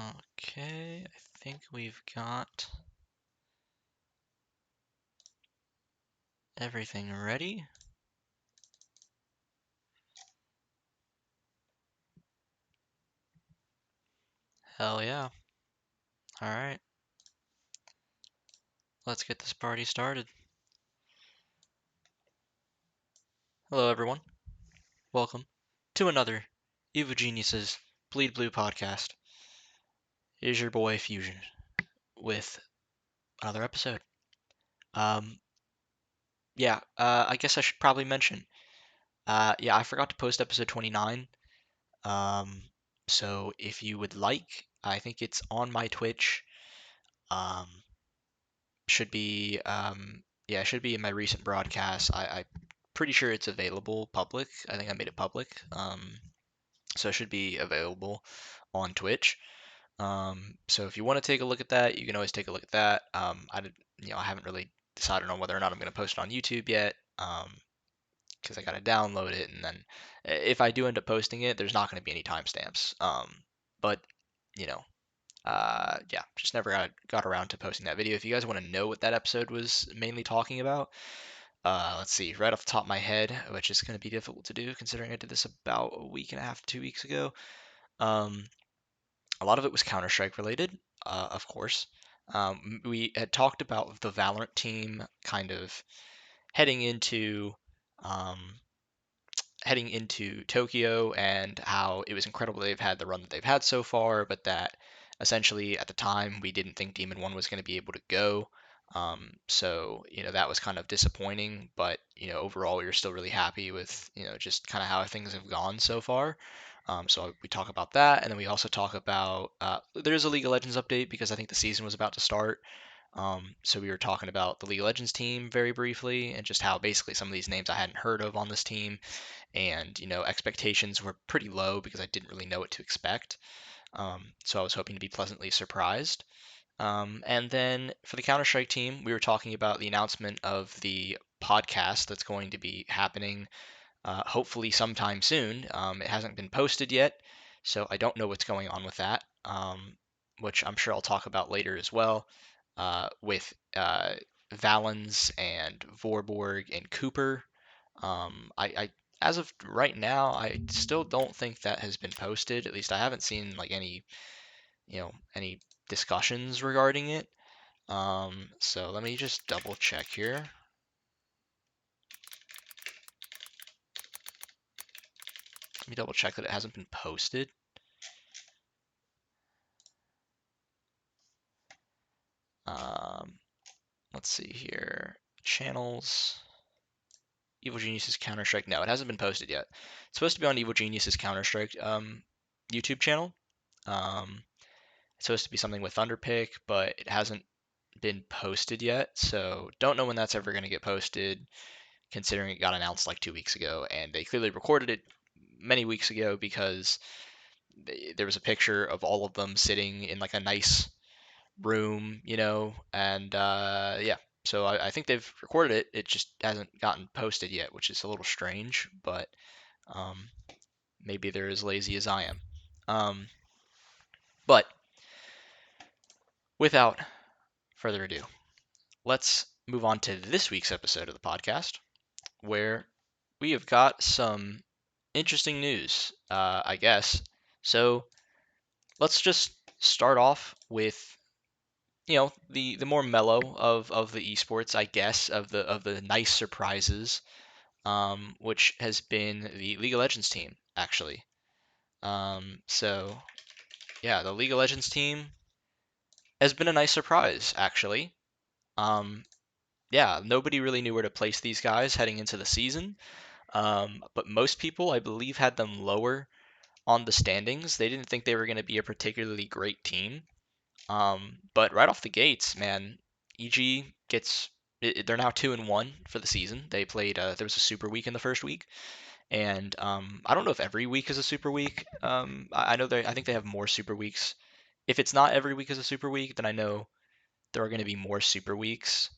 Okay, I think we've got everything ready. Hell yeah. Alright. Let's get this party started. Hello everyone. Welcome to another Evil Geniuses Bleed Blue podcast. Here's your boy Fusion with another episode. I guess I should probably mention. I forgot to post episode 29. Um, so if you would like, I think it's on my Twitch. Um, it should be in my recent broadcast. I'm pretty sure it's available public. I think I made it public. So it should be available on Twitch. So if you want to take a look at that, you can always take a look at that. I haven't really decided on whether or not I'm going to post it on YouTube yet. Because I got to download it, and then if I do end up posting it, there's not going to be any timestamps. But you know, just never got around to posting that video. If you guys want to know what that episode was mainly talking about, let's see, right off the top of my head, which is going to be difficult to do considering I did this about a week and a half, 2 weeks ago. A lot of it was Counter-Strike related, of course. We had talked about the VALORANT team kind of heading into um, heading into Tokyo and how it was incredible they've had the run that they've had so far, but that essentially at the time we didn't think Demon1 was going to be able to go. That was kind of disappointing, but overall we were still really happy with just kind of how things have gone so far. So we talk about that, and then we also talk about there's a League of Legends update because I think the season was about to start. So we were talking about the League of Legends team very briefly, and just how basically some of these names I hadn't heard of on this team, and expectations were pretty low because I didn't really know what to expect. So I was hoping to be pleasantly surprised. And then for the Counter Strike team, we were talking about the announcement of the podcast that's going to be happening hopefully sometime soon. It hasn't been posted yet, so I don't know what's going on with that, which I'm sure I'll talk about later as well, with Valens and Vorborg and Cooper. I as of right now, I still don't think that has been posted. At least I haven't seen like any discussions regarding it. So let me just double check here. Let me double check that it hasn't been posted. Let's see here. Channels. Evil Genius's Counter Strike. No, it hasn't been posted yet. It's supposed to be on Evil Genius's Counter Strike YouTube channel. It's supposed to be something with Thunderpick, but it hasn't been posted yet. So don't know when that's ever going to get posted, considering it got announced like 2 weeks ago, and they clearly recorded it many weeks ago because there was a picture of all of them sitting in like a nice room, and yeah. So I think they've recorded it. It just hasn't gotten posted yet, which is a little strange, but um, maybe they're as lazy as I am. But without further ado, let's move on to this week's episode of the podcast, where we have got some interesting news, I guess. So let's just start off with the more mellow of the esports, I guess, of the nice surprises, which has been the League of Legends team actually. So yeah, the League of Legends team has been a nice surprise actually. Um, yeah, nobody really knew where to place these guys heading into the season, but most people, I believe, had them lower on the standings. They didn't think they were going to be a particularly great team. But right off the gates, man, EG they're now 2-1 for the season. They played there was a super week in the first week, and I don't know if every week is a super week. I know I think they have more super weeks. If it's not every week is a super week, then I know there are going to be more super weeks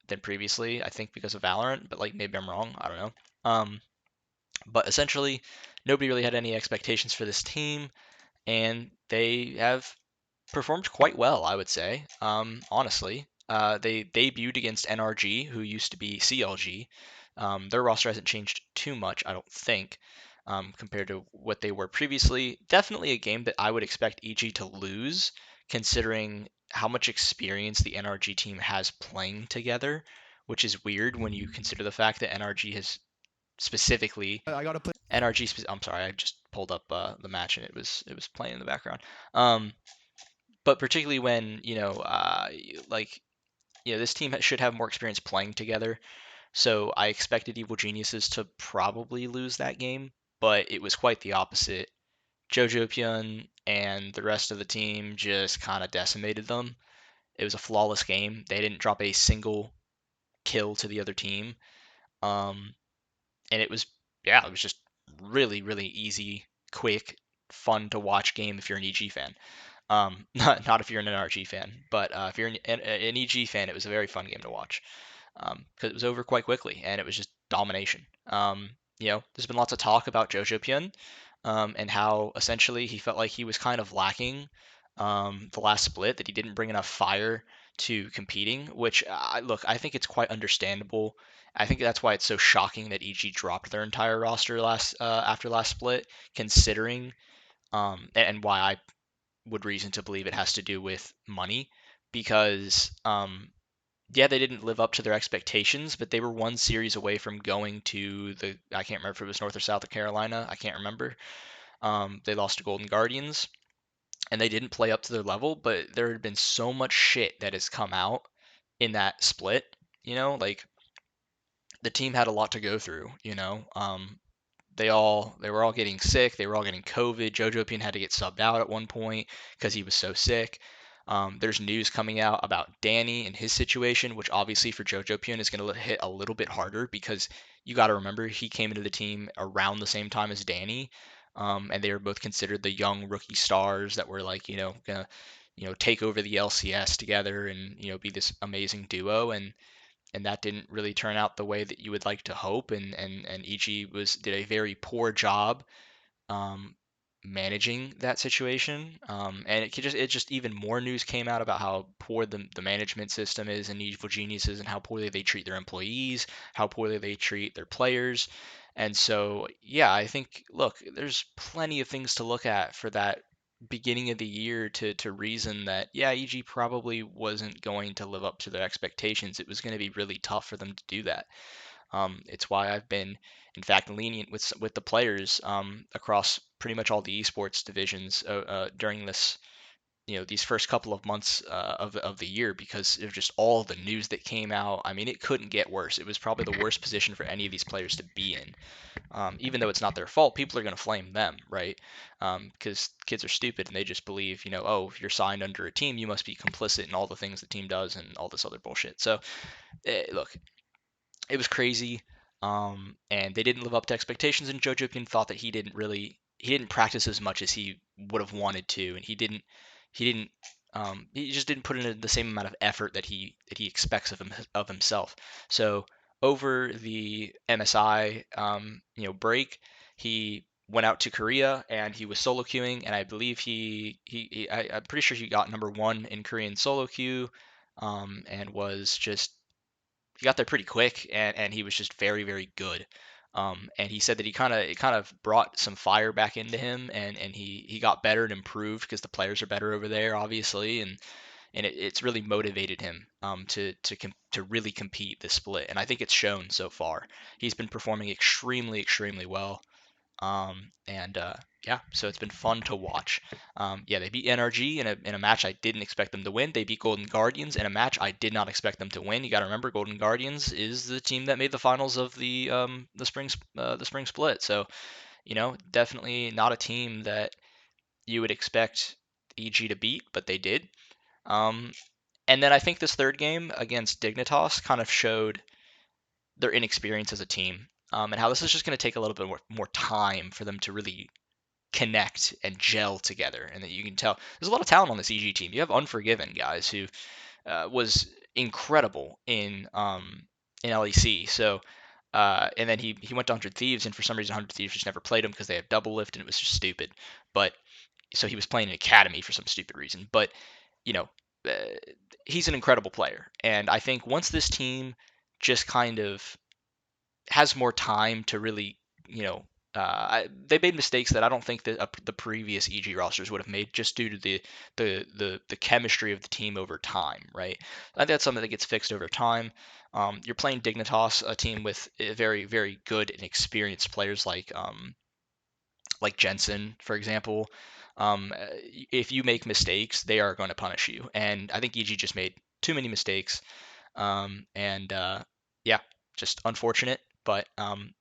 than previously. I think because of Valorant, but like maybe I'm wrong. I don't know. But essentially, nobody really had any expectations for this team, and they have performed quite well, I would say. Honestly, they debuted against NRG, who used to be CLG. Their roster hasn't changed too much, I don't think, compared to what they were previously. Definitely a game that I would expect EG to lose, considering how much experience the NRG team has playing together, which is weird when you consider the fact that NRG has specifically I gotta play. I'm sorry, I just pulled up the match and it was playing in the background. Um, but particularly when like this team should have more experience playing together. So I expected Evil Geniuses to probably lose that game, but it was quite the opposite. JoJoPyun and the rest of the team just kind of decimated them. It was a flawless game. They didn't drop a single kill to the other team. Um, and it was it was just really really easy, quick, fun to watch game if you're an EG fan. Not if you're an NRG fan, but if you're an EG fan, it was a very fun game to watch because it was over quite quickly and it was just domination. There's been lots of talk about Jojo Pyun and how essentially he felt like he was kind of lacking the last split, that he didn't bring enough fire to competing, which I think it's quite understandable. I think that's why it's so shocking that EG dropped their entire roster after last split, considering and why I would reason to believe it has to do with money, because yeah, they didn't live up to their expectations, but they were one series away from going to I can't remember if it was North or South of Carolina. I can't remember. They lost to Golden Guardians, and they didn't play up to their level, but there had been so much shit that has come out in that split. Like the team had a lot to go through. They were all getting sick. They were all getting COVID. JoJoPian had to get subbed out at one point because he was so sick. There's news coming out about Danny and his situation, which obviously for JoJoPian is going to hit a little bit harder because you got to remember he came into the team around the same time as Danny, and they were both considered the young rookie stars that were like gonna take over the LCS together and be this amazing duo, and that didn't really turn out the way that you would like to hope. And EG did a very poor job um, managing that situation. And it just even more news came out about how poor the management system is in Evil Geniuses and how poorly they treat their employees, how poorly they treat their players. And so, yeah, I think, look, there's plenty of things to look at for that beginning of the year to reason that, yeah, EG probably wasn't going to live up to their expectations. It was going to be really tough for them to do that. It's why I've been, in fact, lenient with the players across pretty much all the esports divisions during these first couple of months of the year, because of just all the news that came out. I mean, it couldn't get worse. It was probably the worst position for any of these players to be in. Even though it's not their fault, people are going to flame them, right? Because kids are stupid and they just believe, oh, if you're signed under a team, you must be complicit in all the things the team does and all this other bullshit. So, look, it was crazy, and they didn't live up to expectations. And Jojo Pin thought that he didn't practice as much as he would have wanted to, and he just didn't put in the same amount of effort that he expects of himself. So over the MSI break, he went out to Korea and he was solo queuing, and I believe I'm pretty sure he got number one in Korean solo queue, and was just he got there pretty quick, and he was just very very good. And he said that it kind of brought some fire back into him, and he got better and improved because the players are better over there, obviously, and it's really motivated him to really compete this split, and I think it's shown so far. He's been performing extremely extremely well, and yeah, so it's been fun to watch. Yeah, they beat NRG in a match I didn't expect them to win. They beat Golden Guardians in a match I did not expect them to win. You got to remember, Golden Guardians is the team that made the finals of the spring split. So definitely not a team that you would expect EG to beat, but they did. Um, and then I think this third game against Dignitas kind of showed their inexperience as a team, and how this is just going to take a little bit more time for them to really connect and gel together. And that you can tell there's a lot of talent on this EG team. You have Unforgiven, guys, who was incredible in LEC. So and then he went to 100 Thieves, and for some reason 100 Thieves just never played him because they have double lift, and it was just stupid. But so he was playing in academy for some stupid reason. But you know, he's an incredible player, and I think once this team just kind of has more time to really, they made mistakes that I don't think that the previous EG rosters would have made, just due to the chemistry of the team over time, right? I think that's something that gets fixed over time. You're playing Dignitas, a team with very, very good and experienced players like Jensen, for example. Um, if you make mistakes, they are going to punish you, and I think EG just made too many mistakes. And yeah, just unfortunate, but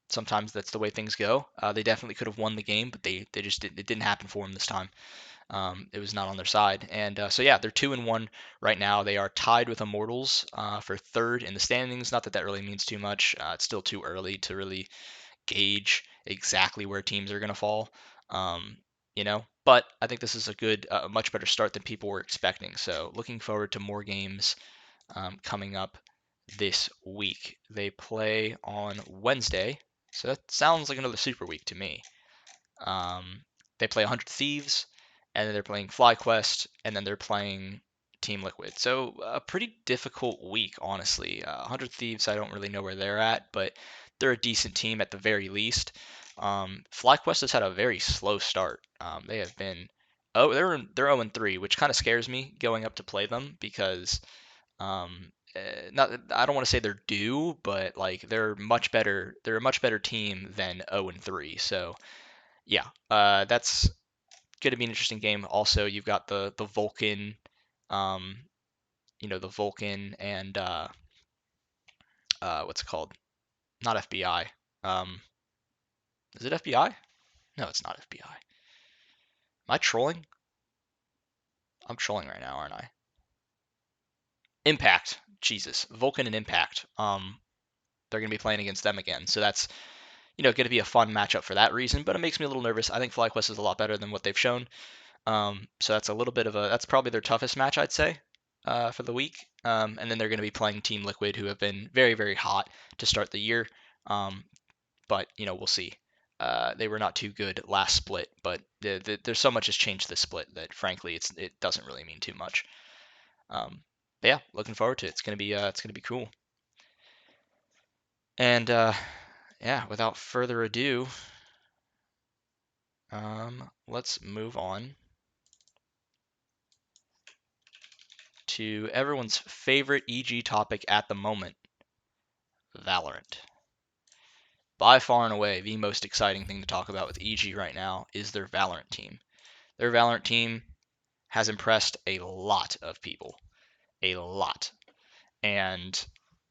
sometimes that's the way things go. They definitely could have won the game, but they just didn't, it didn't happen for them this time. It was not on their side, and so yeah, they're 2-1 right now. They are tied with Immortals for third in the standings. Not that that really means too much. It's still too early to really gauge exactly where teams are going to fall. Um, but I think this is a much better start than people were expecting. So looking forward to more games coming up this week. They play on Wednesday, so that sounds like another super week to me. They play 100 Thieves, and then they're playing FlyQuest, and then they're playing Team Liquid. So a pretty difficult week, honestly. 100 Thieves, I don't really know where they're at, but they're a decent team at the very least. FlyQuest has had a very slow start. They have been they're 0-3, which kind of scares me going up to play them because not I don't want to say they're due, but like they're much better. They're a much better team than 0-3. So yeah, that's going to be an interesting game. Also, you've got the Vulcan, um, the Vulcan and what's it called? Not FBI. Um, is it FBI? No, it's not FBI. Am I trolling? I'm trolling right now, aren't I? Impact. Jesus, Vulcan and Impact. They're going to be playing against them again. So that's going to be a fun matchup for that reason. But it makes me a little nervous. I think FlyQuest is a lot better than what they've shown. So that's a little bit of that's probably their toughest match, I'd say, for the week. And then they're going to be playing Team Liquid, who have been very, very hot to start the year. But we'll see. They were not too good last split, but there's so much has changed this split that frankly it doesn't really mean too much. But yeah, looking forward to it. It's gonna be cool. And yeah, without further ado, let's move on to everyone's favorite EG topic at the moment, Valorant. By far and away, the most exciting thing to talk about with EG right now is their Valorant team. Their Valorant team has impressed a lot of people. A lot. And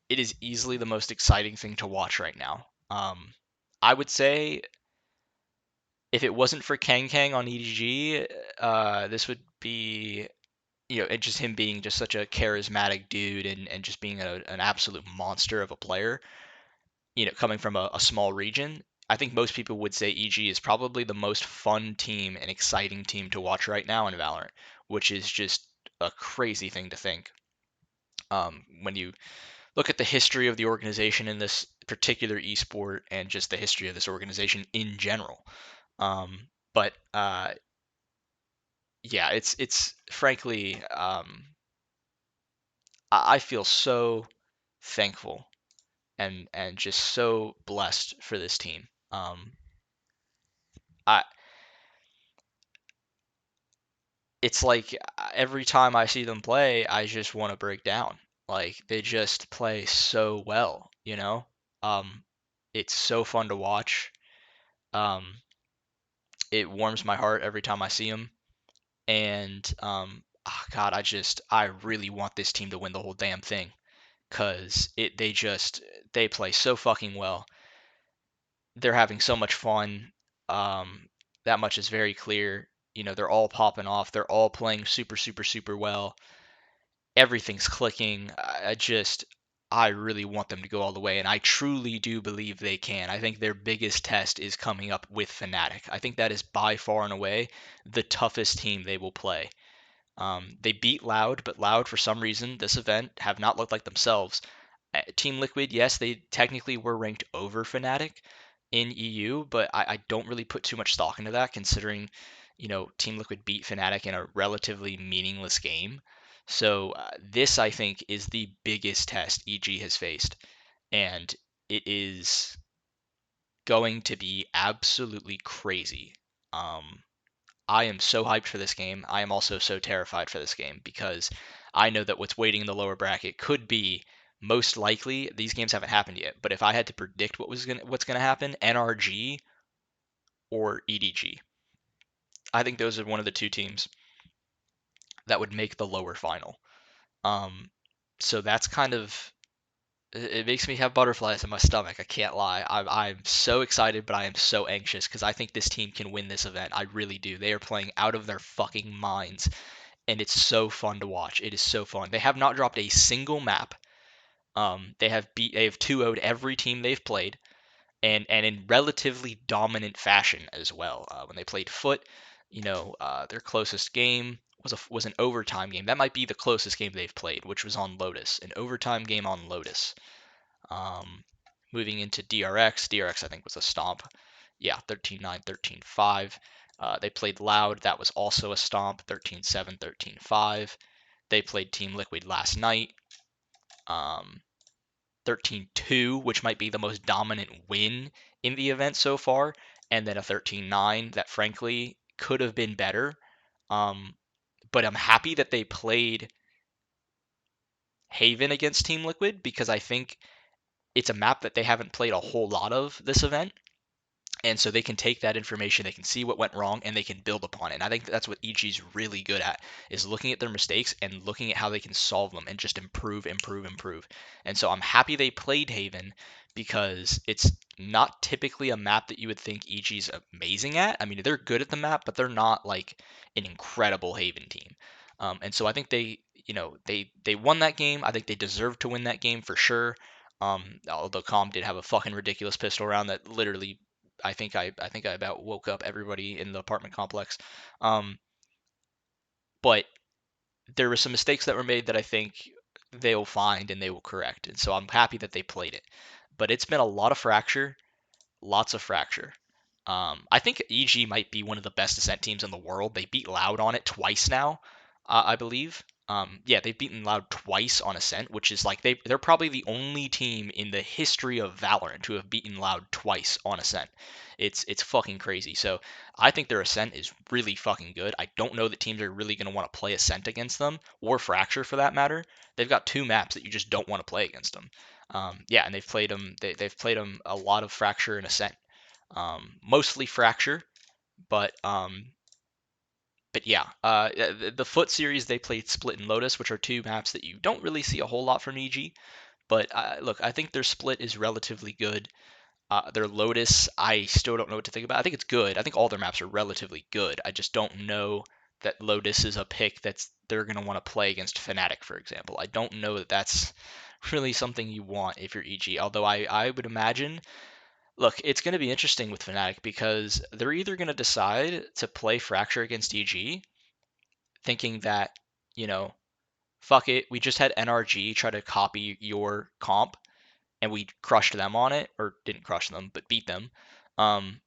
it is easily the most exciting thing to watch right now. I would say if it wasn't for Kang on EG, this would be just him being just such a charismatic dude and just being an absolute monster of a player, coming from a small region. I think most people would say EG is probably the most fun team and exciting team to watch right now in Valorant, which is just a crazy thing to think. When you look at the history of the organization in this particular esport and just the history of this organization in general. But yeah, it's frankly, I feel so thankful and just so blessed for this team. I It's like every time I see them play, I just want to break down. Like they just play so well. Um, it's so fun to watch. Um, it warms my heart every time I see them. And God, I really want this team to win the whole damn thing because they play so fucking well. They're having so much fun. That much is very clear. They're all popping off. They're all playing super, super, super well. Everything's clicking. I really want them to go all the way, and I truly do believe they can. I think their biggest test is coming up with FNATIC. I think that is by far and away the toughest team they will play. They beat Loud, but Loud, for some reason, this event have not looked like themselves. Team Liquid, yes, they technically were ranked over FNATIC in EU, but I don't really put too much stock into that, considering Team Liquid beat FNATIC in a relatively meaningless game. So this, I think, is the biggest test EG has faced, and it is going to be absolutely crazy. I am so hyped for this game. I am also so terrified for this game because I know that what's waiting in the lower bracket could be most likely. These games haven't happened yet, but if I had to predict what's gonna happen, NRG or EDG. I think those are one of the two teams that would make the lower final. Um, so that's kind of it makes me have butterflies in my stomach. I can't lie. I'm so excited, but I am so anxious because I think this team can win this event. I really do. They are playing out of their fucking minds, and it's so fun to watch. It is so fun. They have not dropped a single map. They have 2-0'd every team they've played, and in relatively dominant fashion as well. When they played Foot, their closest game was an overtime game. That might be the closest game they've played, which was on Lotus, an overtime game on Lotus. Moving into DRX I think was a stomp. Yeah, 13-9, 13-5. They played Loud. That was also a stomp, 13-7, 13-5. They played Team Liquid last night. 13-2, which might be the most dominant win in the event so far, and then a 13-9 that frankly could have been better. But I'm happy that they played Haven against Team Liquid because I think it's a map that they haven't played a whole lot of this event. And so they can take that information, they can see what went wrong, and they can build upon it. And I think that's what EG's really good at, is looking at their mistakes and looking at how they can solve them and just improve. And so I'm happy they played Haven because it's not typically a map that you would think EG's amazing at. I mean, they're good at the map, but they're not like an incredible Haven team. And so I think they won that game. I think they deserved to win that game for sure. Although Com did have a fucking ridiculous pistol round that literally I think I about woke up everybody in the apartment complex. But there were some mistakes that were made that I think they'll find and they will correct. And so I'm happy that they played it. But it's been a lot of fracture, lots of fracture. I think EG might be one of the best Ascent teams in the world. They beat Loud on it twice now, I believe. Yeah, they've beaten Loud twice on Ascent, which is like they're probably the only team in the history of Valorant to have beaten Loud twice on Ascent. It's fucking crazy. So I think their Ascent is really fucking good. I don't know that teams are really going to want to play Ascent against them, or Fracture for that matter. They've got two maps that you just don't want to play against them. Yeah, and they've played them. They've played them a lot of Fracture and Ascent. Mostly Fracture, but yeah, the Foot series they played Split and Lotus, which are two maps that you don't really see a whole lot from EG. But look, I think their Split is relatively good. Their Lotus, I still don't know what to think about. I think it's good. I think all their maps are relatively good. I just don't know that Lotus is a pick they're gonna want to play against FNATIC, for example. I don't know that that's really something you want if you're EG. Although I would imagine. Look, it's going to be interesting with FNATIC because they're either going to decide to play Fracture against EG, thinking that, you know, fuck it, we just had NRG try to copy your comp and we crushed them on it, or didn't crush them, but beat them. Um,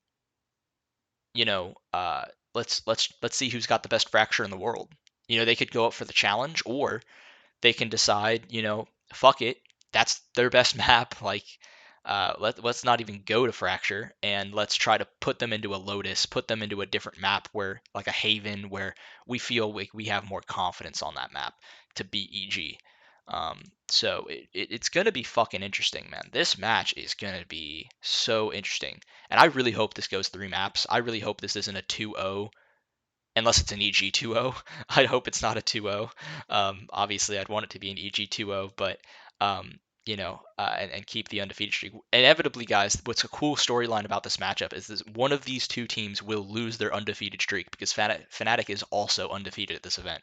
you know, uh, let's see who's got the best Fracture in the world. They could go up for the challenge, or they can decide, fuck it, that's their best map. Like, let's not even go to Fracture, and let's try to put them into a Lotus, put them into a different map where, like a Haven, where we feel like we have more confidence on that map to beat EG. So it's going to be fucking interesting, man. This match is going to be so interesting. And I really hope this goes 3 maps. I really hope this isn't a 2-0 unless it's an EG 2-0. I hope it's not a 2-0. Obviously, I'd want it to be an EG 2-0, but and keep the undefeated streak. Inevitably, guys, what's a cool storyline about this matchup is this: one of these two teams will lose their undefeated streak because FNATIC is also undefeated at this event.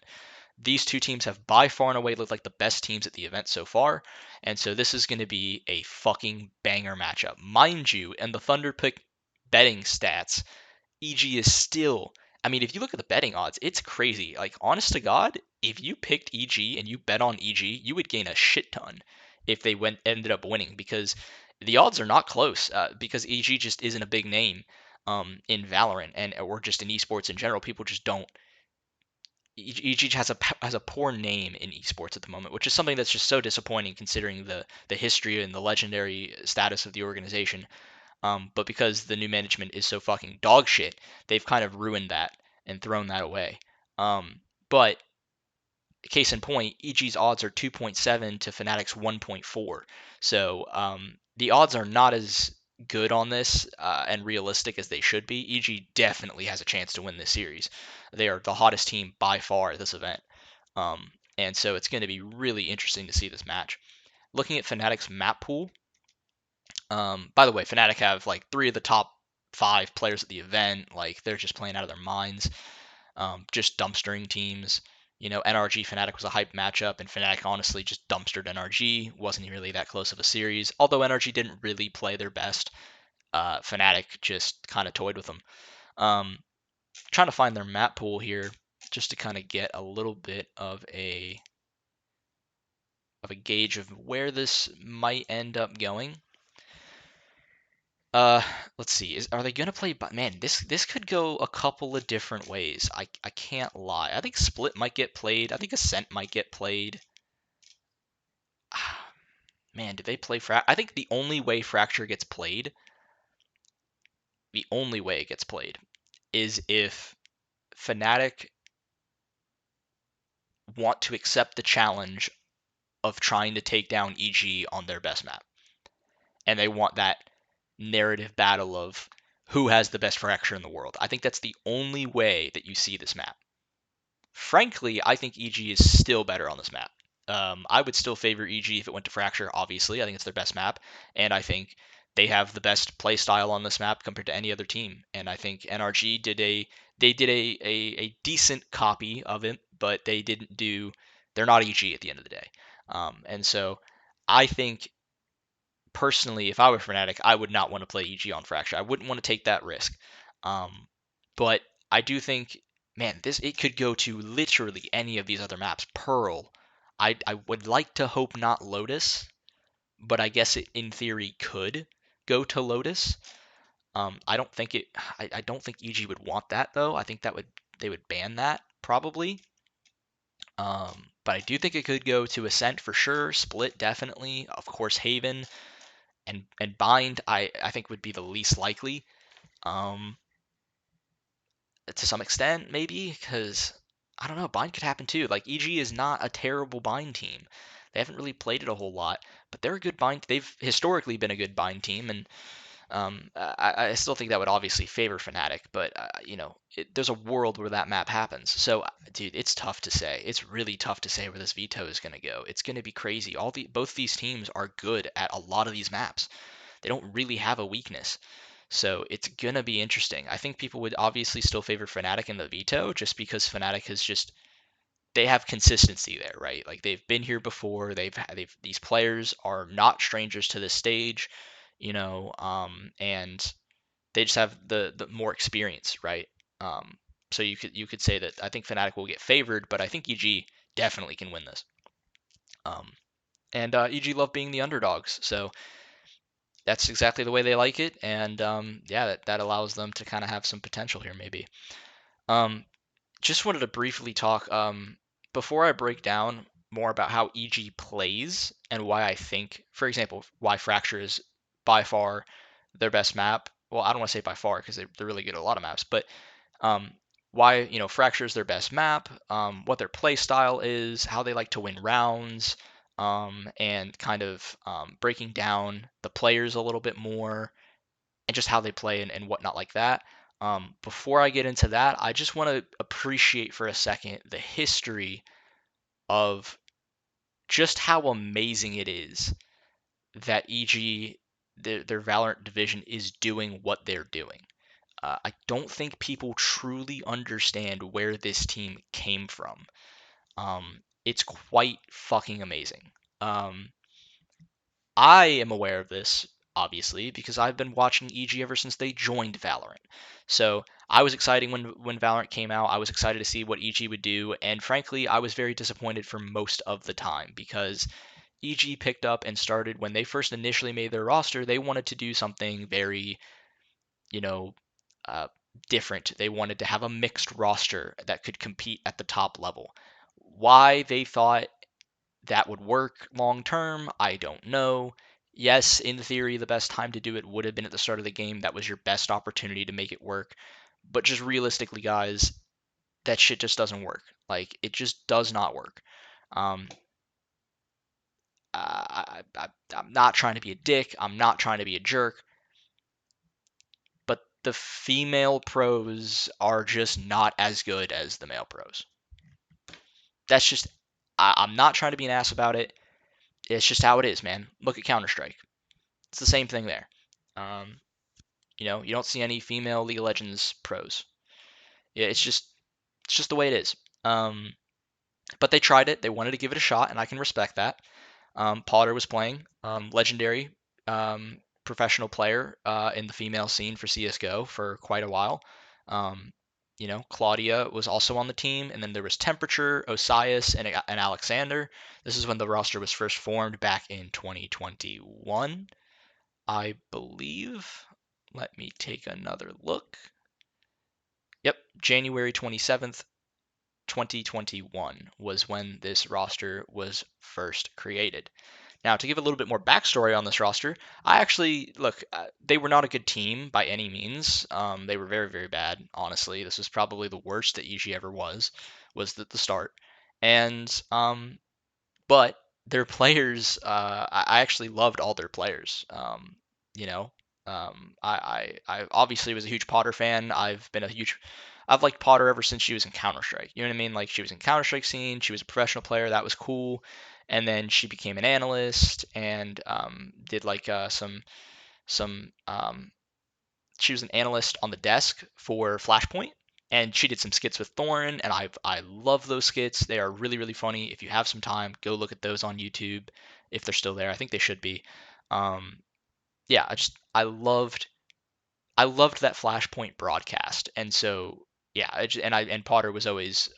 These two teams have by far and away looked like the best teams at the event so far, and so this is going to be a fucking banger matchup. Mind you, and the Thunderpick betting stats, EG is still, I mean, if you look at the betting odds, it's crazy. Like, honest to God, if you picked EG and you bet on EG, you would gain a shit ton if they ended up winning, because the odds are not close, because EG just isn't a big name. in Valorant and or just in esports in general. People just don't. EG has a poor name in esports at the moment, which is something that's just so disappointing considering the history and the legendary status of the organization. But because the new management is so fucking dog shit, they've kind of ruined that and thrown that away. But case in point, EG's odds are 2.7 to FNATIC's 1.4. So the odds are not as good on this and realistic as they should be. EG definitely has a chance to win this series. They are the hottest team by far at this event. And so it's going to be really interesting to see this match. Looking at FNATIC's map pool, by the way, FNATIC have like 3 of the top 5 players at the event. Like they're just playing out of their minds, just dumpstering teams. You know, NRG FNATIC was a hype matchup, and FNATIC honestly just dumpstered NRG. Wasn't really that close of a series. Although NRG didn't really play their best, FNATIC just kind of toyed with them. Trying to find their map pool here just to kind of get a little bit of a gauge of where this might end up going. Let's see. Are they gonna play? Man, this could go a couple of different ways. I can't lie. I think Split might get played. I think Ascent might get played. Man, do they play I think the only way Fracture gets played, the only way it gets played, is if FNATIC want to accept the challenge of trying to take down EG on their best map, and they want that narrative battle of who has the best Fracture in the world. I think that's the only way that you see this map. Frankly, I think EG is still better on this map. I would still favor EG if it went to Fracture, obviously. I think it's their best map, and I think they have the best play style on this map compared to any other team. And I think NRG did a decent copy of it, but they're not EG at the end of the day. And so I think personally, if I were FNATIC, I would not want to play EG on Fracture. I wouldn't want to take that risk. But I do think, man, it could go to literally any of these other maps. Pearl. I would like to hope not Lotus, but I guess it in theory could go to Lotus. I don't think I don't think EG would want that though. I think they would ban that probably. But I do think it could go to Ascent for sure. Split definitely. Of course Haven and Bind I think would be the least likely. To some extent, maybe, because I don't know, Bind could happen too. Like EG is not a terrible Bind team. They haven't really played it a whole lot, but they're a good Bind. They've historically been a good Bind team, and I still think that would obviously favor FNATIC. But there's a world where that map happens. So, dude, it's tough to say. It's really tough to say where this veto is going to go. It's going to be crazy. Both these teams are good at a lot of these maps. They don't really have a weakness. So it's going to be interesting. I think people would obviously still favor FNATIC in the veto just because FNATIC they have consistency there, right? Like they've been here before. These players are not strangers to this stage, and they just have the more experience, right? So you could say that I think FNATIC will get favored, but I think EG definitely can win this. And EG love being the underdogs, so that's exactly the way they like it, and that allows them to kind of have some potential here, maybe. Just wanted to briefly talk before I break down more about how EG plays and why I think, for example, why Fracture is by far their best map. Well, I don't want to say by far because they're really good at a lot of maps, but why Fracture is their best map, what their play style is, how they like to win rounds, and kind of breaking down the players a little bit more and just how they play and whatnot like that. Before I get into that, I just want to appreciate for a second the history of just how amazing it is that EG, their Valorant division, is doing what they're doing. I don't think people truly understand where this team came from. It's quite fucking amazing. I am aware of this, obviously, because I've been watching EG ever since they joined Valorant. So I was excited when Valorant came out. I was excited to see what EG would do, and frankly, I was very disappointed for most of the time because EG picked up and started when they first initially made their roster. They wanted to do something very, you know, different. They wanted to have a mixed roster that could compete at the top level. Why they thought that would work long term, I don't know. Yes, in theory, the best time to do it would have been at the start of the game. That was your best opportunity to make it work. But just realistically, guys, that shit just doesn't work. Like, it just does not work. Um, I'm not trying to be a dick. I'm not trying to be a jerk. But the female pros are just not as good as the male pros. That's just, I'm not trying to be an ass about it. It's just how it is, man. Look at Counter-Strike. It's the same thing there. Um, you know, you don't see any female League of Legends pros. Yeah, it's just the way it is. But they tried it. They wanted to give it a shot, and I can respect that. Potter was playing, legendary professional player in the female scene for CS:GO for quite a while. Um, you know, Claudia was also on the team, and then there was Temperature, Osias, and Alexander. This is when the roster was first formed back in 2021, I believe. Let me take another look. Yep, January 27th, 2021 was when this roster was first created. Now, to give a little bit more backstory on this roster, I actually look. They were not a good team by any means. They were very, very bad. Honestly, this was probably the worst that EG ever was at the start. And but their players, I actually loved all their players. You know, I obviously was a huge Potter fan. I've liked Potter ever since she was in Counter Strike. You know what I mean? Like she was in Counter Strike scene. She was a professional player. That was cool. And then she became an analyst and did like some she was an analyst on the desk for Flashpoint, and she did some skits with Thorin, and I love those skits. They are really really funny. If you have some time, go look at those on YouTube if they're still there. I think they should be. Um, yeah, I loved that Flashpoint broadcast, and so yeah, and Potter was always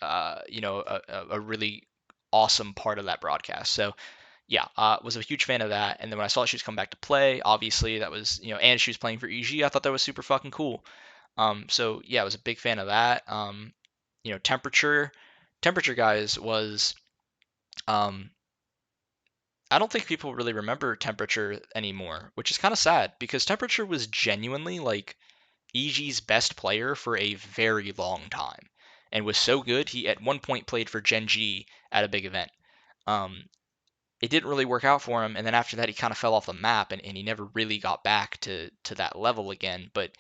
you know a really awesome part of that broadcast. So yeah, was a huge fan of that. And then when I saw she was coming back to play, obviously that was and she was playing for EG. I thought that was super fucking cool. So yeah, I was a big fan of that. Temperature guys was um, I don't think people really remember Temperature anymore, which is kind of sad because Temperature was genuinely like EG's best player for a very long time, and was so good he at one point played for Gen G at a big event. Um, it didn't really work out for him, and then after that he kind of fell off the map, and he never really got back to that level again. But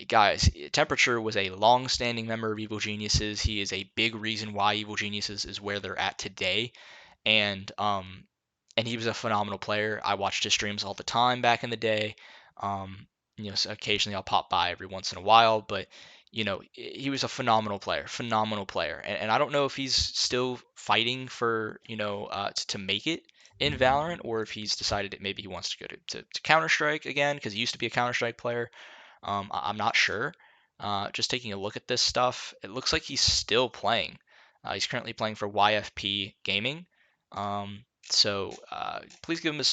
guys, Temperature was a long-standing member of Evil Geniuses. He is a big reason why Evil Geniuses is where they're at today, and he was a phenomenal player. I watched his streams all the time back in the day. So occasionally I'll pop by every once in a while, but he was a phenomenal player, and I don't know if he's still fighting for to make it in Valorant, or if he's decided that maybe he wants to go to Counter Strike again because he used to be a Counter Strike player. I'm not sure. Just taking a look at this stuff, it looks like he's still playing. He's currently playing for YFP Gaming. So please give him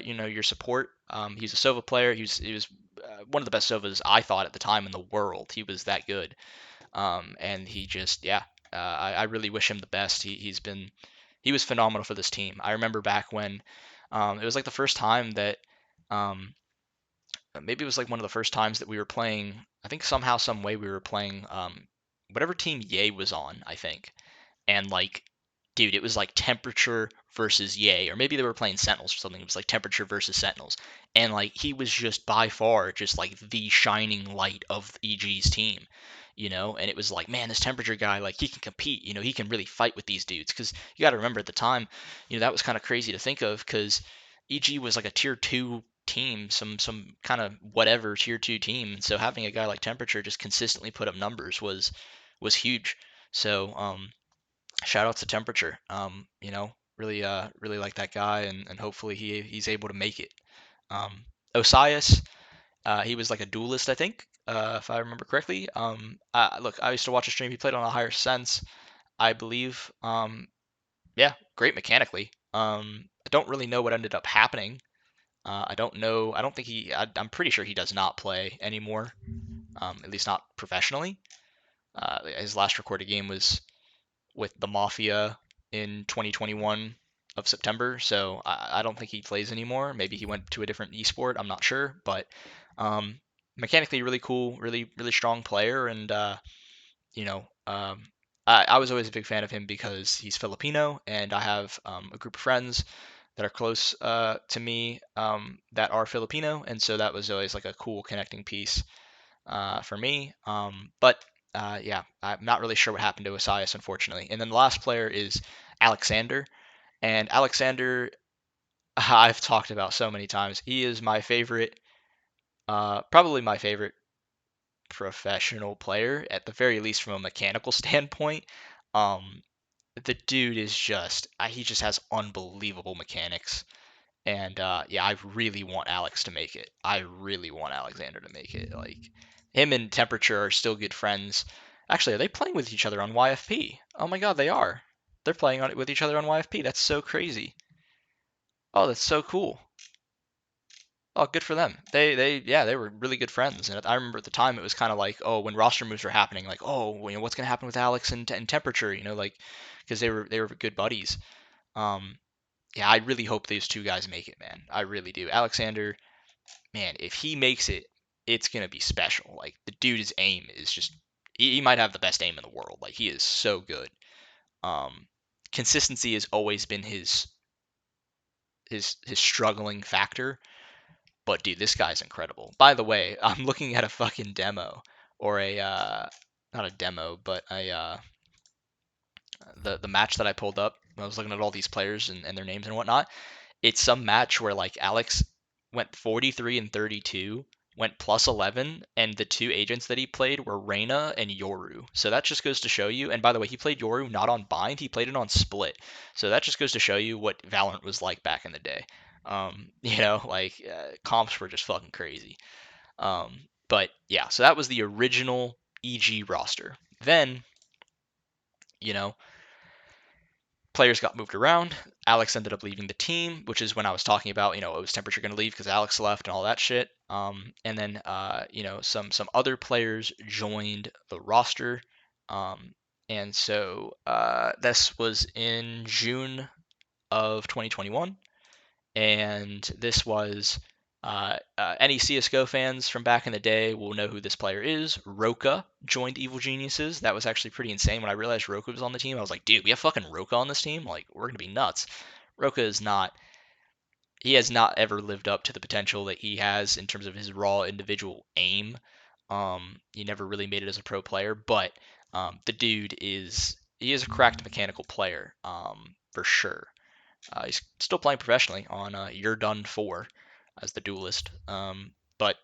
your support. He's a Sova player. He was one of the best Sovas I thought at the time in the world. He was that good. And he just I really wish him the best. He was phenomenal for this team. I remember back when it was like the first time that maybe it was like one of the first times that we were playing. I think somehow, some way, we were playing whatever team Ye was on. I think, and like, dude, it was like Temperature versus Ye, or maybe they were playing Sentinels or something. It was like Temperature versus Sentinels, and like he was just by far just like the shining light of EG's team. And it was like, man, this Temperature guy, like he can compete. He can really fight with these dudes. Because you got to remember at the time, that was kind of crazy to think of because EG was like a tier two team, some kind of whatever tier two team. And so having a guy like Temperature just consistently put up numbers was huge. So shout out to Temperature. Really like that guy, and hopefully he's able to make it. Osias, he was like a duelist, I think, if I remember correctly. Look, I used to watch a stream. He played on a higher sense, I believe. Yeah, great mechanically. I don't really know what ended up happening. I don't know. I don't think I'm pretty sure he does not play anymore. at least not professionally. His last recorded game was with the Mafia in 2021 of September, so I don't think he plays anymore. Maybe he went to a different esport. I'm not sure, but um, mechanically really cool, really strong player, and you know, I was always a big fan of him because he's Filipino, and I have a group of friends that are close to me that are Filipino, and so that was always like a cool connecting piece for me. But yeah, I'm not really sure what happened to Osias, unfortunately. And then the last player is Alexander, and Alexander I've talked about so many times. He is my favorite, probably my favorite professional player, at the very least from a mechanical standpoint. Um, the dude is just he just has unbelievable mechanics. And yeah, I really want Alex to make it. I really want Alexander to make it. Like him and Temperature are still good friends. Actually, are they playing with each other on YFP? Oh my God, they are. They're playing on it with each other on YFP. That's so crazy. Oh, that's so cool. Oh, good for them. Yeah, they were really good friends. And I remember at the time it was kind of like, oh, when roster moves were happening, like, oh, what's gonna happen with Alex and Temperature? Like because they were good buddies. Um, yeah, I really hope these two guys make it, man. I really do. Alexander, man, if he makes it, it's gonna be special. Like the dude's aim is just he might have the best aim in the world. Like he is so good. Um, Consistency has always been his struggling factor. But dude, this guy's incredible. By the way, I'm looking at a fucking demo or a not a demo, but a the match that I pulled up. I was looking at all these players and their names and whatnot. It's some match where like Alex went 43 and 32, went plus 11, and the two agents that he played were Reyna and Yoru. So that just goes to show you. And by the way, he played Yoru not on bind, he played it on split. So that just goes to show you what Valorant was like back in the day. Comps were just fucking crazy. But yeah, so that was the original EG roster. Then, you know, players got moved around. Alex ended up leaving the team, which is when I was talking about, it was Temperature going to leave because Alex left and all that shit. And then, some other players joined the roster. Um, and so this was in June of 2021, and this was any CS:GO fans from back in the day will know who this player is. Roka joined Evil Geniuses. That was actually pretty insane. When I realized Roka was on the team, I was like, dude, we have fucking Roka on this team? Like, we're gonna be nuts. Roka is not. He has not ever lived up to the potential that he has in terms of his raw individual aim. He never really made it as a pro player, but the dude is a cracked mechanical player, for sure. He's still playing professionally on You're Done 4 as the duelist. But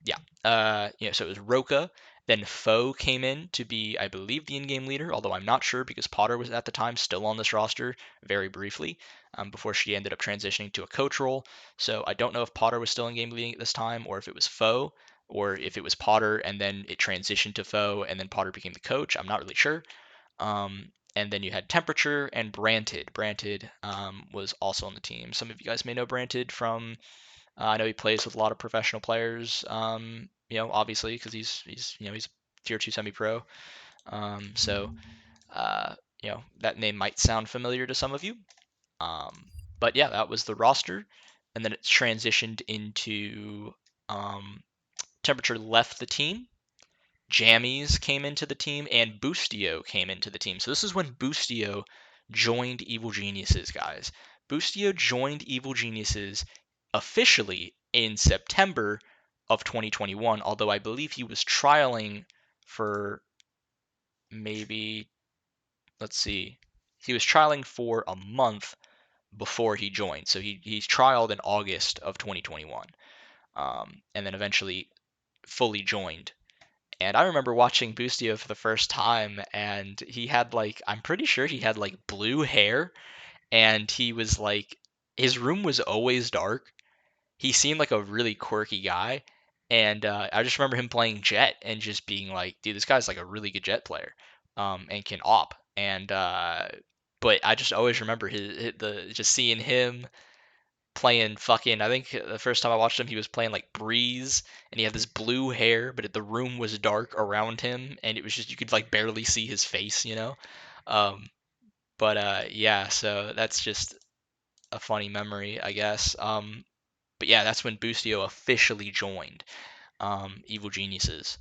yeah, so it was Roka. Then Foe came in to be, I believe, the in-game leader, although I'm not sure because Potter was at the time still on this roster very briefly before she ended up transitioning to a coach role. So I don't know if Potter was still in-game leading at this time or if it was Foe or if it was Potter and then it transitioned to Foe and then Potter became the coach. I'm not really sure. And then you had Temperature and Branted. Branted was also on the team. Some of you guys may know Branted from. I know he plays with a lot of professional players. Obviously because he's tier 2 semi-pro. So that name might sound familiar to some of you. But yeah, that was the roster, and then it transitioned into Temperature left the team. Jammies came into the team, and Boostio came into the team. So this is when Boostio joined Evil Geniuses, guys. Boostio joined Evil Geniuses officially in September of 2021, although I believe he was trialing for maybe, let's see, he was trialing for a month before he joined. So he's trialed in August of 2021, and then eventually fully joined. And I remember watching Boostio for the first time, and he had I'm pretty sure he had blue hair, and he was his room was always dark. He seemed like a really quirky guy, and I just remember him playing Jet and just being like, dude, this guy's like a really good Jet player, and can op. And but I just always remember the just seeing him playing fucking. I think the first time I watched him, he was playing like Brehze, and he had this blue hair, but the room was dark around him, and it was just you could like barely see his face, you know. Um, but yeah, so that's just a funny memory, I guess. But yeah, that's when Boostio officially joined Evil Geniuses.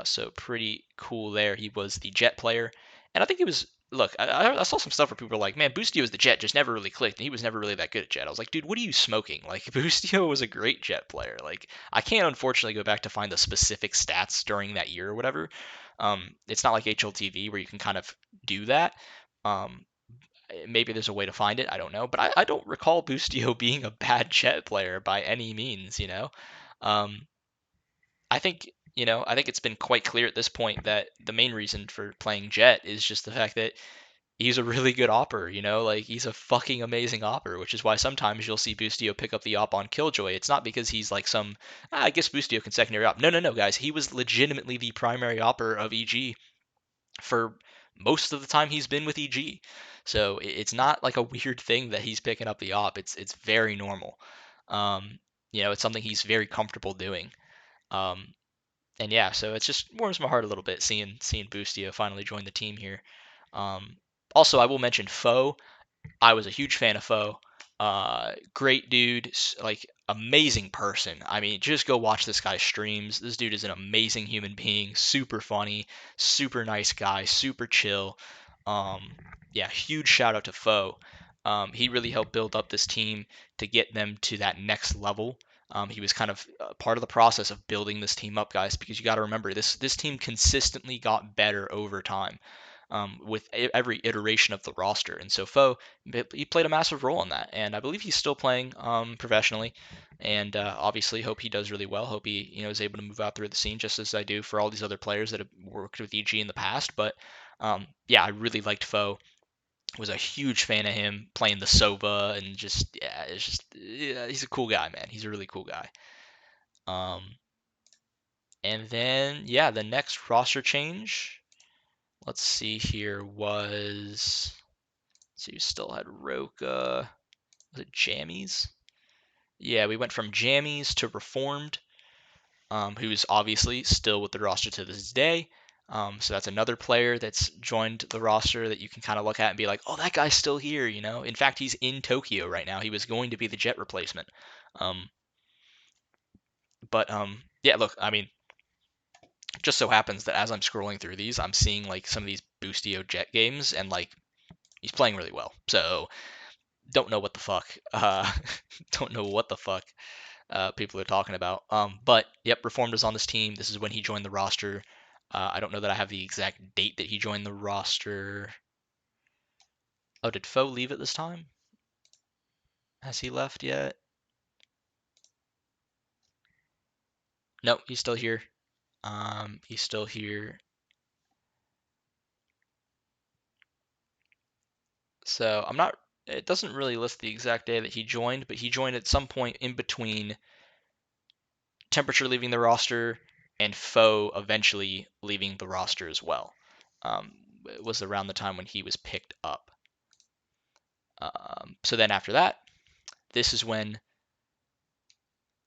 So pretty cool there. He was the Jet player, and I think he was. Look, I saw some stuff where people were like, "Man, Boostio was the Jet, just never really clicked, and he was never really that good at Jet." I was like, "Dude, what are you smoking? Like, Boostio was a great Jet player. Like, I can't unfortunately go back to find the specific stats during that year or whatever. It's not like HLTV where you can kind of do that. Um, Maybe there's a way to find it. I don't know, but I don't recall Boostio being a bad Jet player by any means. You know, um, I think it's been quite clear at this point that the main reason for playing Jet is just the fact that he's a really good opper. Like he's a fucking amazing opper, which is why sometimes you'll see Boostio pick up the op on Killjoy. It's not because he's like some, I guess Boostio can secondary op. No, no, no, guys. He was legitimately the primary opper of EG for most of the time he's been with EG. So it's not like a weird thing that he's picking up the op. It's very normal. Um, it's something he's very comfortable doing. Um, and yeah, so it just warms my heart a little bit seeing Boostio finally join the team here. Um, Also, I will mention Foe. I was a huge fan of Foe. Great dude, like amazing person. I mean, just go watch this guy's streams. This dude is an amazing human being, super funny, super nice guy, super chill. Um, yeah, huge shout out to Foe. He really helped build up this team to get them to that next level. He was kind of part of the process of building this team up, guys, because you got to remember this team consistently got better over time with every iteration of the roster. And so Foe, he played a massive role in that, and I believe he's still playing professionally. And obviously, hope he does really well. Hope he is able to move out through the scene, just as I do for all these other players that have worked with EG in the past. But yeah, I really liked Foe. Was a huge fan of him playing the Sova, and just yeah, it's just yeah, he's a cool guy, man. He's a really cool guy. And then yeah, the next roster change. Let's see here was. So you still had Roka. Was it Jammies? Yeah, we went from Jammies to Reformed, who's obviously still with the roster to this day. So that's another player that's joined the roster that you can kind of look at and be like, oh, that guy's still here, In fact, he's in Tokyo right now. He was going to be the Jet replacement. Um, but yeah, look, I mean, just so happens that as I'm scrolling through these, I'm seeing like some of these Boostio Jet games, and like he's playing really well. So don't know what the fuck. Don't know what the fuck people are talking about. But yep, Reformed is on this team. This is when he joined the roster. I don't know that I have the exact date that he joined the roster. Oh, did Foe leave at this time? Has he left yet? Nope, he's still here. He's still here. So I'm not. It doesn't really list the exact day that he joined, but he joined at some point in between Temperature leaving the roster and Foe eventually leaving the roster as well. It was around the time when he was picked up. So then after that, this is when.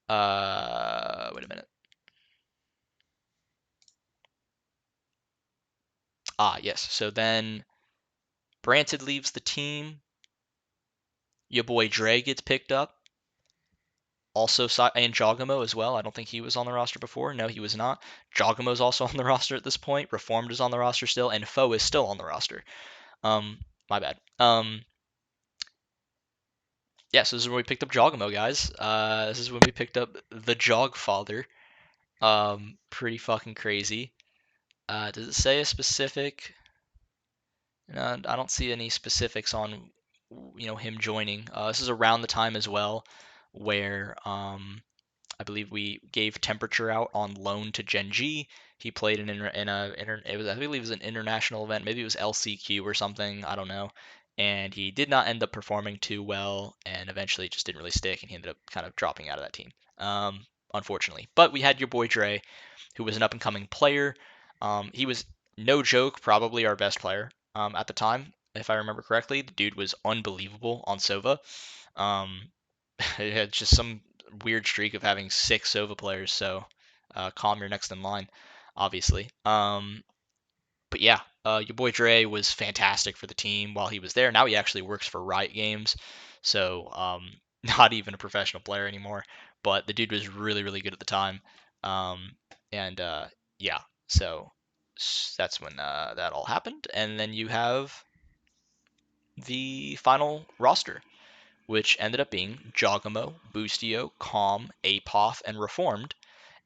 Wait a minute. Yes. So then Brehze leaves the team. Your boy Dre gets picked up. Also, and JAWGEMO as well. I don't think he was on the roster before. No, he was not. JAWGEMO's also on the roster at this point. Reformed is on the roster still, and Foe is still on the roster. My bad. Yeah, so this is when we picked up JAWGEMO, guys. This is when we picked up the Jogfather. Pretty fucking crazy. Does it say a specific? No, I don't see any specifics on, him joining. This is around the time as well where I believe we gave Temperature out on loan to Gen G. He played in it was, I believe it was an international event. Maybe it was LCQ or something. I don't know. And he did not end up performing too well, and eventually just didn't really stick, and he ended up kind of dropping out of that team, unfortunately. But we had your boy Dre, who was an up and coming player. He was no joke, probably our best player at the time, if I remember correctly. The dude was unbelievable on Sova. Um, It had just some weird streak of having 6 Sova players, so calm your next in line, obviously. But yeah, your boy Dre was fantastic for the team while he was there. Now he actually works for Riot Games, so not even a professional player anymore. But the dude was really, really good at the time. Um, and yeah, so that's when that all happened. And then you have the final roster, which ended up being JAWGEMO, Boostio, Calm, Apoth, and Reformed.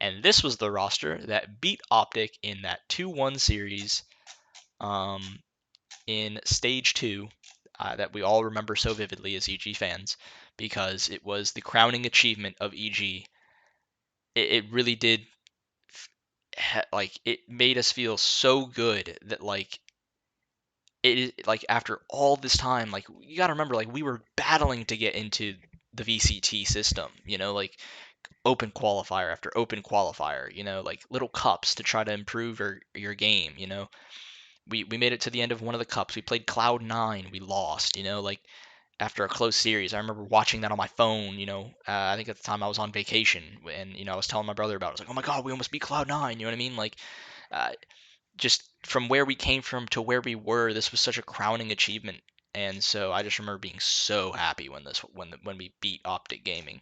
And this was the roster that beat Optic in that 2-1 series um, in Stage 2 that we all remember so vividly as EG fans, because it was the crowning achievement of EG. It really did, like, it made us feel so good that, like, like after all this time, like you gotta remember, like we were battling to get into the VCT system, like open qualifier after open qualifier, like little cups to try to improve your game, We made it to the end of one of the cups. We played Cloud9, we lost, like after a close series. I remember watching that on my phone, I think at the time I was on vacation and, I was telling my brother about it. I was like, oh my God, we almost beat Cloud9, you know what I mean? Like, uh, just from where we came from to where we were, this was such a crowning achievement. And so I just remember being so happy when we beat Optic Gaming.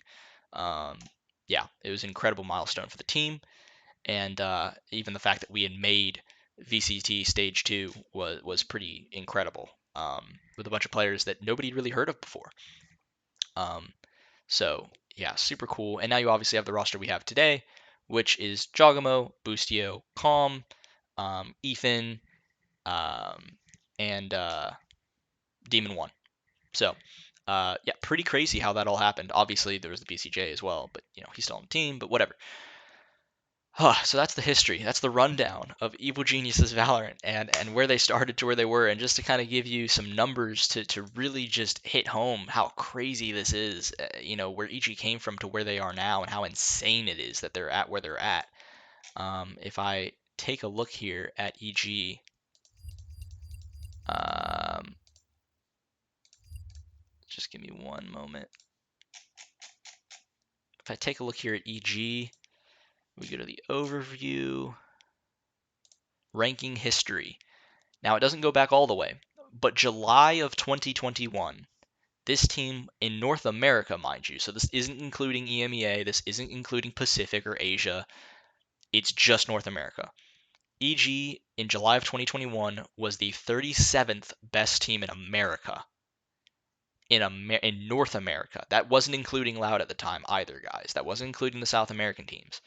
Um, yeah, it was an incredible milestone for the team, and even the fact that we had made VCT Stage 2 was pretty incredible, with a bunch of players that nobody really heard of before. Um, so yeah, super cool. And now you obviously have the roster we have today, which is JAWGEMO, Boostio, Calm, Ethan, um, and Demon1. So yeah, pretty crazy how that all happened. Obviously there was the BCJ as well, but he's still on the team. But whatever. So that's the history. That's the rundown of Evil Genius's Valorant and where they started to where they were, and just to kind of give you some numbers to really just hit home how crazy this is, where EG came from to where they are now, and how insane it is that they're at where they're at. If I take a look here at EG, um, just give me one moment. If I take a look here at EG, we go to the overview, ranking history. Now, it doesn't go back all the way, but July of 2021, this team in North America, mind you, so this isn't including EMEA, this isn't including Pacific or Asia, it's just North America. EG in July of 2021 was the 37th best team in America. In North America. That wasn't including Loud at the time either, guys. That wasn't including the South American teams.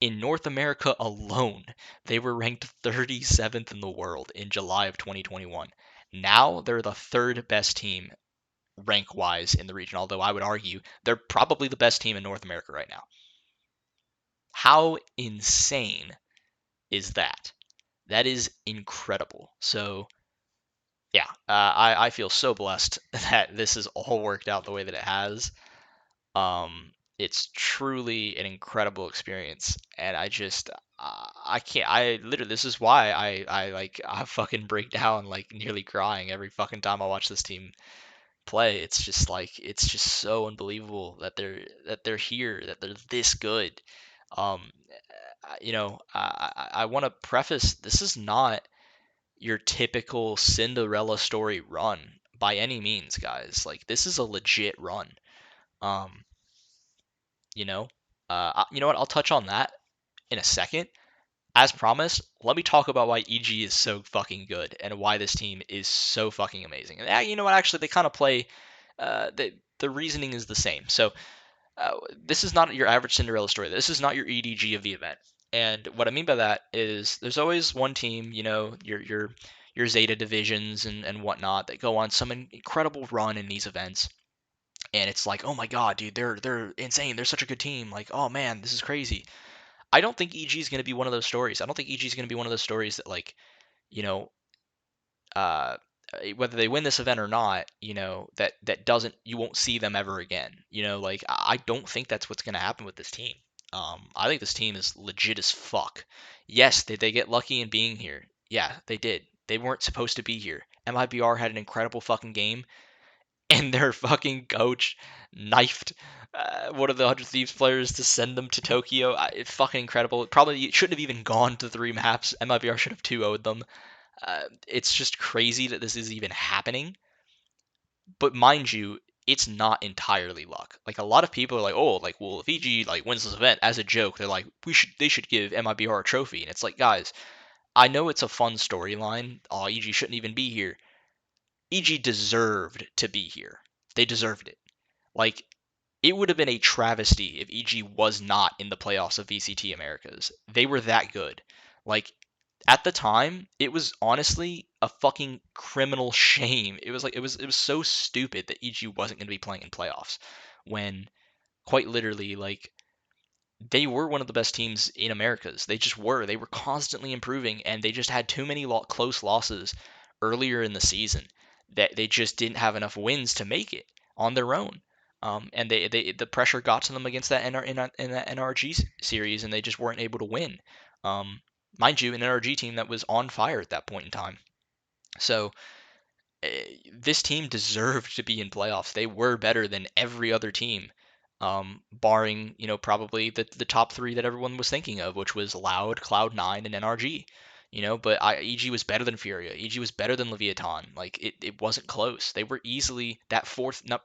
In North America alone, they were ranked 37th in the world in July of 2021. Now they're the third best team rank wise in the region, although I would argue they're probably the best team in North America right now. How insane is that? That is incredible. So, yeah, I feel so blessed that this has all worked out the way that it has. It's truly an incredible experience, and I can't. I literally, this is why I fucking break down like nearly crying every fucking time I watch this team play. It's just so unbelievable that they're here, that they're this good. Um, I want to preface, this is not your typical Cinderella story run by any means, guys. Like, this is a legit run. Um, you know, you know what? I'll touch on that in a second. As promised, let me talk about why EG is so fucking good and why this team is so fucking amazing. And you know what? Actually, they kind of play. The reasoning is the same. So this is not your average Cinderella story. This is not your EDG of the event. And what I mean by that is there's always one team, your Zeta divisions and whatnot, that go on some incredible run in these events. And it's like, oh my god, dude, they're insane. They're such a good team. Like, oh man, this is crazy. I don't think EG is going to be one of those stories. I don't think EG is going to be one of those stories that, like, you know, uh, whether they win this event or not, that doesn't, you won't see them ever again. Like, I don't think that's what's going to happen with this team. I think this team is legit as fuck. Yes, did they get lucky in being here? Yeah, they did. They weren't supposed to be here. MIBR had an incredible fucking game. and their fucking coach knifed one of the 100 Thieves players to send them to Tokyo. It's fucking incredible. Probably it shouldn't have even gone to 3 maps. MIBR should have 2-0'd them. It's just crazy that this is even happening. But mind you, it's not entirely luck. Like a lot of people are like, oh, like well, if EG like wins this event as a joke, they're like, they should give MIBR a trophy. And it's like, guys, I know it's a fun storyline. Oh, EG shouldn't even be here. EG deserved to be here. They deserved it. Like it would have been a travesty if EG was not in the playoffs of VCT Americas. They were that good. Like at the time, it was honestly a fucking criminal shame. It was like it was so stupid that EG wasn't going to be playing in playoffs when quite literally like they were one of the best teams in Americas. They just were. They were constantly improving and they just had too many close losses earlier in the season that they just didn't have enough wins to make it on their own. And the pressure got to them against that in that NRG series, and they just weren't able to win. Mind you, an NRG team that was on fire at that point in time. So this team deserved to be in playoffs. They were better than every other team, barring probably the top three that everyone was thinking of, which was Loud, Cloud9, and NRG. But EG was better than Furia. EG was better than Leviathan. Like it wasn't close. They were easily that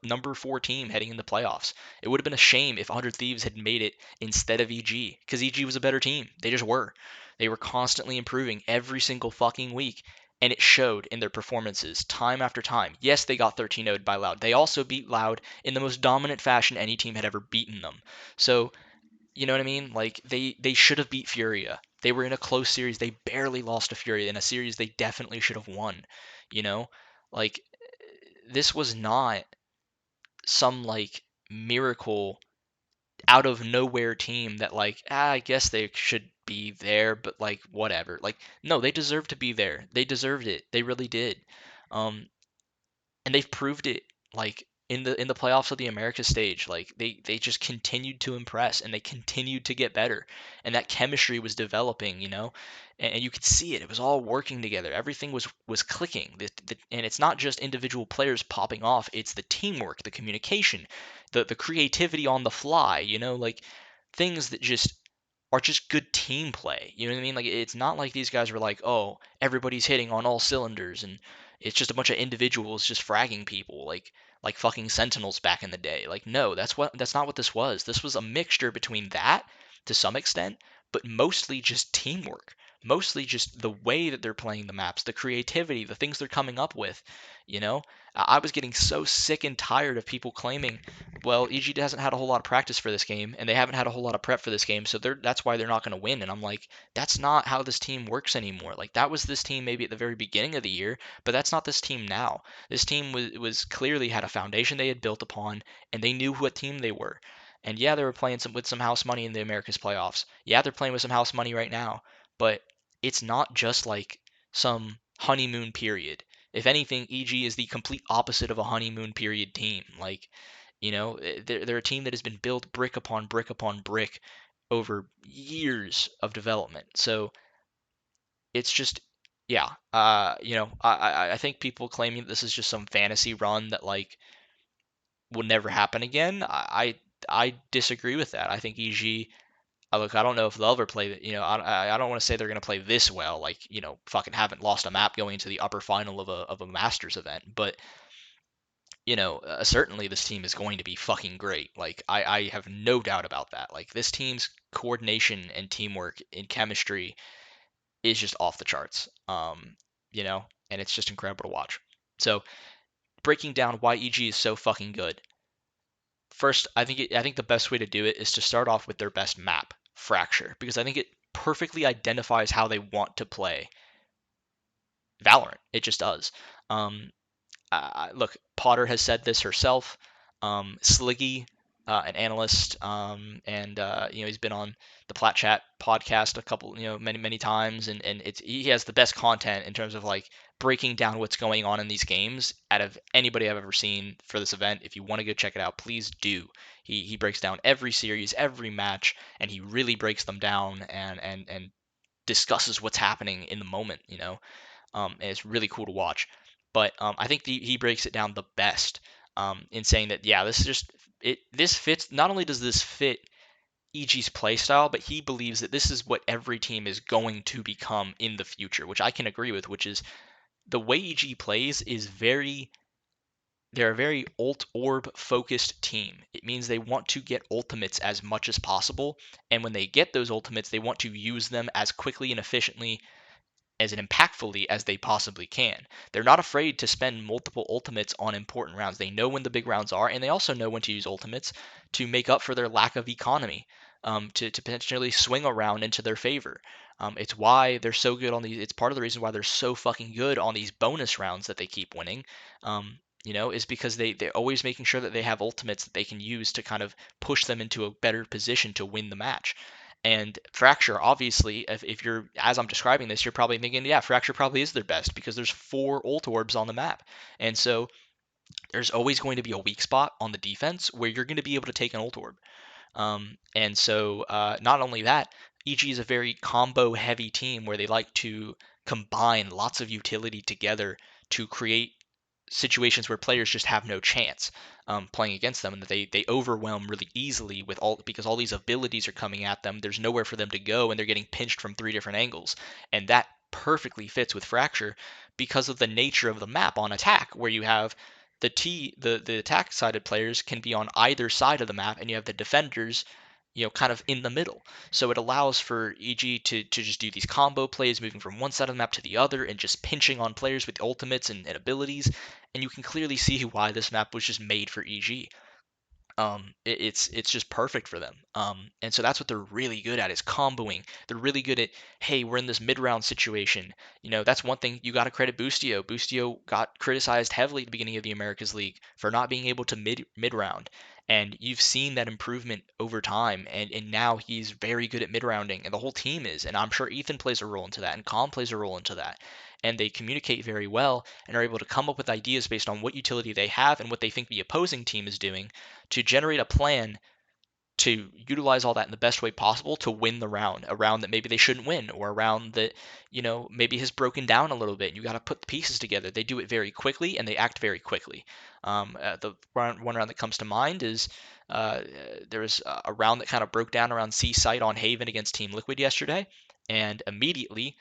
number 4 team heading in the playoffs. It would have been a shame if 100 Thieves had made it instead of EG, because EG was a better team. They just were. They were constantly improving every single fucking week, and it showed in their performances time after time. Yes, they got 13-0'd by Loud. They also beat Loud in the most dominant fashion any team had ever beaten them. So, you know what I mean? Like they should have beat Furia. They were in a close series. They barely lost to Furia in a series they definitely should have won. You know? Like this was not some like miracle out of nowhere team that like I guess they should be there, but like whatever. Like no, they deserve to be there. They deserved it. They really did. Um, and they've proved it like in the playoffs of the America stage. Like they just continued to impress and they continued to get better, and that chemistry was developing, and you could see it. It was all working together. Everything was clicking. And it's not just individual players popping off. It's the teamwork, the communication, the creativity on the fly. Like things that just are just good team play. You know what I mean? Like it's not like these guys were like, oh, everybody's hitting on all cylinders and it's just a bunch of individuals just fragging people like fucking Sentinels back in the day. Like no, that's not what this was. This was a mixture between that to some extent, but mostly just teamwork. Mostly just the way that they're playing the maps, the creativity, the things they're coming up with, you know? I was getting so sick and tired of people claiming, well, EG hasn't had a whole lot of practice for this game, and they haven't had a whole lot of prep for this game, so that's why they're not going to win. And I'm like, that's not how this team works anymore. Like that was this team maybe at the very beginning of the year, but that's not this team now. This team was clearly had a foundation they had built upon, and they knew what team they were. And yeah, they were playing with some house money in the Americas playoffs. Yeah, they're playing with some house money right now, but it's not just like some honeymoon period. If anything, EG is the complete opposite of a honeymoon period team. Like, they're a team that has been built brick upon brick upon brick over years of development. So it's just, yeah, I think people claiming that this is just some fantasy run that like will never happen again. I disagree with that. I think EG. Look, I don't know if they'll ever play. I don't want to say they're going to play this well. Like, fucking haven't lost a map going into the upper final of a Masters event. But certainly this team is going to be fucking great. Like, I have no doubt about that. Like, this team's coordination and teamwork and chemistry is just off the charts. And it's just incredible to watch. So, breaking down why EG is so fucking good. First, I think the best way to do it is to start off with their best map, Fracture, because I think it perfectly identifies how they want to play Valorant. It just does. Um, Look, Potter has said this herself. Sliggy, an analyst, and he's been on the Plat Chat podcast a couple, many times, and he has the best content in terms of like breaking down what's going on in these games out of anybody I've ever seen for this event. If you want to go check it out, please do. He breaks down every series, every match, and he really breaks them down and discusses what's happening in the moment. And it's really cool to watch. But I think he breaks it down the best in saying that yeah, this is just it. This fits. Not only does this fit EG's playstyle, but he believes that this is what every team is going to become in the future, which I can agree with. Which is the way EG plays is they're a very ult orb focused team. It means they want to get ultimates as much as possible, and when they get those ultimates, they want to use them as quickly and efficiently as impactfully as they possibly can. They're not afraid to spend multiple ultimates on important rounds. They know when the big rounds are, and they also know when to use ultimates to make up for their lack of economy, to potentially swing around into their favor. It's why they're so good on these. It's part of the reason why they're so fucking good on these bonus rounds that they keep winning. Is because they're always making sure that they have ultimates that they can use to kind of push them into a better position to win the match. And Fracture, obviously, if you're, as I'm describing this, you're probably thinking, yeah, Fracture probably is their best because there's 4 ult orbs on the map. And so there's always going to be a weak spot on the defense where you're going to be able to take an ult orb. Not only that, EG is a very combo heavy team where they like to combine lots of utility together to create situations where players just have no chance playing against them, and that they overwhelm really easily with all because all these abilities are coming at them. There's nowhere for them to go, and they're getting pinched from 3 different angles, and that perfectly fits with Fracture because of the nature of the map on attack, where you have the attack sided players can be on either side of the map, and you have the defenders kind of in the middle. So it allows for EG to just do these combo plays, moving from one side of the map to the other and just pinching on players with ultimates and abilities. And you can clearly see why this map was just made for EG. It's just perfect for them. And so that's what they're really good at is comboing. They're really good at, hey, we're in this mid-round situation. That's one thing you got to credit Boostio. Boostio got criticized heavily at the beginning of the Americas League for not being able to mid-round. And you've seen that improvement over time, and now he's very good at mid-rounding, and the whole team is. And I'm sure Ethan plays a role into that, and Calm plays a role into that. And they communicate very well and are able to come up with ideas based on what utility they have and what they think the opposing team is doing to generate a plan to utilize all that in the best way possible to win the round, a round that maybe they shouldn't win, or a round that maybe has broken down a little bit. You got to put the pieces together. They do it very quickly and they act very quickly. The one round that comes to mind is there was a round that kind of broke down around C site on Haven against Team Liquid yesterday, and immediately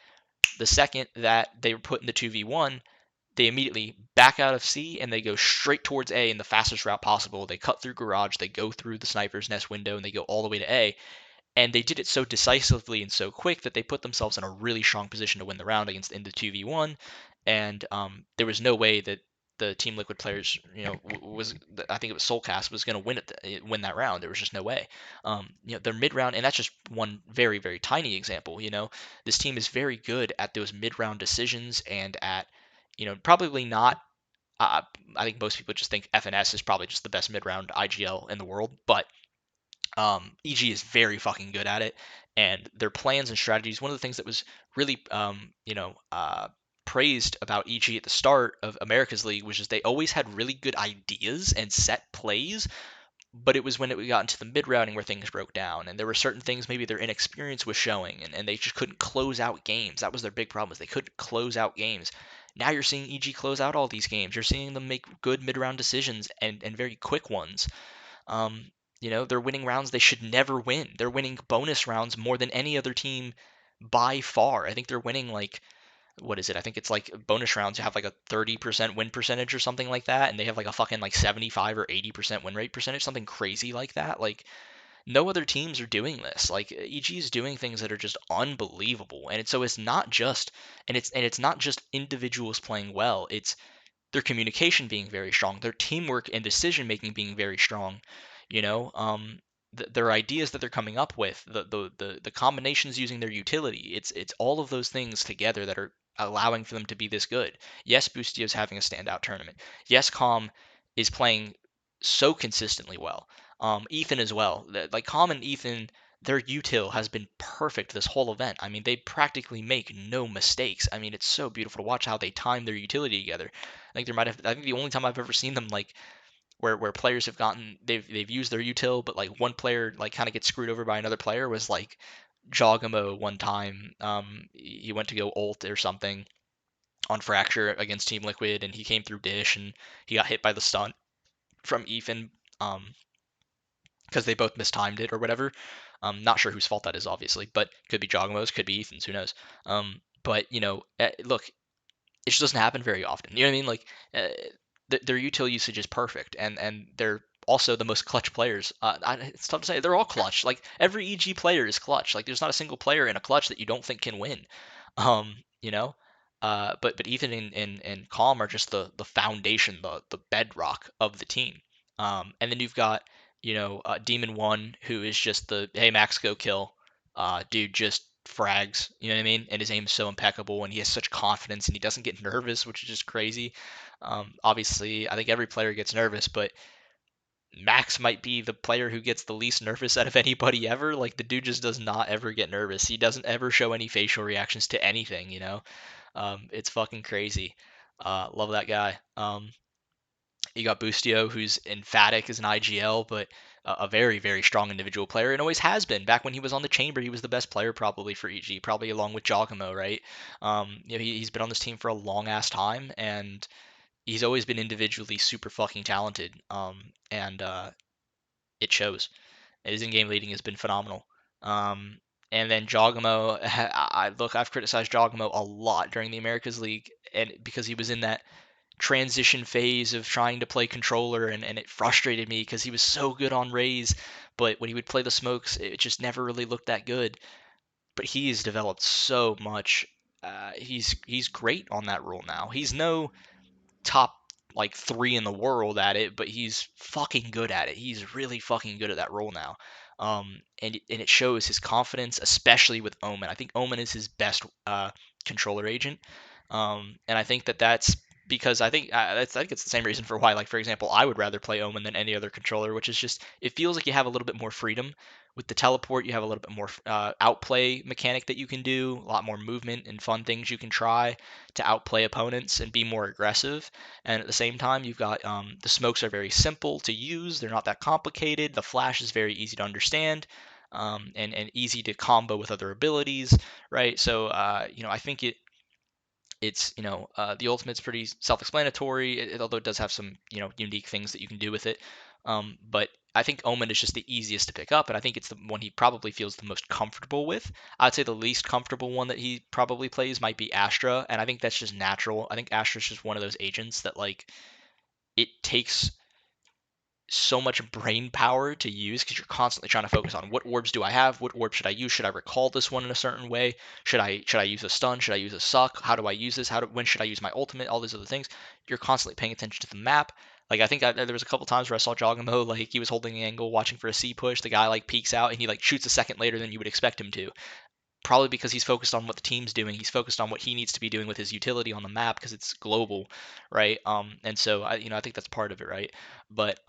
the second that they were put in the 2v1, they immediately back out of C and they go straight towards A in the fastest route possible. They cut through garage, they go through the sniper's nest window, and they go all the way to A. And they did it so decisively and so quick that they put themselves in a really strong position to win the round against in the 2v1. And there was no way that the Team Liquid players, I think it was Soulcast, was going to win that round. There was just no way. Their mid round, and that's just one very, very tiny example. This team is very good at those mid round decisions and at probably not. I think most people just think FNS is probably just the best mid-round IGL in the world, but EG is very fucking good at it, and their plans and strategies. One of the things that was really, praised about EG at the start of America's League was just they always had really good ideas and set plays, but it was when it got into the mid-routing where things broke down, and there were certain things maybe their inexperience was showing, and they just couldn't close out games. That was their big problem, is they couldn't close out games. Now you're seeing EG close out all these games. You're seeing them make good mid-round decisions and very quick ones. They're winning rounds they should never win. They're winning bonus rounds more than any other team by far. I think they're winning like, what is it? I think it's like bonus rounds have like a 30% win percentage or something like that, and they have like a fucking like 75 or 80% win rate percentage, something crazy like that. Like no other teams are doing this. Like EG is doing things that are just unbelievable, and it's not just it's not just individuals playing well. It's their communication being very strong, their teamwork and decision making being very strong. You know, their ideas that they're coming up with, the combinations using their utility. It's all of those things together that are allowing for them to be this good. Yes, Boostio is having a standout tournament. Yes, Calm is playing so consistently well. Ethan as well. Like Calm and Ethan, their util has been perfect this whole event. I mean, they practically make no mistakes. I mean, it's so beautiful to watch how they time their utility together. I think the only time I've ever seen them like where players have gotten they've used their util, but like one player like kind of gets screwed over by another player was like JAWGEMO one time. He went to go ult or something on Fracture against Team Liquid, and he came through Dish and he got hit by the stun. from Ethan, because they both mistimed it or whatever. Not sure whose fault that is, obviously, but could be JAWGEMO's, could be Ethan's, who knows. But look, it just doesn't happen very often. You know what I mean? Like their util usage is perfect, and they're also the most clutch players. It's tough to say. They're all clutch. Like every EG player is clutch. Like there's not a single player in a clutch that you don't think can win. Um, you know. But Ethan and Calm are just the foundation, the bedrock of the team. And then you've got Demon1, who is just the hey Max go kill, dude just frags, you know what I mean? And his aim is so impeccable, and he has such confidence, and he doesn't get nervous, which is just crazy. Obviously, I think every player gets nervous, but Max might be the player who gets the least nervous out of anybody ever. Like the dude just does not ever get nervous. He doesn't ever show any facial reactions to anything, you know? It's fucking crazy. Love that guy. You got Boostio, who's emphatic as an IGL, but a very, very strong individual player, and always has been. Back when he was on the Chamber, he was the best player probably for EG, probably along with JAWGEMO, right? He's been on this team for a long ass time, and he's always been individually super fucking talented. And it shows. His in-game leading has been phenomenal. And then JAWGEMO, I've criticized JAWGEMO a lot during the Americas League, and because he was in that transition phase of trying to play controller, and it frustrated me because he was so good on Raze, but when he would play the smokes, it just never really looked that good. But he's developed so much. He's great on that role now. He's no top like 3 in the world at it, but he's fucking good at it. He's really fucking good at that role now. And it shows his confidence, especially with Omen. I think Omen is his best controller agent, and I think that's because I think it's the same reason for why, like for example, I would rather play Omen than any other controller, which is just it feels like you have a little bit more freedom with the teleport. You have a little bit more outplay mechanic that you can do, a lot more movement and fun things you can try to outplay opponents and be more aggressive. And at the same time, you've got the smokes are very simple to use. They're not that complicated. The flash is very easy to understand. And easy to combo with other abilities, right? So I think the ultimate's pretty self-explanatory, although it does have some unique things that you can do with it. But I think Omen is just the easiest to pick up, and I think it's the one he probably feels the most comfortable with. I'd say the least comfortable one that he probably plays might be Astra, and I think that's just natural. I think Astra's just one of those agents that like it takes so much brain power to use because you're constantly trying to focus on what orbs do I have, what orb should I use, should I recall this one in a certain way, should I use a stun, should I use a suck, how do I use this, when should I use my ultimate, all these other things. You're constantly paying attention to the map. Like I think there was a couple times where I saw JAWGEMO, like he was holding an angle watching for a C push, the guy like peeks out and he like shoots a second later than you would expect him to, probably because he's focused on what the team's doing. He's focused on what he needs to be doing with his utility on the map because it's global, right? And so I think that's part of it, right? But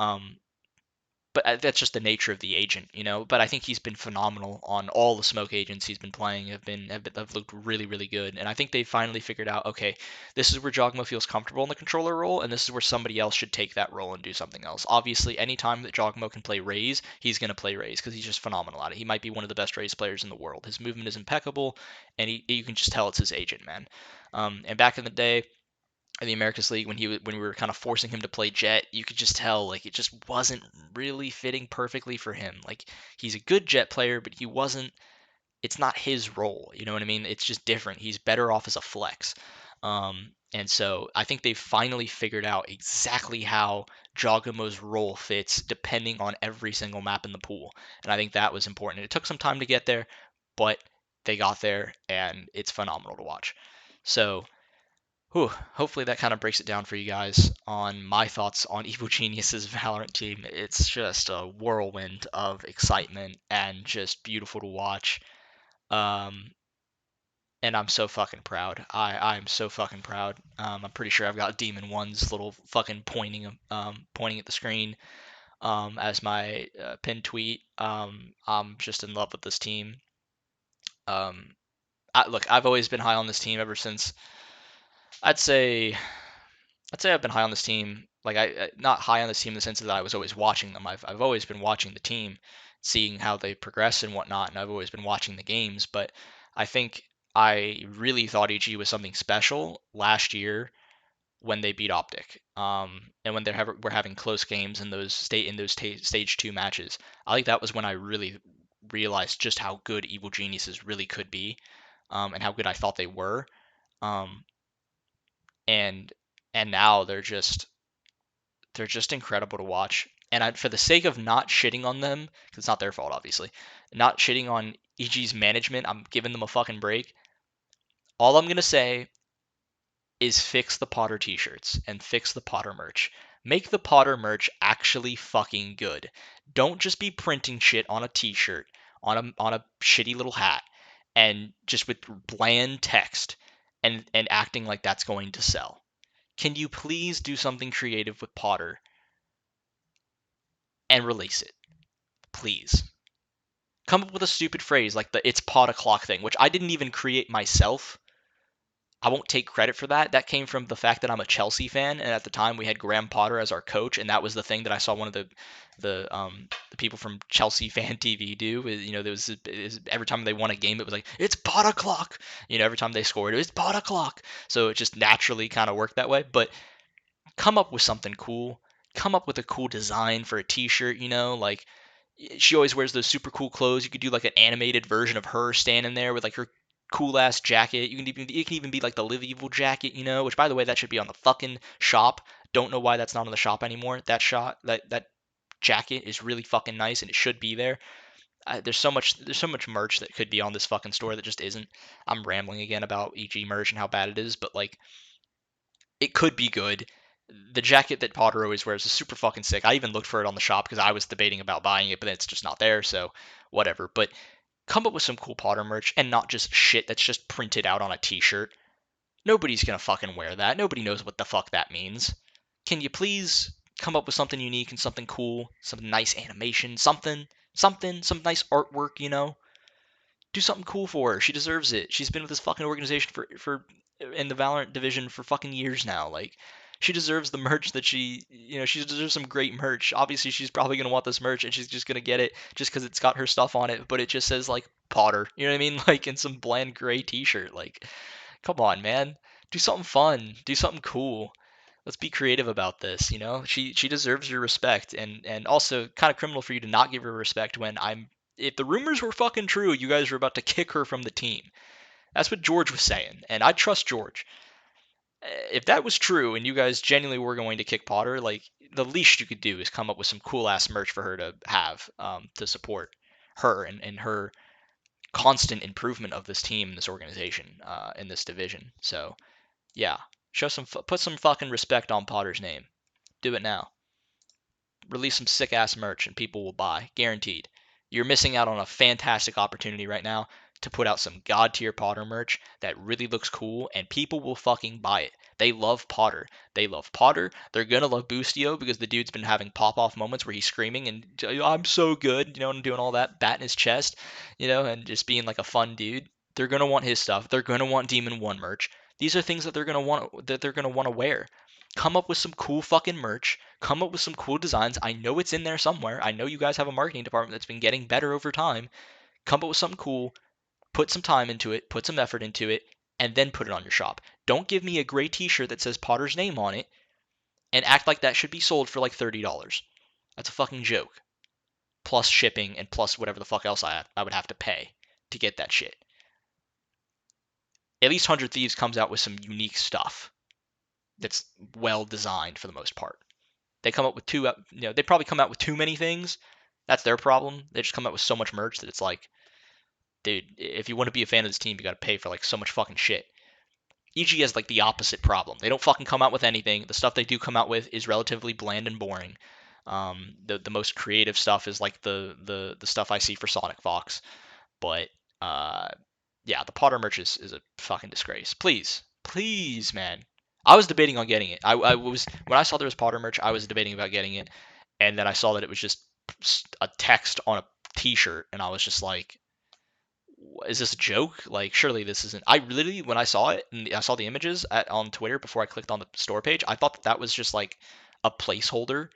that's just the nature of the agent. But I think he's been phenomenal on all the smoke agents he's been playing. Have looked really, really good, and I think they finally figured out, okay, this is where JAWGEMO feels comfortable in the controller role, and this is where somebody else should take that role and do something else. Obviously, anytime that JAWGEMO can play Raze, he's going to play Raze because he's just phenomenal at it. He might be one of the best Raze players in the world. His movement is impeccable, and you can just tell it's his agent, man. And back in the day, in the Americas League when we were kind of forcing him to play Jet, you could just tell like it just wasn't really fitting perfectly for him. Like he's a good Jet player, but he wasn't. It's not his role. You know what I mean? It's just different. He's better off as a flex. And so I think they've finally figured out exactly how JAWGEMO's role fits depending on every single map in the pool. And I think that was important. It took some time to get there, but they got there, and it's phenomenal to watch. So whew, hopefully that kind of breaks it down for you guys on my thoughts on Evil Genius's Valorant team. It's just a whirlwind of excitement and just beautiful to watch. Um, and I'm so fucking proud. I'm so fucking proud. I'm pretty sure I've got Demon1's little fucking pointing at the screen as my pinned tweet. I'm just in love with this team. Um, look, I've always been high on this team ever since. I'd say I've been high on this team. Like not high on this team in the sense that I was always watching them. I've always been watching the team, seeing how they progress and whatnot, and I've always been watching the games. But I think I really thought EG was something special last year when they beat Optic, and when we're having close games in those stage 2 matches. I think that was when I really realized just how good Evil Geniuses really could be, and how good I thought they were. Um, and now they're just incredible to watch. And for the sake of not shitting on them, because it's not their fault, obviously, not shitting on EG's management, I'm giving them a fucking break. All I'm gonna say is fix the Potter t-shirts and fix the Potter merch. Make the Potter merch actually fucking good. Don't just be printing shit on a t-shirt, on a shitty little hat, and just with bland text and acting like that's going to sell. Can you please do something creative with Potter and release it? Please. Come up with a stupid phrase like the "it's pot o'clock" thing, which I didn't even create myself. I won't take credit for that. That came from the fact that I'm a Chelsea fan, and at the time we had Graham Potter as our coach, and that was the thing that I saw one of the people from Chelsea Fan TV do. You know, there was every time they won a game, it was like it's pot o'clock. You know, every time they scored, it was pot o'clock. So it just naturally kind of worked that way. But come up with something cool. Come up with a cool design for a T-shirt. You know, like she always wears those super cool clothes. You could do like an animated version of her standing there with like her cool ass jacket. It can even be like the Live Evil jacket, you know, which by the way that should be on the fucking shop. Don't know why that's not on the shop anymore. That jacket is really fucking nice and it should be there. There's so much merch that could be on this fucking store that just isn't. I'm rambling again about EG merch and how bad it is, but like it could be good. The jacket that Potter always wears is super fucking sick. I even looked for it on the shop because I was debating about buying it, but it's just not there, so whatever. But come up with some cool Potter merch and not just shit that's just printed out on a t-shirt. Nobody's gonna fucking wear that. Nobody knows what the fuck that means. Can you please come up with something unique and something cool, some nice animation, some nice artwork, you know? Do something cool for her. She deserves it. She's been with this fucking organization for in the Valorant division for fucking years now. Like, she deserves the merch that she deserves some great merch. Obviously, she's probably gonna want this merch, and she's just gonna get it just because it's got her stuff on it. But it just says like Potter, you know what I mean? Like in some bland gray T-shirt. Like, come on, man, do something fun, do something cool. Let's be creative about this, you know? She deserves your respect, and also kind of criminal for you to not give her respect when if the rumors were fucking true, you guys were about to kick her from the team. That's what George was saying, and I trust George. If that was true and you guys genuinely were going to kick Potter, like the least you could do is come up with some cool ass merch for her to have, to support her and her constant improvement of this team, this organization, in this division. So yeah, put some fucking respect on Potter's name. Do it now. Release some sick ass merch and people will buy, guaranteed. You're missing out on a fantastic opportunity right now to put out some god tier Potter merch that really looks cool and people will fucking buy it. They love Potter. They love Potter. They're gonna love Boostio because the dude's been having pop off moments where he's screaming and I'm so good, you know, and doing all that, bat in his chest, you know, and just being like a fun dude. They're gonna want his stuff. They're gonna want Demon1 merch. These are things that they're gonna want to wear. Come up with some cool fucking merch. Come up with some cool designs. I know it's in there somewhere. I know you guys have a marketing department that's been getting better over time. Come up with something cool. Put some time into it. Put some effort into it. And then put it on your shop. Don't give me a gray t-shirt that says Potter's name on it and act like that should be sold for like $30. That's a fucking joke. Plus shipping and plus whatever the fuck else I would have to pay to get that shit. At least 100 Thieves comes out with some unique stuff that's well designed for the most part. They come up with they probably come out with too many things. That's their problem. They just come out with so much merch that it's like, dude, if you want to be a fan of this team, you got to pay for like so much fucking shit. EG has like the opposite problem. They don't fucking come out with anything. The stuff they do come out with is relatively bland and boring. The most creative stuff is like the stuff I see for Sonic Fox. But yeah, the Potter merch is a fucking disgrace. Please, man. I was debating on getting it. I was when I saw there was Potter merch, I was debating about getting it, and then I saw that it was just a text on a T-shirt, and I was just like, "Is this a joke? Like, surely this isn't." I literally, when I saw it and I saw the images on Twitter before I clicked on the store page, I thought that was just like a placeholder,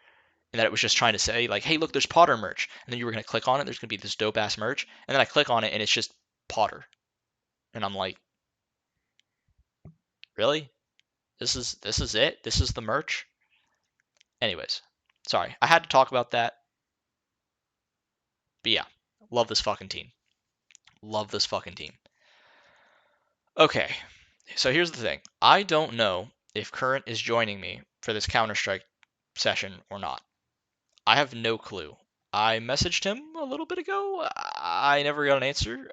and that it was just trying to say like, "Hey, look, there's Potter merch," and then you were gonna click on it. There's gonna be this dope ass merch, and then I click on it, and it's just Potter, and I'm like, really? This is it. This is the merch. Anyways, sorry, I had to talk about that. But yeah, love this fucking team. Love this fucking team. Okay, so here's the thing. I don't know if Kurrent is joining me for this Counter-Strike session or not. I have no clue. I messaged him a little bit ago. I never got an answer.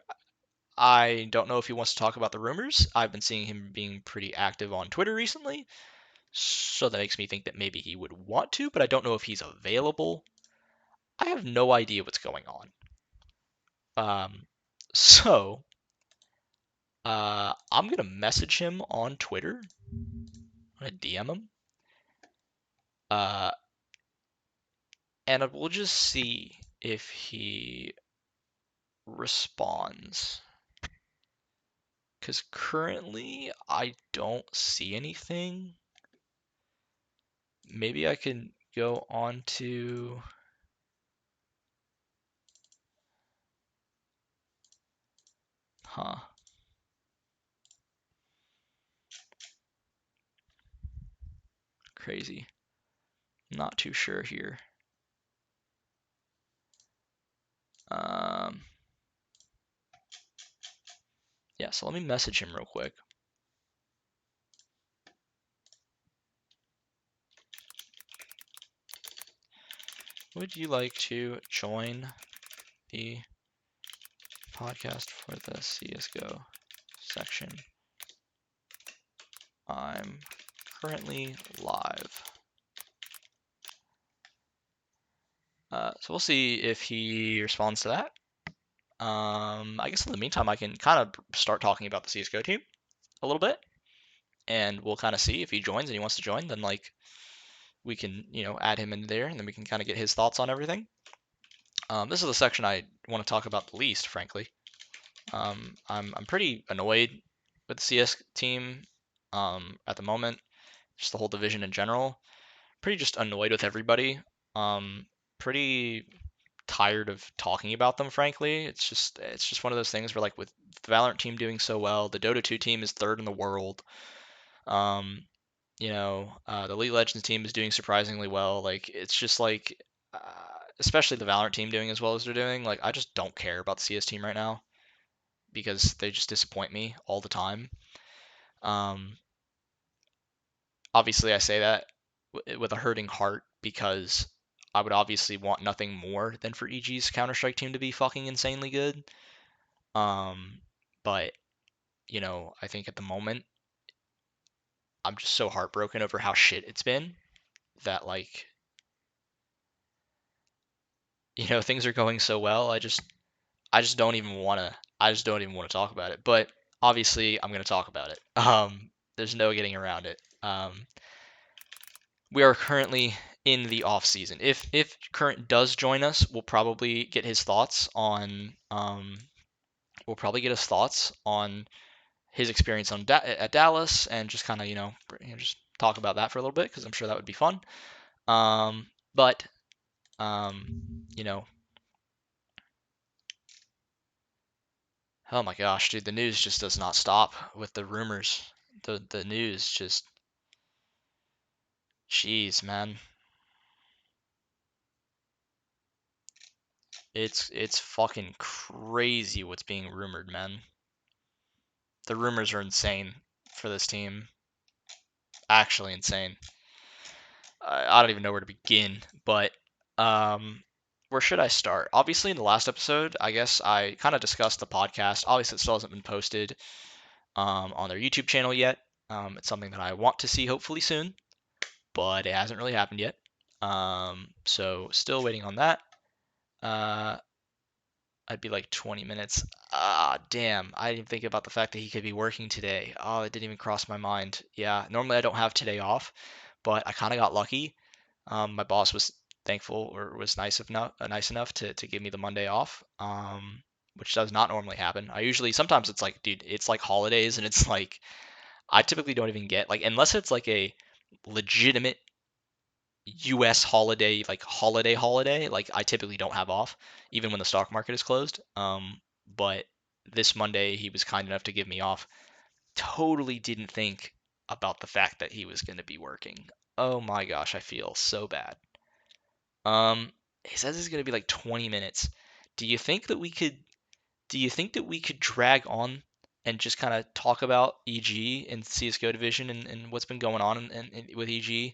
I don't know if he wants to talk about the rumors. I've been seeing him being pretty active on Twitter recently, so that makes me think that maybe he would want to, but I don't know if he's available. I have no idea what's going on. So I'm gonna message him on Twitter. I'm gonna DM him. And we'll just see if he responds. Because currently I don't see anything. Maybe I can go on to. Huh. Crazy. Not too sure here. Yeah, so let me message him real quick. Would you like to join the podcast for the CSGO section? I'm currently live. So we'll see if he responds to that. I guess in the meantime, I can kind of start talking about the CSGO team a little bit, and we'll kind of see if he joins and he wants to join. Then like we can add him in there, and then we can kind of get his thoughts on everything. This is the section I want to talk about the least, frankly. I'm pretty annoyed with the CS team at the moment, just the whole division in general. Pretty just annoyed with everybody. Pretty tired of talking about them, frankly. It's just one of those things where like with the Valorant team doing so well, the Dota 2 team is third in the world. The League Legends team is doing surprisingly well. Like it's just like, especially the Valorant team doing as well as they're doing. Like I just don't care about the CS team right now because they just disappoint me all the time. Obviously, I say that with a hurting heart because I would obviously want nothing more than for EG's Counter-Strike team to be fucking insanely good. But I think at the moment I'm just so heartbroken over how shit it's been that like things are going so well. I just don't even want to talk about it. But obviously I'm going to talk about it. There's no getting around it. We are currently in the off season. If Kurrent does join us, we'll probably get his thoughts on his experience at Dallas and just kind of just talk about that for a little bit because I'm sure that would be fun. But oh my gosh, dude, the news just does not stop with the rumors. The news just, jeez, man. It's fucking crazy what's being rumored, man. The rumors are insane for this team. Actually insane. I don't even know where to begin, but where should I start? Obviously, in the last episode, I guess I kind of discussed the podcast. Obviously, it still hasn't been posted on their YouTube channel yet. It's something that I want to see hopefully soon, but it hasn't really happened yet. So still waiting on that. I'd be like 20 minutes. Ah, damn. I didn't think about the fact that he could be working today. Oh, it didn't even cross my mind. Yeah, normally I don't have today off, but I kind of got lucky. My boss was thankful or was nice enough to give me the Monday off, which does not normally happen. Sometimes it's like, dude, it's like holidays and it's like, I typically don't even get, like, unless it's like a legitimate US holiday, like holiday, like I typically don't have off, even when the stock market is closed. But this Monday he was kind enough to give me off. Totally didn't think about the fact that he was going to be working. Oh my gosh, I feel so bad. He says it's going to be like 20 minutes. Do you think that we could drag on and just kind of talk about EG and CS:GO division and what's been going on with EG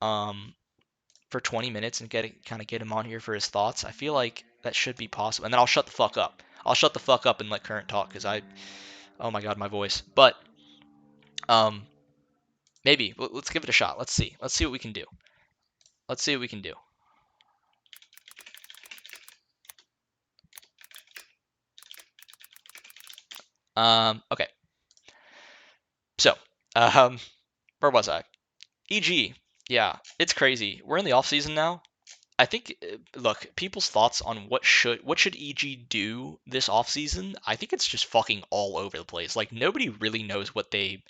for 20 minutes and get him on here for his thoughts? I feel like that should be possible. And then I'll shut the fuck up. I'll shut the fuck up and let Kurrent talk because oh my god, my voice. But um, maybe let's give it a shot. Let's see. Let's see what we can do. Let's see what we can do. Okay. So, where was I? EG. Yeah, it's crazy. We're in the off season now. I think, look, people's thoughts on what should EG do this off season. I think it's just fucking all over the place. Like nobody really knows what they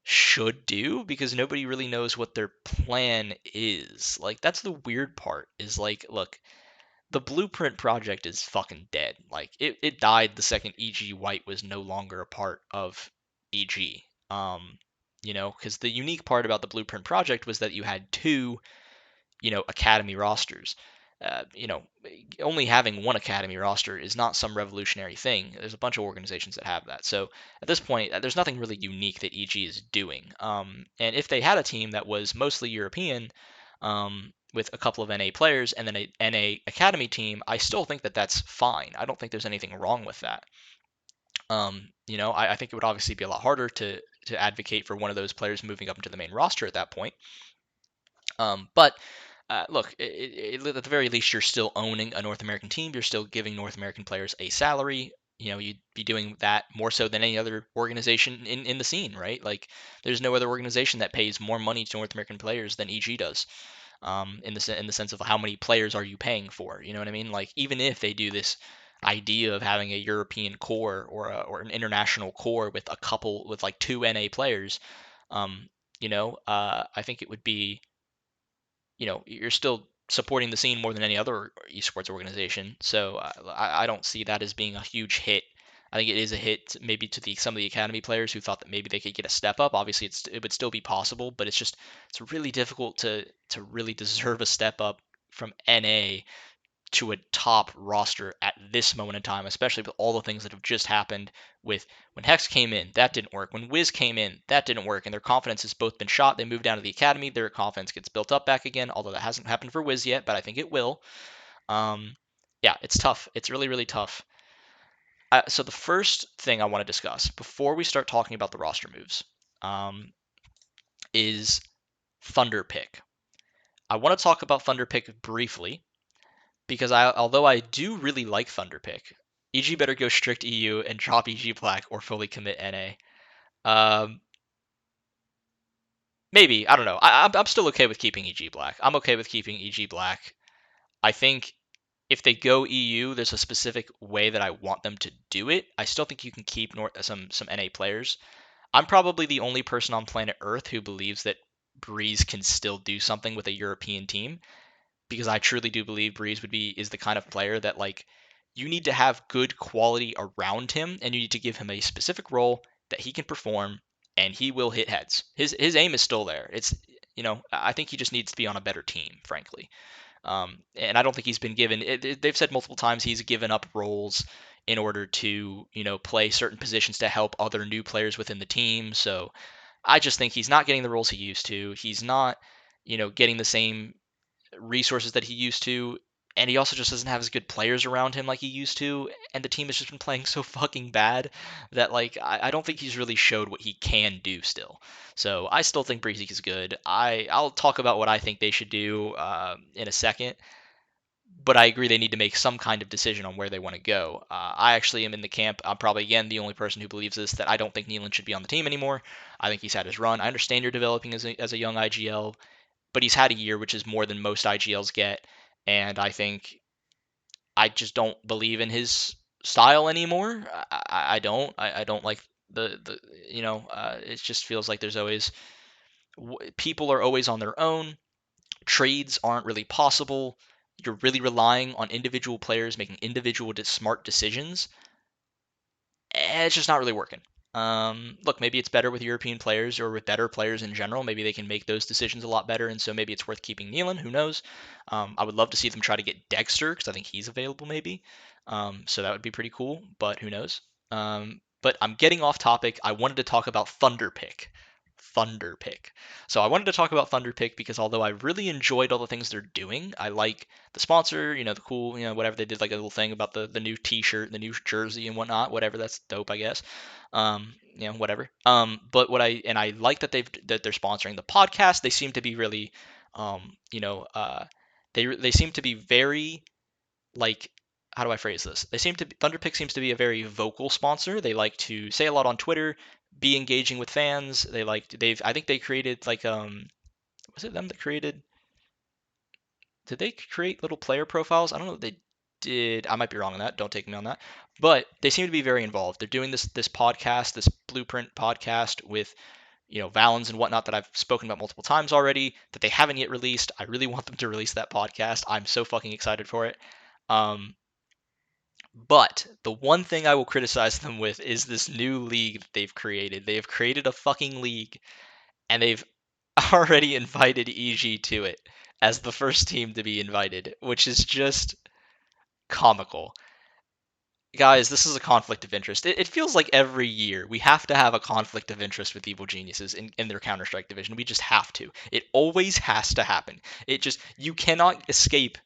should do because nobody really knows what their plan is. Like that's the weird part. Is like, look, the Blueprint project is fucking dead. Like it died the second EG White was no longer a part of EG. Because the unique part about the Blueprint project was that you had two, academy rosters. Uh, you know, Only having one academy roster is not some revolutionary thing. There's a bunch of organizations that have that. So at this point, there's nothing really unique that EG is doing. And if they had a team that was mostly European, with a couple of NA players and then a NA academy team, I still think that that's fine. I don't think there's anything wrong with that. I think it would obviously be a lot harder to advocate for one of those players moving up into the main roster at that point. But look, at the very least, you're still owning a North American team. You're still giving North American players a salary. You'd be doing that more so than any other organization in the scene, right? Like, there's no other organization that pays more money to North American players than EG does. In the sense of how many players are you paying for? You know what I mean? Like, even if they do this idea of having a European core or an international core with like two NA players, I think it would be, you're still supporting the scene more than any other esports organization. So I don't see that as being a huge hit. I think it is a hit maybe to some of the academy players who thought that maybe they could get a step up. Obviously, it would still be possible, but it's really difficult to really deserve a step up from NA to a top roster at this moment in time, especially with all the things that have just happened with when Hex came in, that didn't work. When Wiz came in, that didn't work. And their confidence has both been shot. They moved down to the academy. Their confidence gets built up back again, although that hasn't happened for Wiz yet, but I think it will. Yeah, it's tough. It's really, really tough. So the first thing I want to discuss before we start talking about the roster moves is Thunderpick. I want to talk about Thunderpick briefly because although I do really like Thunderpick, EG better go strict EU and drop EG Black or fully commit NA. Maybe, I don't know. I'm still okay with keeping EG Black. I'm okay with keeping EG Black. I think if they go EU, there's a specific way that I want them to do it. I still think you can keep some NA players. I'm probably the only person on planet Earth who believes that Brehze can still do something with a European team, because I truly do believe Brehze is the kind of player that, like, you need to have good quality around him and you need to give him a specific role that he can perform and he will hit heads. His aim is still there. I think he just needs to be on a better team, frankly. And I don't think he's been given. They've said multiple times he's given up roles in order to, play certain positions to help other new players within the team. So I just think he's not getting the roles he used to. He's not, getting the same resources that he used to, and he also just doesn't have as good players around him like he used to, and the team has just been playing so fucking bad that, like, I don't think he's really showed what he can do still. So I still think Brehze is good. I'll talk about what I think they should do in a second, but I agree they need to make some kind of decision on where they want to go. I actually am in the camp. I'm probably, again, the only person who believes this, that I don't think NeaLan should be on the team anymore. I think he's had his run. I understand you're developing as a young IGL, but he's had a year, which is more than most IGLs get, and I think I just don't believe in his style anymore. I don't. I don't like the it just feels like there's always people are always on their own. Trades aren't really possible. You're really relying on individual players making individual smart decisions, and it's just not really working. Look, maybe it's better with European players or with better players in general. Maybe they can make those decisions a lot better, and so maybe it's worth keeping NeaLan. Who knows? I would love to see them try to get Dexter because I think he's available, maybe. So that would be pretty cool, but who knows? But I'm getting off topic. I wanted to talk about Thunderpick. Thunderpick. So I wanted to talk about Thunderpick because although I really enjoyed all the things they're doing, I like the sponsor, the cool, whatever they did, like a little thing about the new T-shirt, the new jersey and whatnot. Whatever, that's dope, I guess. Whatever. But I like that they're sponsoring the podcast. They seem to be really, they seem to be very like, how do I phrase this? Thunderpick seems to be a very vocal sponsor. They like to say a lot on Twitter, be engaging with fans. I think they created was it them that created? Did they create little player profiles? I don't know if they did. I might be wrong on that. Don't take me on that. But they seem to be very involved. They're doing this podcast, this Blueprint podcast with Valens and whatnot that I've spoken about multiple times already that they haven't yet released. I really want them to release that podcast. I'm so fucking excited for it. But the one thing I will criticize them with is this new league that they've created. They have created a fucking league and they've already invited EG to it as the first team to be invited, which is just comical. Guys, this is a conflict of interest. It feels like every year we have to have a conflict of interest with Evil Geniuses in their Counter-Strike division. We just have to. It always has to happen. You cannot escape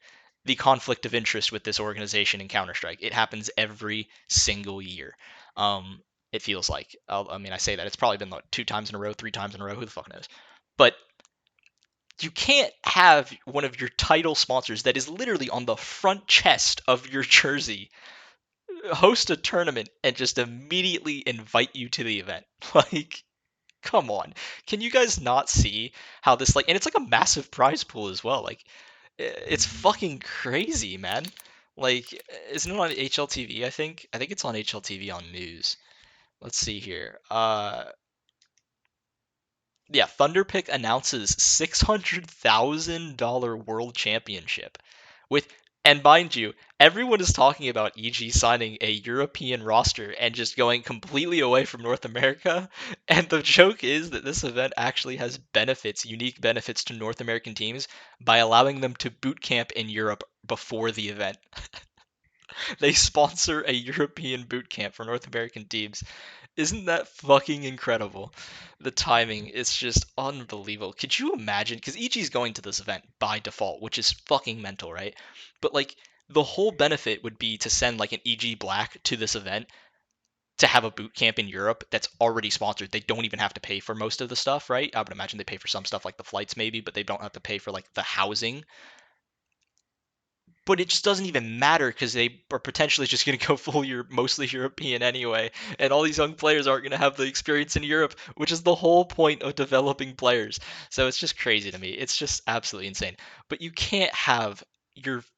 the conflict of interest with this organization in Counter-Strike. It happens every single year. It feels like. I say that. It's probably been like 2 times in a row, 3 times in a row. Who the fuck knows? But you can't have one of your title sponsors that is literally on the front chest of your jersey host a tournament and just immediately invite you to the event. Like, come on. Can you guys not see how this and it's like a massive prize pool as well. Like, it's fucking crazy, man. Like, isn't it on HLTV, I think? I think it's on HLTV on news. Let's see here. Yeah, Thunderpick announces $600,000 world championship with, and mind you, everyone is talking about EG signing a European roster and just going completely away from North America. And the joke is that this event actually has unique benefits to North American teams by allowing them to boot camp in Europe before the event. They sponsor a European boot camp for North American teams. Isn't that fucking incredible? The timing is just unbelievable. Could you imagine? Because EG's going to this event by default, which is fucking mental, right? But the whole benefit would be to send an EG Black to this event to have a boot camp in Europe that's already sponsored. They don't even have to pay for most of the stuff, right? I would imagine they pay for some stuff like the flights maybe, but they don't have to pay for the housing. But it just doesn't even matter because they are potentially just going to go mostly European anyway, and all these young players aren't going to have the experience in Europe, which is the whole point of developing players. So it's just crazy to me. It's just absolutely insane. But you can't have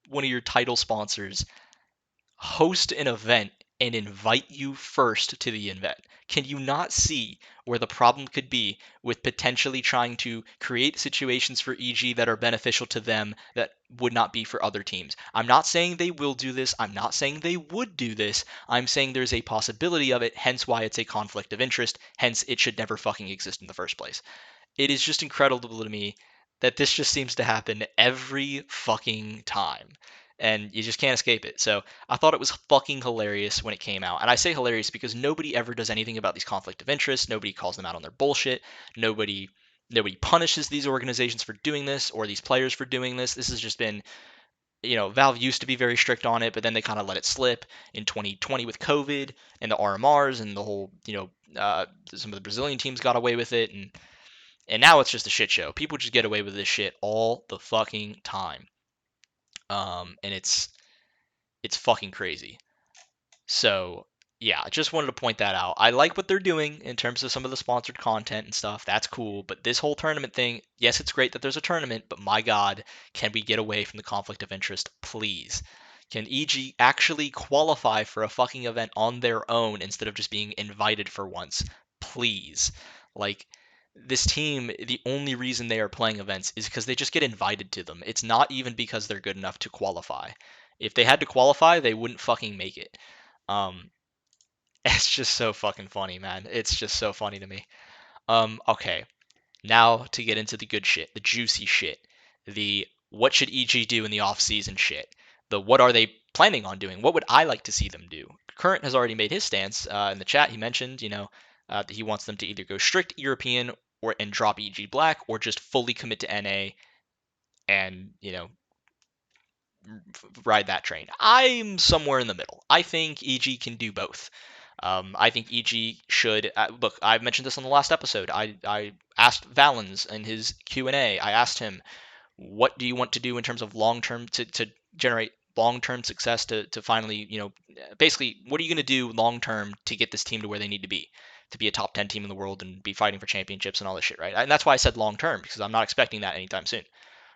one of your title sponsors host an event and invite you first to the event. Can you not see where the problem could be with potentially trying to create situations for EG that are beneficial to them that would not be for other teams? I'm not saying they will do this. I'm not saying they would do this. I'm saying there's a possibility of it, hence why it's a conflict of interest, hence it should never fucking exist in the first place. It is just incredible to me that this just seems to happen every fucking time. And you just can't escape it. So I thought it was fucking hilarious when it came out. And I say hilarious because nobody ever does anything about these conflict of interest. Nobody calls them out on their bullshit. Nobody punishes these organizations for doing this or these players for doing this. This has just been, Valve used to be very strict on it, but then they kind of let it slip in 2020 with COVID and the RMRs and the whole, some of the Brazilian teams got away with it. And now it's just a shit show. People just get away with this shit all the fucking time. And it's fucking crazy. So yeah, I just wanted to point that out. I like what they're doing in terms of some of the sponsored content and stuff. That's cool. But this whole tournament thing, yes, it's great that there's a tournament, but my God, can we get away from the conflict of interest, please? Can EG actually qualify for a fucking event on their own instead of just being invited for once? Please. This team, the only reason they are playing events is because they just get invited to them. It's not even because they're good enough to qualify. If they had to qualify, they wouldn't fucking make it. It's just so fucking funny, man. It's just so funny to me. Okay. Now to get into the good shit, the juicy shit, the what should EG do in the offseason shit, the what are they planning on doing? What would I like to see them do? Kurrent has already made his stance in the chat. He mentioned, that he wants them to either go strict European or and drop EG Black, or just fully commit to NA and ride that train. I'm somewhere in the middle. I think EG can do both. I think EG should look. I mentioned this on the last episode. I asked Valens in his Q&A. I asked him, "What do you want to do in terms of long term to generate long term success to finally basically what are you going to do long term to get this team to where they need to be a top 10 team in the world and be fighting for championships and all this shit, right?" And that's why I said long term because I'm not expecting that anytime soon.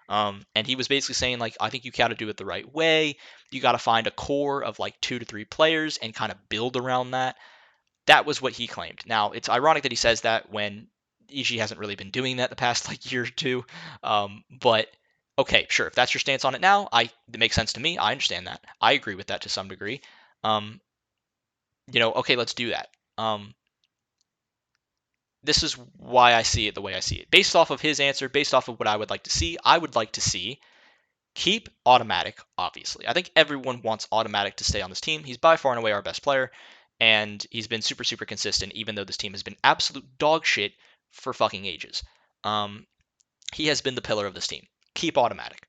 And he was basically saying, like, I think you got to do it the right way. You got to find a core of like 2 to 3 players and kind of build around that. That was what he claimed. Now, it's ironic that he says that when EG hasn't really been doing that the past like year or two. But okay, sure. If that's your stance on it now, it makes sense to me. I understand that. I agree with that to some degree. Okay, let's do that. This is why I see it the way I see it. Based off of his answer, based off of what I would like to see, I would like to see keep automatic, obviously. I think everyone wants automatic to stay on this team. He's by far and away our best player, and he's been super, super consistent, even though this team has been absolute dog shit for fucking ages. He has been the pillar of this team. Keep automatic.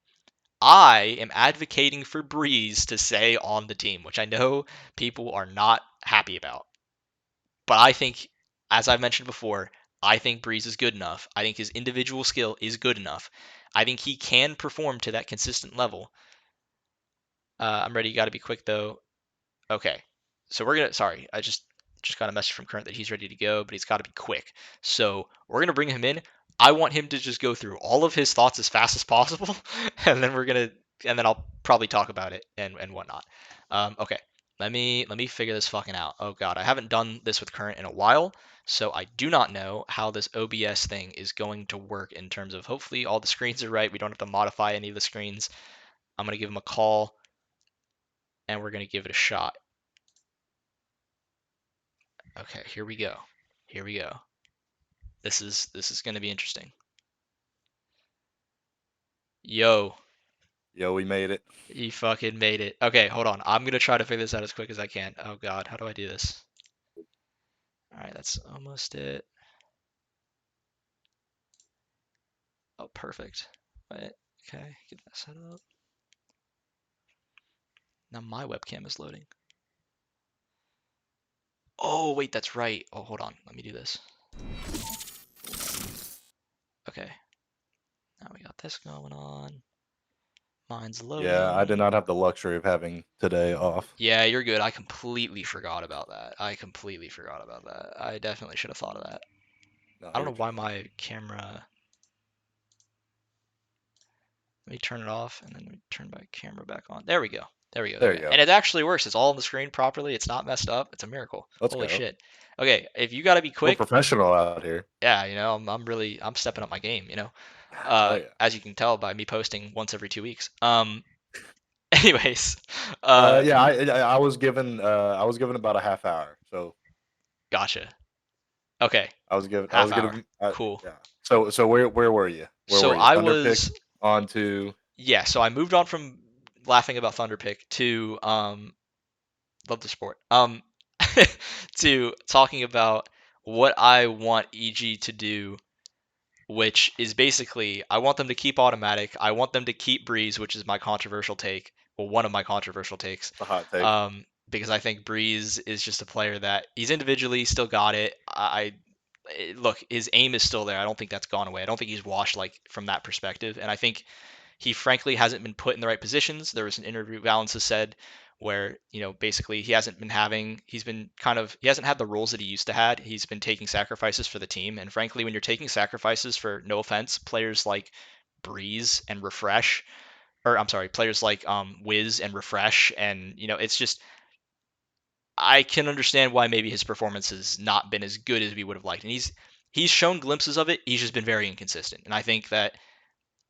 I am advocating for Brehze to stay on the team, which I know people are not happy about. But I think, as I've mentioned before, I think Brehze is good enough. I think his individual skill is good enough. I think he can perform to that consistent level. I'm ready. You got to be quick though. Okay. So we're gonna. Sorry, I just got a message from Kurrent that he's ready to go, but he's got to be quick. So we're gonna bring him in. I want him to just go through all of his thoughts as fast as possible, and then I'll probably talk about it and whatnot. Okay. Let me figure this fucking out. Oh god, I haven't done this with Kurrent in a while, so I do not know how this OBS thing is going to work in terms of hopefully all the screens are right. We don't have to modify any of the screens. I'm gonna give him a call, and we're gonna give it a shot. Okay, here we go. Here we go. This is gonna be interesting. Yo. Yo, we made it. You fucking made it. Okay, hold on. I'm gonna try to figure this out as quick as I can. Oh god, how do I do this? Alright, that's almost it. Oh, perfect. Wait, okay, get that set up. Now my webcam is loading. Oh, wait, that's right. Oh, hold on. Let me do this. Okay. Now we got this going on. Mine's loading. Yeah, I did not have the luxury of having today off. Yeah, you're good. I completely forgot about that. I definitely should have thought of that. No, I don't know why my camera. Let me turn it off and then let me turn my camera back on. There we go. There you go. And it actually works. It's all on the screen properly. It's not messed up. It's a miracle. Holy shit. Okay, if you got to be quick. We're professional out here. Yeah, I'm stepping up my game, as you can tell by me posting once every 2 weeks. Anyways. Yeah, I was given about a half hour, so. Gotcha. Okay. I was given cool. Yeah. So where were you? So were you? I was on to. Yeah, so I moved on from laughing about Thunderpick to love the sport. To talking about what I want EG to do, which is basically I want them to keep automatic. I want them to keep Brehze, which is my controversial take. Well, one of my controversial takes. A hot take. Because I think Brehze is just a player that he's individually still got it. Look, his aim is still there. I don't think that's gone away. I don't think he's washed like from that perspective. And I think he frankly hasn't been put in the right positions. There was an interview Valens has said where, basically he hasn't had the roles that he used to had. He's been taking sacrifices for the team. And frankly, when you're taking sacrifices for, no offense, players like Brehze and Refrezh, or I'm sorry, players like Wiz and Refrezh, and it's just I can understand why maybe his performance has not been as good as we would have liked. And he's shown glimpses of it. He's just been very inconsistent. And I think that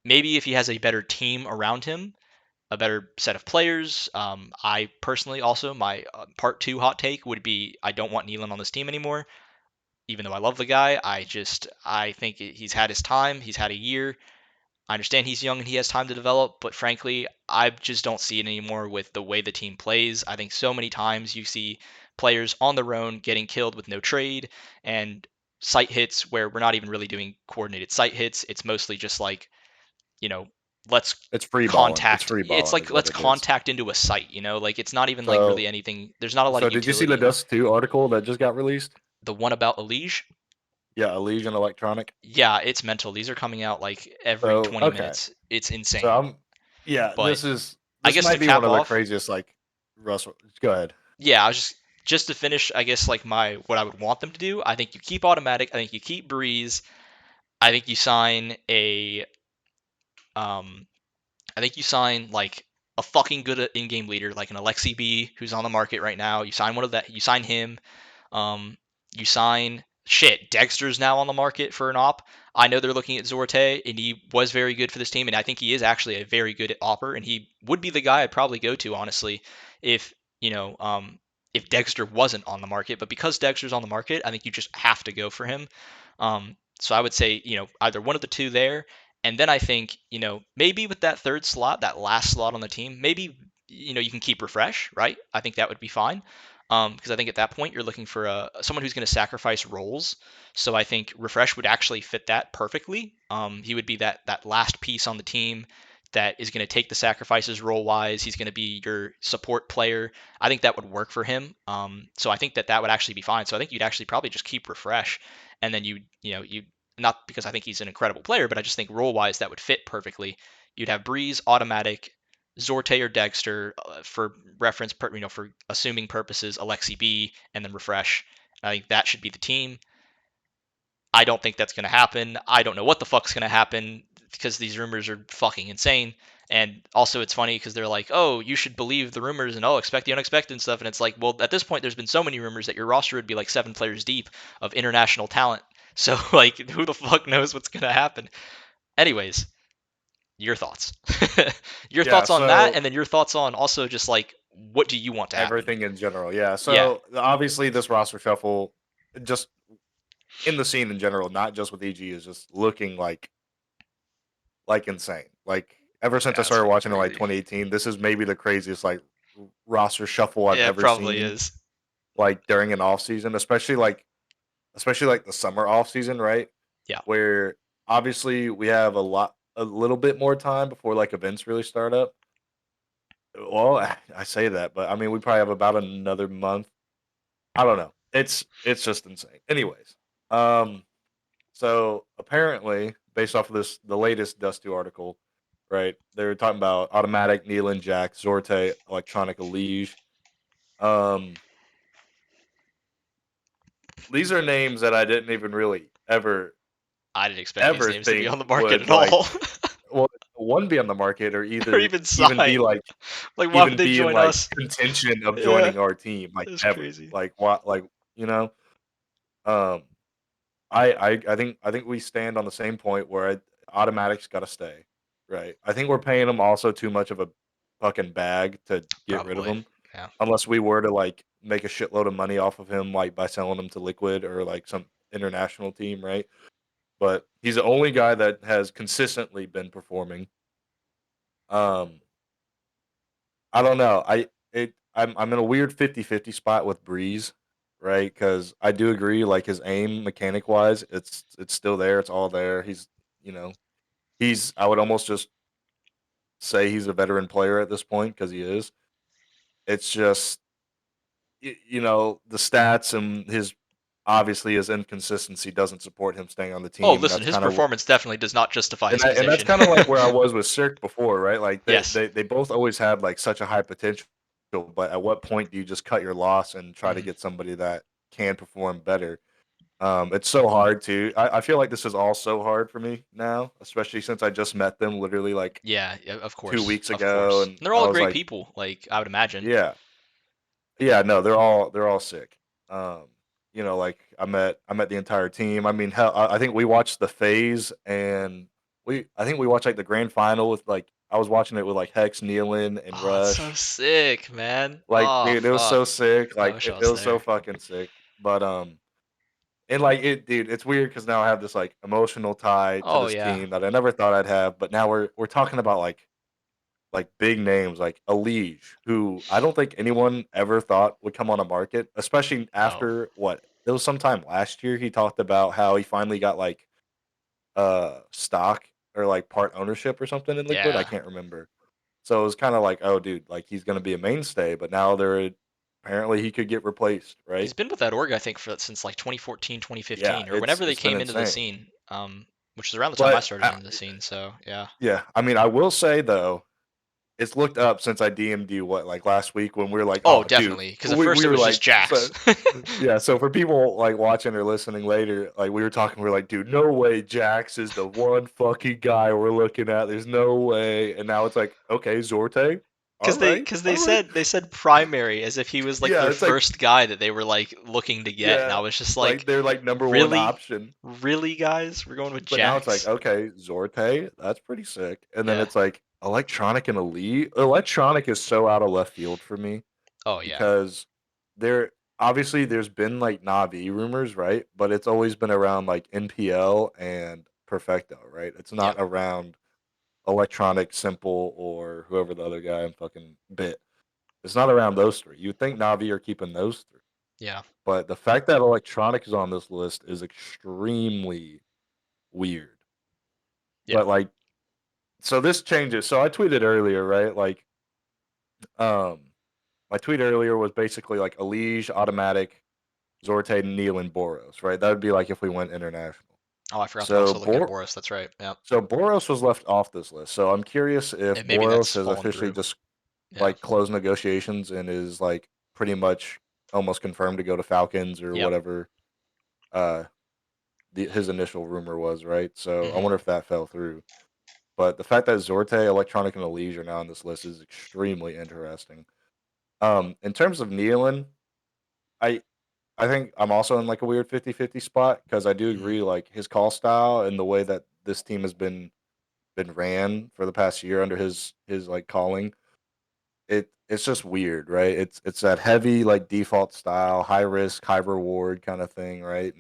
maybe if he has a better team around him, a better set of players. I personally also, my part two hot take would be I don't want NeaLan on this team anymore. Even though I love the guy, I think he's had his time. He's had a year. I understand he's young and he has time to develop, but frankly, I just don't see it anymore with the way the team plays. I think so many times you see players on their own getting killed with no trade and site hits where we're not even really doing coordinated site hits. It's mostly just like, you know, let's It's free balling. It's contact. free It's balling like is what let's it is. contact into a site, like it's not even like really So anything. There's not a lot of so did you see the utility. Dust 2 article that just got released? The one about Elige, Yeah, Elysian Electronic. yeah, it's mental. These are coming out like every So 20 okay. minutes. It's So insane. But I this guess to might be one cap of the off, craziest like Russell. Go ahead. yeah, I was just to finish, I guess like my what I would want them to do. I think you keep automatic. I think you keep Brehze. I think you sign a um I think you sign like a fucking good in-game leader like an Alexi B who's on the market right now. You sign one of that. You sign him. Um, you sign shit. Dexter's now on the market for an op. I know they're looking at Zorte, and he was very good for this team, and I think he is actually a very good opper, and he would be the guy I'd probably go to honestly if if Dexter wasn't on the market. But because Dexter's on the market, I think you just have to go for him. So I would say either one of the two there, and then I think maybe with that third slot, that last slot on the team, maybe you can keep Refrezh, right? I think that would be fine. Because I think at that point you're looking for someone who's going to sacrifice roles. So I think Refrezh would actually fit that perfectly. He would be that last piece on the team that is going to take the sacrifices role wise. He's going to be your support player. I think that would work for him. So I think that would actually be fine. So I think you'd actually probably just keep Refrezh, and then you not because I think he's an incredible player, but I just think role wise that would fit perfectly. You'd have Brehze automatic, Zorte or Dexter for reference, for assuming purposes, Alexi B, and then Refrezh. I think that should be the team. I don't think that's going to happen. I don't know what the fuck's going to happen because these rumors are fucking insane. And also, it's funny because they're like, oh, you should believe the rumors and expect the unexpected and stuff. And it's like, well, at this point, there's been so many rumors that your roster would be like 7 players deep of international talent. So, like, who the fuck knows what's going to happen? Anyways, your thoughts. Your Yeah. thoughts on that, So and then your thoughts on also just like, what do you want to happen? everything in general. Yeah. Yeah, So obviously this roster shuffle, just in the scene in general, not just with EG, is just looking like insane. Like ever since I yeah, it's started fucking watching in like crazy. 2018, this is maybe the craziest like roster shuffle I've Yeah, it ever probably seen. is. Like during an off season, especially like the summer off season, right? Yeah, Where obviously we have a little bit more time before like events really start up. Well, I say that, but I mean we probably have about another month. I don't know. It's just insane. Anyways, um, so apparently, based off of the latest Dust 2 article, right? They were talking about automatic, NeaLan, Jack, Zorte, electronic, Elige. Um, these are names that I didn't even really I didn't expect these ever names to be think on the market would at all, well, one be on the market or or either even even be sign. Like, why would even they be in join like us? contention of Yeah, joining our team like that's ever. crazy. Like what you know? Um I think we stand on the same point where automatic's got to stay, right? I think we're paying them also too much of a fucking bag to get rid of Probably. him, Yeah. unless we were to like make a shitload of money off of him, like by selling him to Liquid or like some international team, right? But he's the only guy that has consistently been performing. Um, I don't know. I'm in a weird 50-50 spot with Brehze, right? Because I do agree, like his aim mechanic wise, it's still there. It's all there. You know, I would almost just say he's a veteran player at this point because he is. It's just the stats and his obviously his inconsistency doesn't support him staying on the Oh, team, and listen, that's his kind of performance definitely does not justify his and that's position. kind of like where I was with Cirque before, right? Like Yes. they both always had like such a high potential, but at what point do you just cut your loss and try to Mhm. get somebody that can perform better? It's so hard to. I feel like this is all so hard for me now, especially since I just met them literally like Yeah, yeah, of 2 weeks of ago, course. and And they're I all was great like, people, like I would imagine. yeah, yeah, no, they're all sick. Um, like I met the entire team. I mean, hell, I think we watched the phase, and I think we watched like the grand final with like I was watching it with like Hex, NeaLan, and Oh, it's so Rush. sick, man. Like, Oh, dude, it was so fuck. sick. I Like, wish I it was was so there. fucking sick. But and like it, dude, it's weird because now I have this like emotional tie to Oh, this yeah. team that I never thought I'd have. But now we're talking about like big names like Elige, who I don't think anyone ever thought would come on a market, especially No. after what it was sometime last year. He talked about how he finally got like stock or like part ownership or something in Liquid. I Yeah. can't remember. So it was kind of like, oh, dude, like he's gonna be a mainstay, but now they're apparently he could get replaced, He's right? been with that org, I think, for since like 2014, Yeah, 2015, or whenever they it's been came into the insane. scene. Which is around the time I But started into the scene. So yeah. yeah, I mean, I will say though, it's looked up since I DM'd you what like last week when we were like, Oh, oh, dude, definitely. Because at first we it were was just like, Jax. so yeah. So for people like watching or listening later, like we were talking, we are like, dude, no way, Jax is the one fucking guy we're looking at. There's no way. And now it's like, okay, Zorte, Because all right, they said primary as if he was like yeah. their It's like first guy that they were like looking to get, and I yeah, was just like like, they're like number one really, option. really, guys, we're going with But now it's like, Jax. okay, Zorte, that's pretty sick. And then Yeah. it's like Electronic and Elite. Electronic is so out of left field for me Oh yeah. because there obviously there's been like Navi rumors, right? But it's always been around like NPL and Perfecto, right? It's not Yep. around Electronic, Simple, or whoever the other guy in fucking Bit. It's not around those three. You'd think Navi are keeping those three. Yeah. But the fact that Electronic is on this list is extremely weird. Yeah. But like so this changes. So I tweeted earlier, right? Like um my tweet earlier was basically like Elige, Automatic, Zorte, Neil, and Boros, right? That would be like if we went international. Oh, I forgot to So also look at Boris. That's right. Yep. Boros was left off this list. So I'm curious if And maybe Boros that's has fallen officially through. just Yeah. like closed negotiations and is like pretty much almost confirmed to go to Falcons or Yep. whatever uh his initial rumor was, right? So I Hmm. wonder if that fell through. But the fact that Zorte, Electronic, and Elige are now on this list is extremely interesting. In terms of NeaLan, I I think I'm also in like a weird 50-50 spot because I do Hmm. agree like his call style and the way that this team has been ran for the past year under his like calling. It's just weird, right? It's that heavy like default style, high risk, high reward kind of thing, right?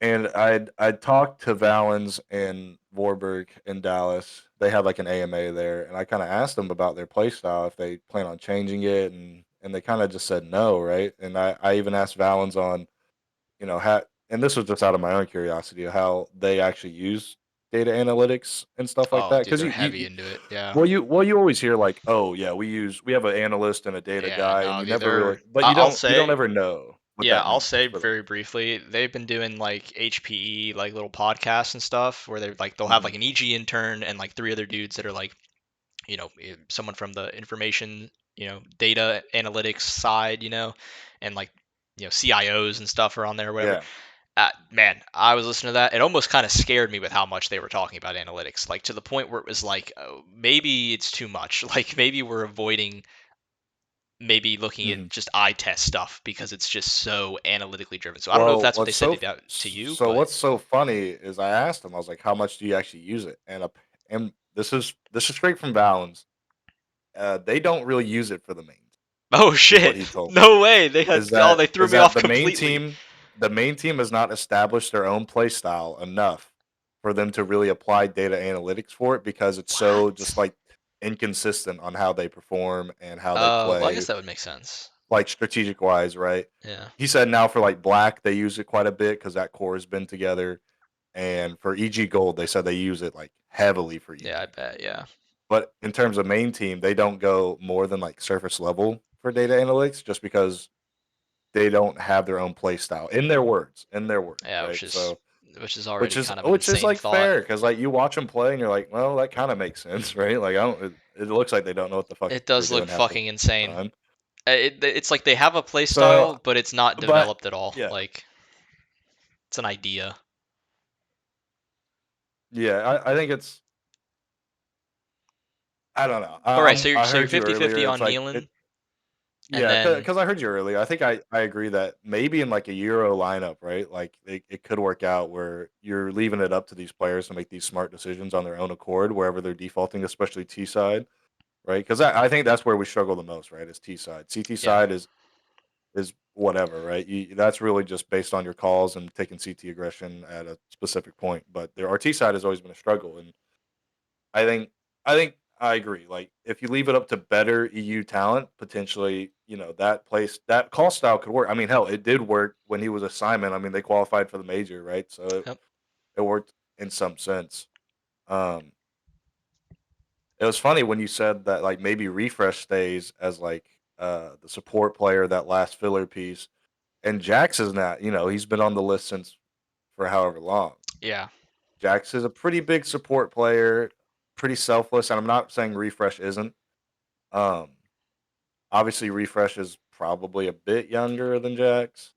And I'd talked to Valens and Vorborg in Dallas. They had like an AMA there, and I kind of asked them about their play style if they plan on changing it, and they kind of just said no, right? And I even asked Valens on how, and this was just out of my own curiosity of how they actually use data analytics and stuff like Oh, that. dude, Because they're heavy into it. Yeah. you always hear like, oh yeah, we have an analyst and a data Yeah. guy, and No, you dude, never really, they're. but I'll you don't say. ever know what Yeah, that I'll means say for them. very briefly, they've been doing like HPE, like little podcasts and stuff where they're like they'll have Hmm. like an EG intern and like three other dudes that are like, someone from the information, data analytics side, and like, CIOs and stuff are on there or whatever. Yeah. Man, I was listening to that. It almost kind of scared me with how much they were talking about analytics, like to the point where it was like, oh, maybe it's too much. Like maybe we're avoiding maybe looking at Hmm. just eye test stuff because it's just so analytically driven. So I don't know if Well, that's what they said to you, but what's so funny is I asked him, I was like, "How much do you actually use it?" And this is straight from Valens. They don't really use it for the mains, oh is what shit, he told me. no way. They threw Is me that off completely. the main team has not established their own play style enough for them to really apply data analytics for it because it's so just What? like inconsistent on how they perform and how they Well, I guess play, that would make sense. like strategic wise, right? Yeah, He said now for like black they use it quite a bit because that core has been together, and for EG gold they said they use it like heavily for yeah, I EG. bet. Yeah, But in terms of main team, they don't go more than like surface level for data analytics just because they don't have their own play style in their words, yeah, right? So which is already kind of an which is insane like thought. fair because like you watch them play and you're like, well, that kind of makes sense, right? Like I don't. It looks like they don't know what the fuck It they're does look doing half the fucking insane. time. It's like they have a play So, style, but it's not but developed at all. yeah, Like it's an idea. yeah, I think it's. I don't know. All right, so I you're heard you 50-50 earlier. It's on like it. NeaLan. And Yeah, then because I heard you earlier. I think I agree that maybe in like a Euro lineup, right? Like it could work out where you're leaving it up to these players to make these smart decisions on their own accord wherever they're defaulting, especially T side, right? Because I think that's where we struggle the most, right? Is T side. CT yeah, side is whatever, right? That's really just based on your calls and taking CT aggression at a specific point. But the RT side has always been a struggle, and I think I agree. Like if you leave it up to better EU talent, potentially, that call style could work. I mean, hell, it did work when he was a Simon. I mean, they qualified for the major, right? So yep, it worked in some sense. Um, it was funny when you said that like maybe Refrezh stays as like the support player, that last filler piece, and Jax is not. He's been on the list since for however long. yeah, Jax is a pretty big support player, pretty selfless, and I'm not saying Refrezh isn't. Um, Obviously, Refrezh is probably a bit younger than Jax,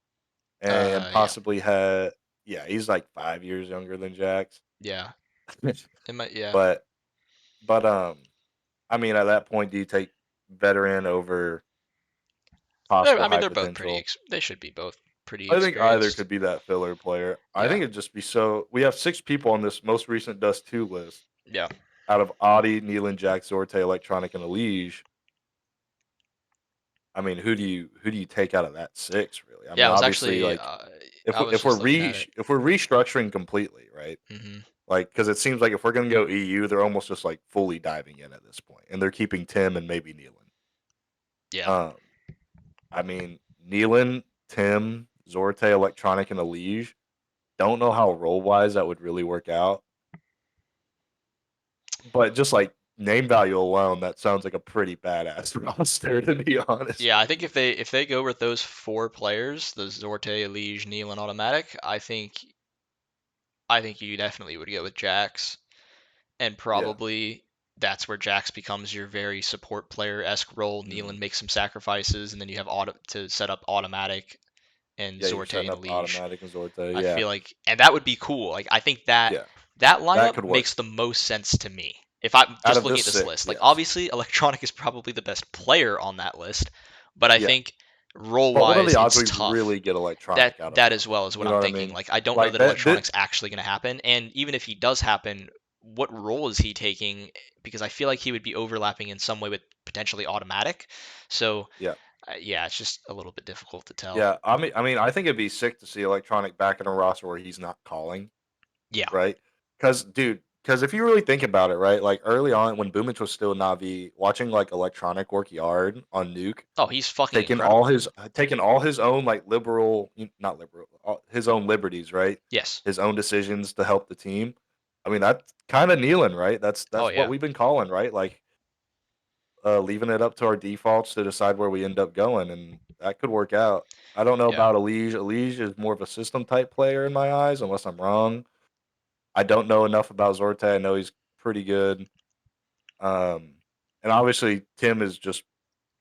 and yeah, possibly had yeah, he's like 5 years younger than Jax. yeah. It might, yeah. but but I mean, at that point, do you take veteran over I possible mean, high they're both pretty. potential? They should be both pretty I think either experienced. could be that filler player. I Yeah, think it'd just be so. We have 6 people on this most recent Dust 2 list yeah, out of Audi, NeaLan, Jack, Zorte, Electronic, and Elige. I mean, who do you take out of that 6? Really? I yeah. mean, I was obviously, actually, like I was just looking at it. if we're restructuring completely, right? Hmm. Like, because it seems like if we're gonna go EU, they're almost just like fully diving in at this point, and they're keeping Tim and maybe NeaLan. Yeah, Um, I mean, NeaLan, Tim, Zorte, Electronic, and Elige. Don't know how role wise that would really work out, but just like name value alone, that sounds like a pretty badass roster, to be honest. yeah. I think if they go with those four players, the Zorte, Elige, Neil, and Automatic, I think you definitely would go with Jax, and Yeah. probably that's where Jax becomes your very support player esque role. Mhm. Nealon makes some sacrifices, and then you have auto to set up Automatic and Yeah, you're Zorte setting and up Elige. automatic and Zorte. I Yeah, feel like, and that would be cool. Like I think that yeah, that that lineup could work. makes the most sense to me. If I'm Out just of looking this at this 6, list, like yes. obviously Electronic is probably the best player on that list, but I Yeah, think role but what are wise the odds it's we tough. really get That electronic out of that one as of them? well is what You know I'm what I thinking. mean? Like I don't know Like that that. Electronic's actually going to happen, and even if he does happen, what role is he taking? Because I feel like he would be overlapping in some way with potentially Automatic. So Yeah, yeah, it's just a little bit difficult to tell. yeah. I mean, I think it'd be sick to see electronic back in a roster where he's not calling, Yeah. right? Because if you really think about it, right, like early on when Boomich was still Navi, watching like electronic work yard on Nuke, Oh, he's fucking taking all incredible. his taking all his own like not liberal, his own liberties, right? Yes. His own decisions to help the team. I mean, that's kind of kneeling, right? That's Oh that's what yeah. we've been calling, right? Like leaving it up to our defaults to decide where we end up going, and that could work out. I don't know Yeah. about Elige. Elige is more of a system type player in my eyes, unless I'm wrong. I don't know enough about Zorte. I know he's pretty good. Um, and obviously Tim is just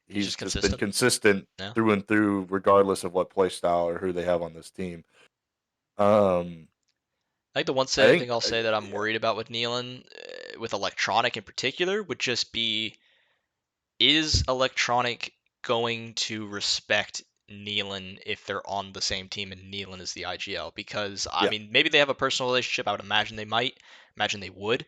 He's he's just just been consistent. consistent Yeah. through and through, regardless of what play style or who they have on this team. Um, I think the one I think thing I'll say that I'm yeah, worried about with NeaLan, with Electronic in particular, would just be, is Electronic going to respect NeaLan if they're on the same team and NeaLan is the IGL? Because I yeah, mean, maybe they have a personal relationship. I would imagine they might. Imagine they would.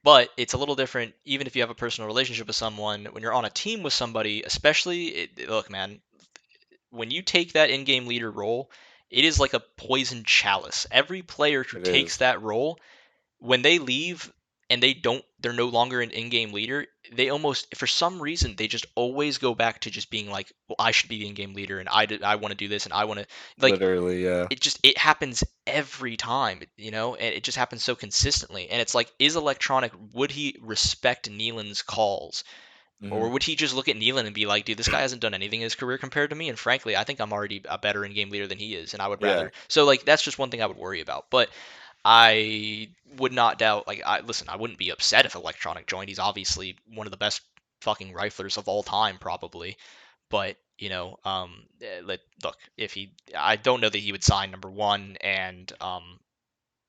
But it's a little different, even if you have a personal relationship with someone, when you're on a team with somebody, especially, look, man, when you take that in-game leader role, it is like a poison chalice. Every player who it takes is that role, when they leave and they're no longer an in-game leader, they almost, for some reason, they just always go back to just being like, well, I should be the in-game leader, and I want to do this, and I want to, like, literally yeah. it happens every time, and it just happens so consistently. And it's like, is Electronic, would he respect NeaLan's calls? Hmm. Or would he just look at NeaLan and be like, dude, this guy hasn't done anything in his career compared to me, and frankly, I think I'm already a better in-game leader than he is, and I would Yeah. rather. So like, that's just one thing I would worry about. But I would not doubt. Like, listen, I wouldn't be upset if Electronic joined. He's obviously one of the best fucking riflers of all time, probably. But look, if he, I don't know that he would sign number one, and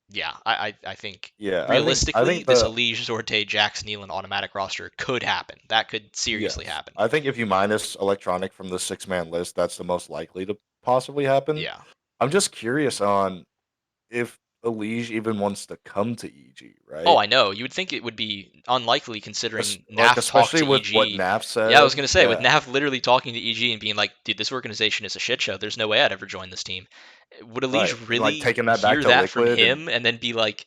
Yeah, I think Yeah, I realistically, think this the Elige, Zorte, Jax, NeaLan automatic roster could happen. That could seriously yes, happen. I think if you minus electronic from the 6-man list, that's the most likely to possibly happen. Yeah. I'm just curious on if Elige even wants to come to EG, Oh, right? I know. You would think it would be unlikely considering Like, NAF talked especially to with what EG. Naf Yeah, I was said. gonna say with Yeah, NAF literally talking to EG and being like, "Dude, this organization is a shit show. There's no way I'd ever join this team." Would right. Elige And like really taking that back hear to that from Liquid and him and then be like,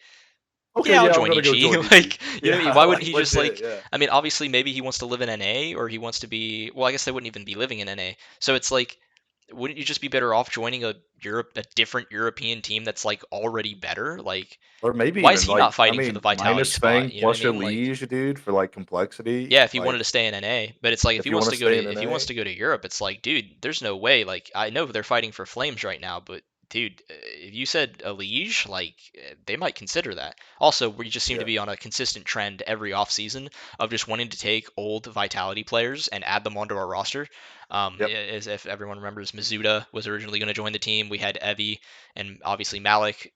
okay, "Yeah, I'll yeah, I'm join gonna go EG"? join EG. Like, you know what I mean? Yeah, Why wouldn't like he just legit, like? yeah. I mean, obviously, maybe he wants to live in NA or he wants to be. Well, I guess they wouldn't even be living in NA. So it's like, wouldn't you just be better off joining a different European team that's like already better? Like, Or maybe why is even he not like, I fighting for the mean, vitality minus spot? Fang You know what I plus your mean? Like, liege, dude, for like complexity. yeah, if he wanted to Like, stay in NA, but it's like if if he you wants want to to go to stay in to NA, go to Europe, it's like, dude, there's no way. Like, I know they're fighting for Flames right now, but dude, if you said a liege, like they might consider that. Also, we just seem to yeah, be on a consistent trend every offseason of just wanting to take old vitality players and add them onto our roster. yep, As if everyone remembers, Mizuta was originally going to join the team. We had Evie and obviously Malik.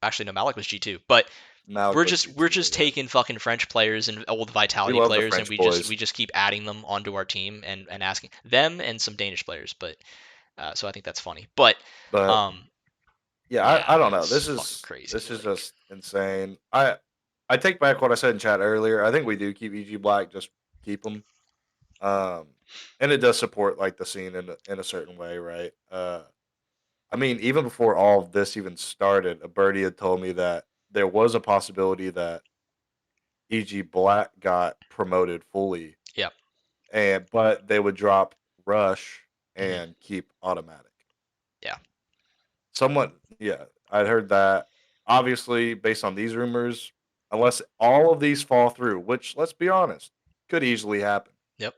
Actually, no, Malik was G2, but Malik was we're G2, just yeah. taking fucking French players and old We vitality love the players, and French boys, we just keep adding them onto our team and asking them and some Danish players. But so I think that's funny. But but um, yeah, yeah, I don't know. it's fucking crazy. This is Like, just insane. I take back what I said in chat earlier. I think we do keep EG Black, just keep them. Um, and it does support like the scene in a certain way, right? I mean, even before all of this even started, a birdie had told me that there was a possibility that EG Black got promoted fully, yeah, and but they would drop Rush hmm, and keep automatic. yeah, Somewhat, yeah, I'd heard that. Obviously, based on these rumors, unless all of these fall through, which let's be honest, could easily happen. yep,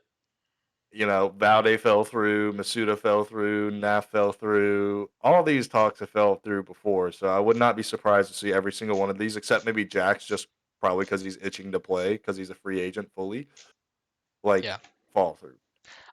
You know, Valde fell through, Masuda fell through, Naf fell through. All these talks have fell through before, so I would not be surprised to see every single one of these, except maybe Jax, just probably because he's itching to play because he's a free agent fully, like yeah. fall through.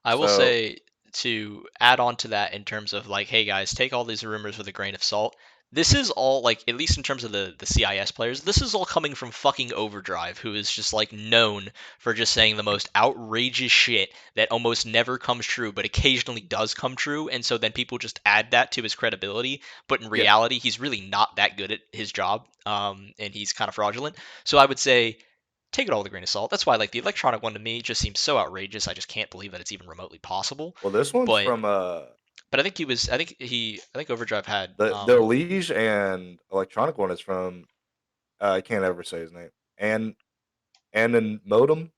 I will So say to add on to that in terms of like, hey guys, take all these rumors with a grain of salt. This is all like, at least in terms of the CIS players, this is all coming from fucking Overdrive, who is just like known for just saying the most outrageous shit that almost never comes true, but occasionally does come true, and so then people just add that to his credibility. But in yeah, reality, he's really not that good at his job, and he's kind of fraudulent. So I would say take it all with a grain of salt. That's why like the electronic one to me just seems so outrageous. I just can't believe that it's even remotely possible. well, this one's But from I think he was. I think Overdrive had. the Liege and electronic one is from I can't ever say his name. And modem,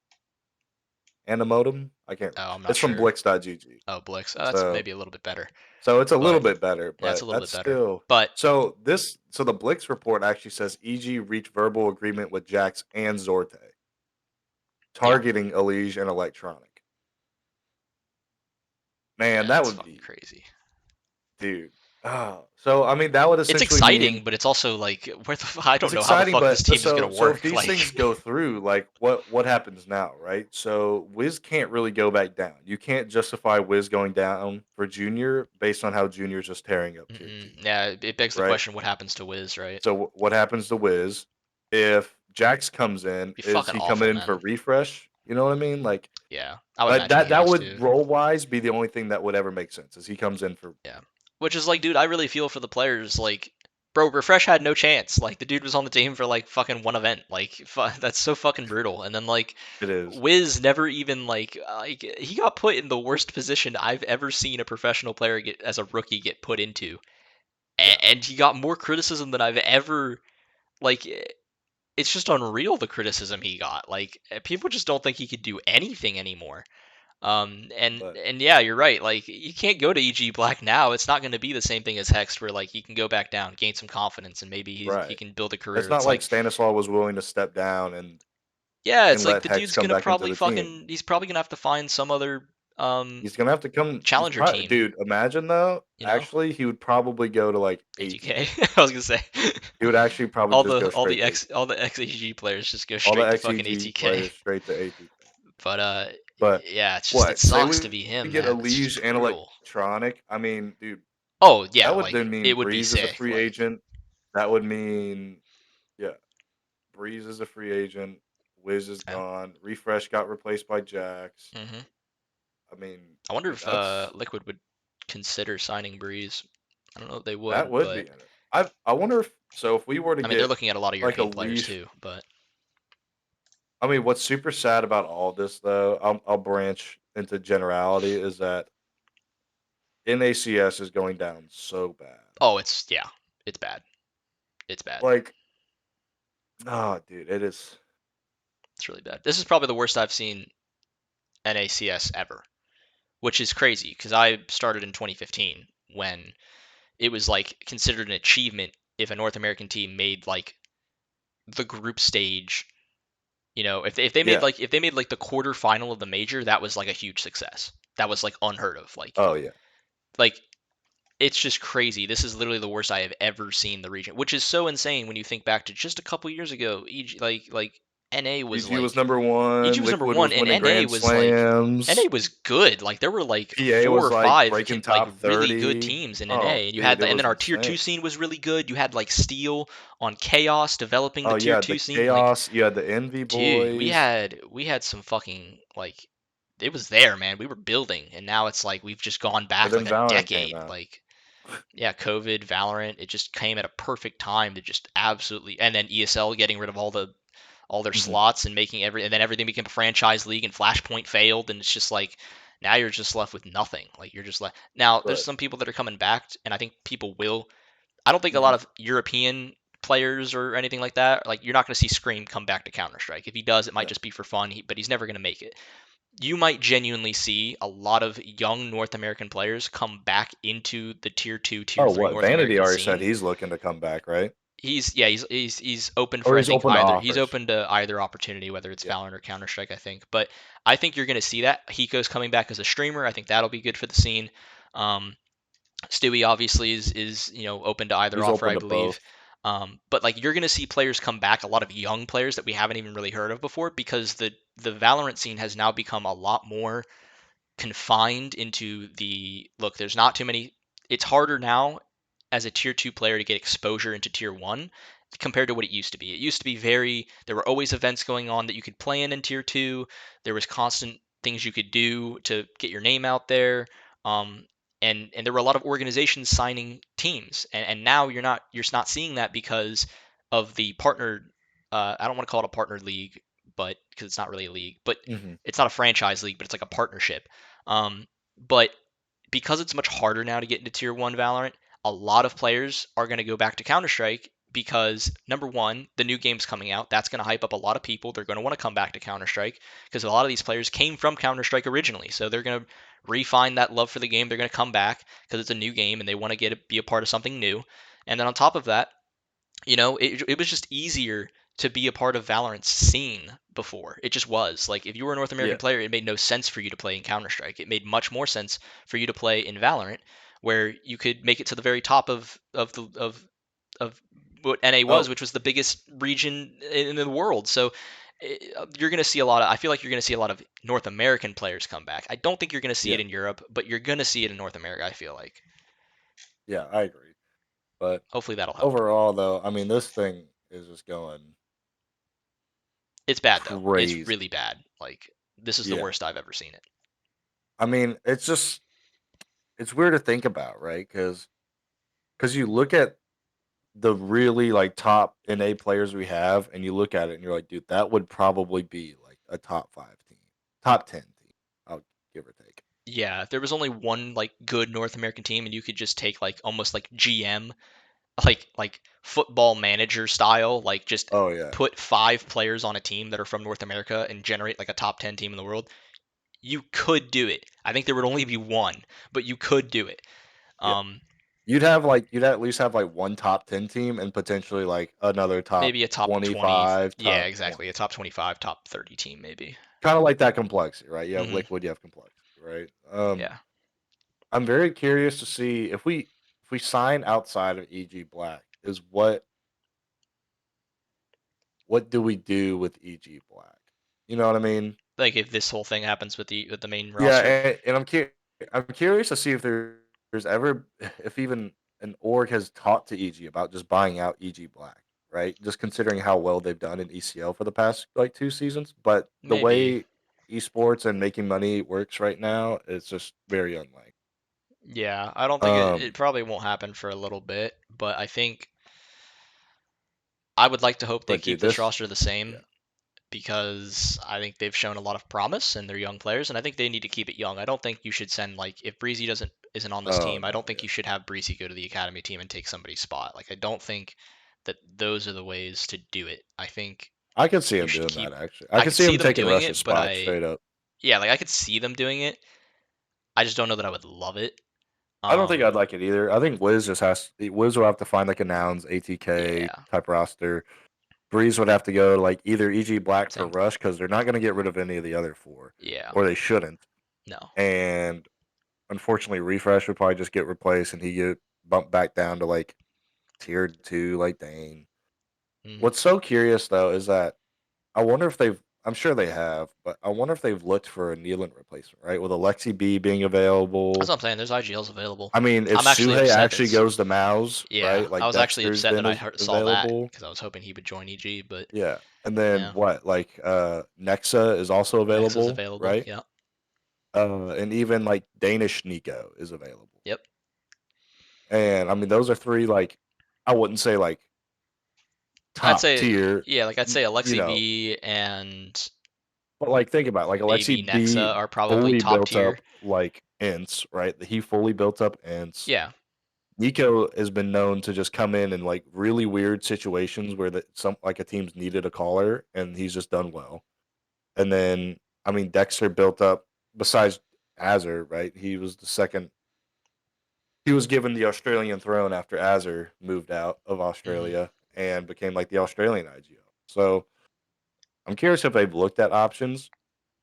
Animodem. I can't. Oh, I'm not It's from sure. Blix.gg. Oh, Blix. Oh, that's So maybe a little bit better. it's a little But bit better, yeah, it's a but little that's bit better. still But so the Blix report actually says EG reached verbal agreement with Jax and Zorte, yeah, targeting Elige and Electronic. Man, yeah, that it's would fucking be crazy. dude. Oh, so I mean that would It's essentially exciting, mean but it's also like I it's don't know how the exciting, fuck this but team is gonna so if work. these things Like, go through, like what happens now, right? So Wiz can't really go back down. You can't justify Wiz going down for Junior based on how Junior's just tearing up tier two, yeah, it begs the right? question: what happens to Wiz, right? So what happens to Wiz if Jax comes in? Be Is fucking he coming awful, in for man. refresh? You know what I mean? Like Yeah, I would imagine he that has would to. role wise be the only thing that would ever make sense. Is he comes in for Yeah. Which is like, dude, I really feel for the players. Like, bro, Refrezh had no chance. Like, the dude was on the team for like fucking one event. Like, that's so fucking brutal. And then like, it is, Wiz never even like he got put in the worst position I've ever seen a professional player get as a rookie get put into, yeah. and he got more criticism than I've ever like. It's just unreal the criticism he got. Like, people just don't think he could do anything anymore. But And yeah, you're right. Like you can't go to EG Black now. It's not going to be the same thing as Hext, where like he can go back down, gain some confidence, and maybe he right, can build a it's career. not It's like like Stanislaw was willing to step down yeah, it's and like let the Hex dude's come gonna back into probably the team. fucking he's probably gonna have to find some other He's gonna have to come. He's challenger probably, team. dude. Imagine though. You know, Actually, he would probably go to like ATK. ATK. I was gonna say He would actually probably just go straight to all ATK. the ex AG players just go All the straight to fucking XEG ATK. players straight to ATK. But But yeah, it's just it what? Say sucks we to be him, get a man. It's just Liege and brutal. Electronic. I mean, dude, Oh yeah, that would then like mean it would be Brehze is a sick. free Like agent. That would mean, yeah, Brehze is a free agent. Wiz is Yeah. gone. Refrezh got replaced by Jax. hmm I mean, I wonder yeah, if that's Liquid would consider signing Brehze. I don't know if they that would, would be but in it. I wonder if we were to I mean they're get looking at a lot of like a European players leash. too. But I mean, what's super sad about all this though, I'll branch into generality, is that NACS is going down so bad. oh, it's yeah, it's bad. It's bad. Like, oh, dude, it is. It's really bad. This is probably the worst I've seen NACS ever, which is crazy because I started in 2015 when it was like considered an achievement if a North American team made like the group stage. You know, Yeah. if they made like the quarterfinal of the major, that was like a huge success. That was like unheard of. Oh yeah. Like it's just crazy. This is literally the worst I have ever seen the region, which is so insane when you think back to just a couple years ago. EG, NA was EG was like number EG one. was number Liquid one, was and winning NA Grand was like Slams. NA was good. Like there were like PA four was or like five breaking like top really good 30. teams in Oh, NA, and you dude, had it and then was our tier two insane. scene was really good. You had like Steel on Chaos developing the Oh, tier yeah, two the scene. Like Chaos, you had the Envy dude, Boys. we had some fucking like it was there, man. We were building, and now it's like we've just gone And back like then a Valorant came decade. out. Like yeah, COVID, Valorant, it just came at a perfect time to just absolutely, and then ESL getting rid of all their Hmm. slots and making and then everything became a franchise league, and Flashpoint failed, and it's just like now you're just left with nothing. Like you're just left. Now there's Right. some people that are coming back, and I think people will. I don't think a Hmm. lot of European players or anything like that. Like you're not going to see Scream come back to Counter Strike. If he does, it might No. just be for fun. But he's never going to make it. You might genuinely see a lot of young North American players come back into the tier two, tier Oh, three what? North Vanity American already said scene. he's looking to come back, right? He's open for Or I he's think open to either he's offers. open to either opportunity, whether it's Yeah. Valorant or Counter Strike, I think. But I think you're going to see that Hiko's coming back as a streamer. I think that'll be good for the scene. Um, Stewie obviously is open to either He's offer, open I to believe. both. But like you're gonna see players come back, a lot of young players that we haven't even really heard of before, because the Valorant scene has now become a lot more confined into the look. There's not too many. It's harder now as a tier two player to get exposure into tier one compared to what it used to be. It used to be very. There were always events going on that you could play in tier two. There was constant things you could do to get your name out there. Um, and there were a lot of organizations signing teams, and now you're not seeing that because of the partner. I don't want to call it a partner league, but because it's not really a league, but Hmm. it's not a franchise league, but it's like a partnership. But because it's much harder now to get into tier one Valorant, a lot of players are going to go back to Counter Strike because number one, the new game's coming out. That's going to hype up a lot of people. They're going to want to come back to Counter Strike because a lot of these players came from Counter Strike originally. So they're going to refine that love for the game. They're going to come back because it's a new game and they want to be a part of something new. And then on top of that, it was just easier to be a part of Valorant's scene before. It just was. Like, if you were a North American Yeah. player, it made no sense for you to play in Counter Strike. It made much more sense for you to play in Valorant, where you could make it to the very top of what NA was, Oh, which was the biggest region in the world. So you're going to see a lot of. I feel like you're going to see a lot of North American players come back. I don't think you're going to see it yeah. in Europe, but you're going to see it in North America. I feel like. Yeah, I agree. But Hopefully that'll help. overall, though, I mean, this thing is just going It's bad though. It's really crazy. bad. Like this is the Yeah. worst I've ever seen it. I mean, it's weird to think about, right? Because you look at the really like top NA players we have, and you look at it and you're like, dude, that would probably be like a top 5 team, top 10 team. I'll give or take. Yeah, if there was only one like good North American team and you could just take like almost like GM, like football manager style, like just Oh yeah, put five players on a team that are from North America and generate like a top 10 team in the world, you could do it. I think there would only be one, but you could do it. yeah. Um, You'd at least have like one top 10 team and potentially like another top maybe a top 20. 25, Yeah, top exactly. A 20. top 25, top 30 team maybe. Kind of like that complexity, right? You have hmm liquid, you have complexity, right? Yeah. I'm very curious to see if we sign outside of EG Black, is what do we do with EG Black? You know what I mean? Like if this whole thing happens with the main Yeah, roster. and I'm curious to see if there's ever if even an org has talked to EG about just buying out EG Black, right? Just considering how well they've done in ECL for the past like 2 seasons. But the Maybe. way esports and making money works right now, it's just very unlikely. Yeah, I don't think it Um, probably won't happen for a little bit, but I think I would like to hope they but keep dude, this this, roster the yeah. same because I think they've shown a lot of promise and they're young players, and I think they need to keep it young. I don't think you should send like if Brehze isn't on this Oh team, I no, don't think yeah. you should have Brehze go to the academy team and take somebody's spot. Like I don't think that those are the ways to do it. I think I could see you him should doing keep. that actually. I I could could see see him them taking doing Rush's it, but spot straight up. yeah, like I could see them doing it. I just don't know that I would love it. I don't think I'd Um, like it either. I think Wiz will have to find like a Nouns ATK yeah, type roster. Brehze would have to go to like either EG Black for same. Rush because they're not going to get rid of any of the other four, Yeah, or they shouldn't. no. And unfortunately, Refrezh would probably just get replaced and he get bumped back down to like tier 2, like Dane. Hmm. What's so curious though is that I wonder if they've. I'm sure they have, but I wonder if they've looked for a NeaLan replacement, right? With Alexi B being That's available. what I'm saying. There's IGLs available. I mean, if I'm actually Suhei upset actually that's goes to Mouse, yeah. right? I Like was actually Dexter's upset been that I is saw that available. because I was hoping he would join EG, but Yeah. And then yeah, what? Like Nexa is also Nexa's available, available. right? Yeah. And even like Danish Nico is available. Yep. And I mean, those are three like I wouldn't say like I'd top say tier, yeah. Like I'd say you Alexi know. B and But like think about it, like maybe Alexi B Nexa are probably fully top built tier. up like ints, right? He fully built up ints. Yeah. Nico has been known to just come in like really weird situations where some like a team's needed a caller and he's just done well. And then I mean Dexter built up besides Azur, right? He was the second. He was given the Australian throne after Azur moved out of Hmm. Australia and became like the Australian IGL. So I'm curious if they've looked at options,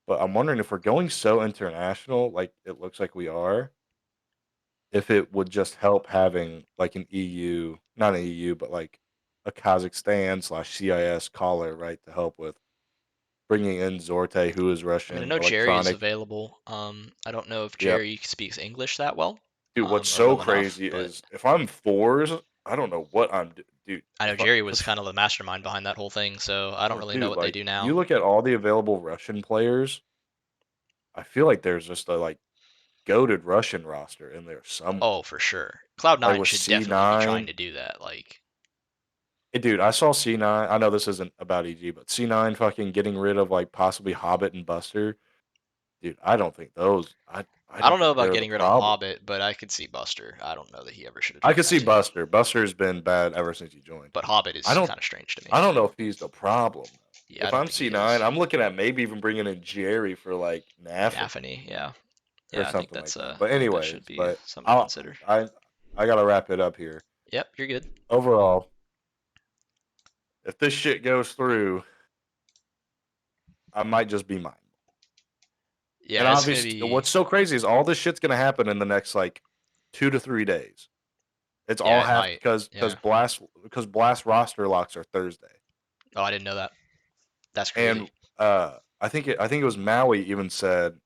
but I'm wondering if we're going so international, like it looks like we are, if it would just help having like an EU, not an EU, but like a Kazakhstan/CIS caller, right, to help with bringing in Zorte, who is I mean, I Russian, know Jerry is Electronic. available. I don't know if Yep. Jerry speaks English that well, Dude, what's or so well enough, crazy but is if I'm fours, I don't know what dude. I know If I, Jerry was cause kind of the mastermind behind that whole thing, so I don't oh, really know dude, what they like do you now. look at all the available Russian players, I feel like there's just a like goaded Russian roster in there somewhere. Oh, for sure. Like Cloud9 with should definitely be trying C9. to do that. Like, Hey, dude, I saw C9. I know this isn't about EG, but C9 fucking getting rid of like possibly Hobbit and Buster. Dude, I don't think those. I I don't don't know think about they're the getting rid of problem. Hobbit, but I could see Buster. I don't know that he ever should have I joined could that see team. Buster. Buster's been bad ever since he joined. But Hobbit I is don't. kind of strange to me. I don't know if he's the problem. Yeah, I If don't I'm think he C9, is. I'm looking at maybe even bringing in Jerry for like Nafany Nafany, yeah. or Yeah, something like that. But I think that should anyways, be but something to I'll consider. I gotta wrap it up here. Yep, you're good. Overall, if this shit goes through, I might just be mine. And Yeah, it's gonna obviously, be what's so crazy is all this shit's gonna happen in the next like 2 to 3 days. It's all yeah, it half might. because Yeah. Blast roster locks are Thursday, Oh, I didn't know that. That's and crazy. I think it was Maui even said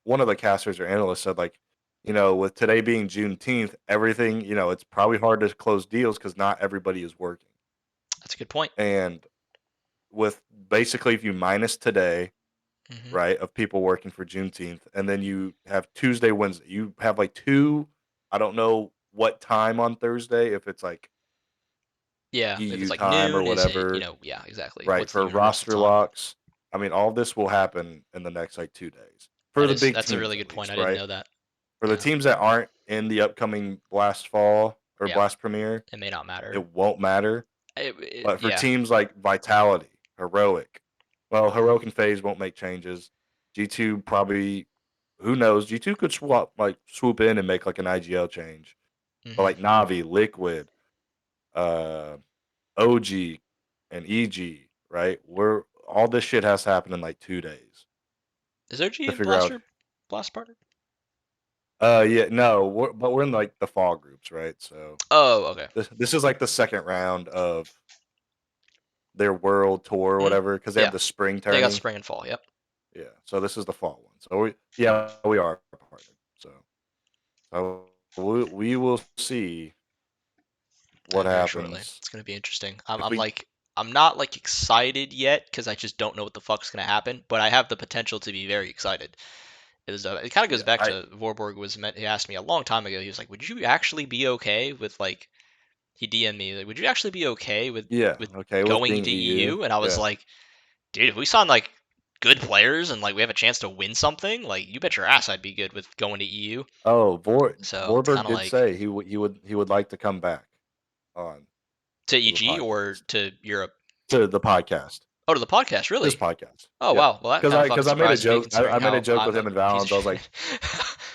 one of the casters or analysts said like, with today being Juneteenth, everything it's probably hard to close deals because not everybody is working, That's a good point. and with basically if you minus today, Hmm. right, of people working for Juneteenth, and then you have Tuesday, Wednesday. You have like two. I don't know what time on Thursday, if it's like Yeah, if it's EU like time or noon, is it, whatever, yeah, exactly. right, What's the for universal roster time? locks. I mean, all this will happen in the next like 2 days for the big That's a teams, really at good point. I least, didn't right? know that. For the Yeah. teams that aren't in the upcoming Blast Fall or Yeah. Blast Premiere, It may not matter. it won't matter. But for Yeah. teams like Vitality, Heroic, well, Hmm. Heroic and FaZe won't make changes. G2 probably, who knows? G2 could swoop in and make like an IGL change. But Hmm. like Navi, Liquid, uh, OG, and EG, right? We're all this shit has to happen in like 2 days Is OG to in figure out. Blast partner? Yeah, no, but we're in like the fall groups, right? So Oh, okay. this is like the second round of their world tour or Hmm. whatever because they have Yeah. the spring They got tourney. spring and fall. Yep. Yeah, so this is the fall one. So we are partnered. So we will see what Very shortly. happens It's gonna be interesting. I'm, if I'm we. like I'm not like excited yet because I just don't know what the fuck's gonna happen, but I have the potential to be very excited. It kind of goes Yeah, back I to Vorborg he asked me a long time ago. He was like, "Would you actually be okay with like?" He DM'd me like, "Would you actually be okay yeah, with okay with going being to EU. EU?" And I was Yeah. like, "Dude, if we sign like good players and like we have a chance to win something, like you bet your ass I'd be good with going to EU." Oh, So it's Vorberg kind of did like say he would like to come back on to to the EG or podcast. to Europe. To the podcast. Oh, to the podcast, This really? podcast. Oh Yeah. wow, well that Because kind of I fucking because I made a surprises me joke. I, considering I made a how joke with I'm a him and piece of Valens. I was like, shit.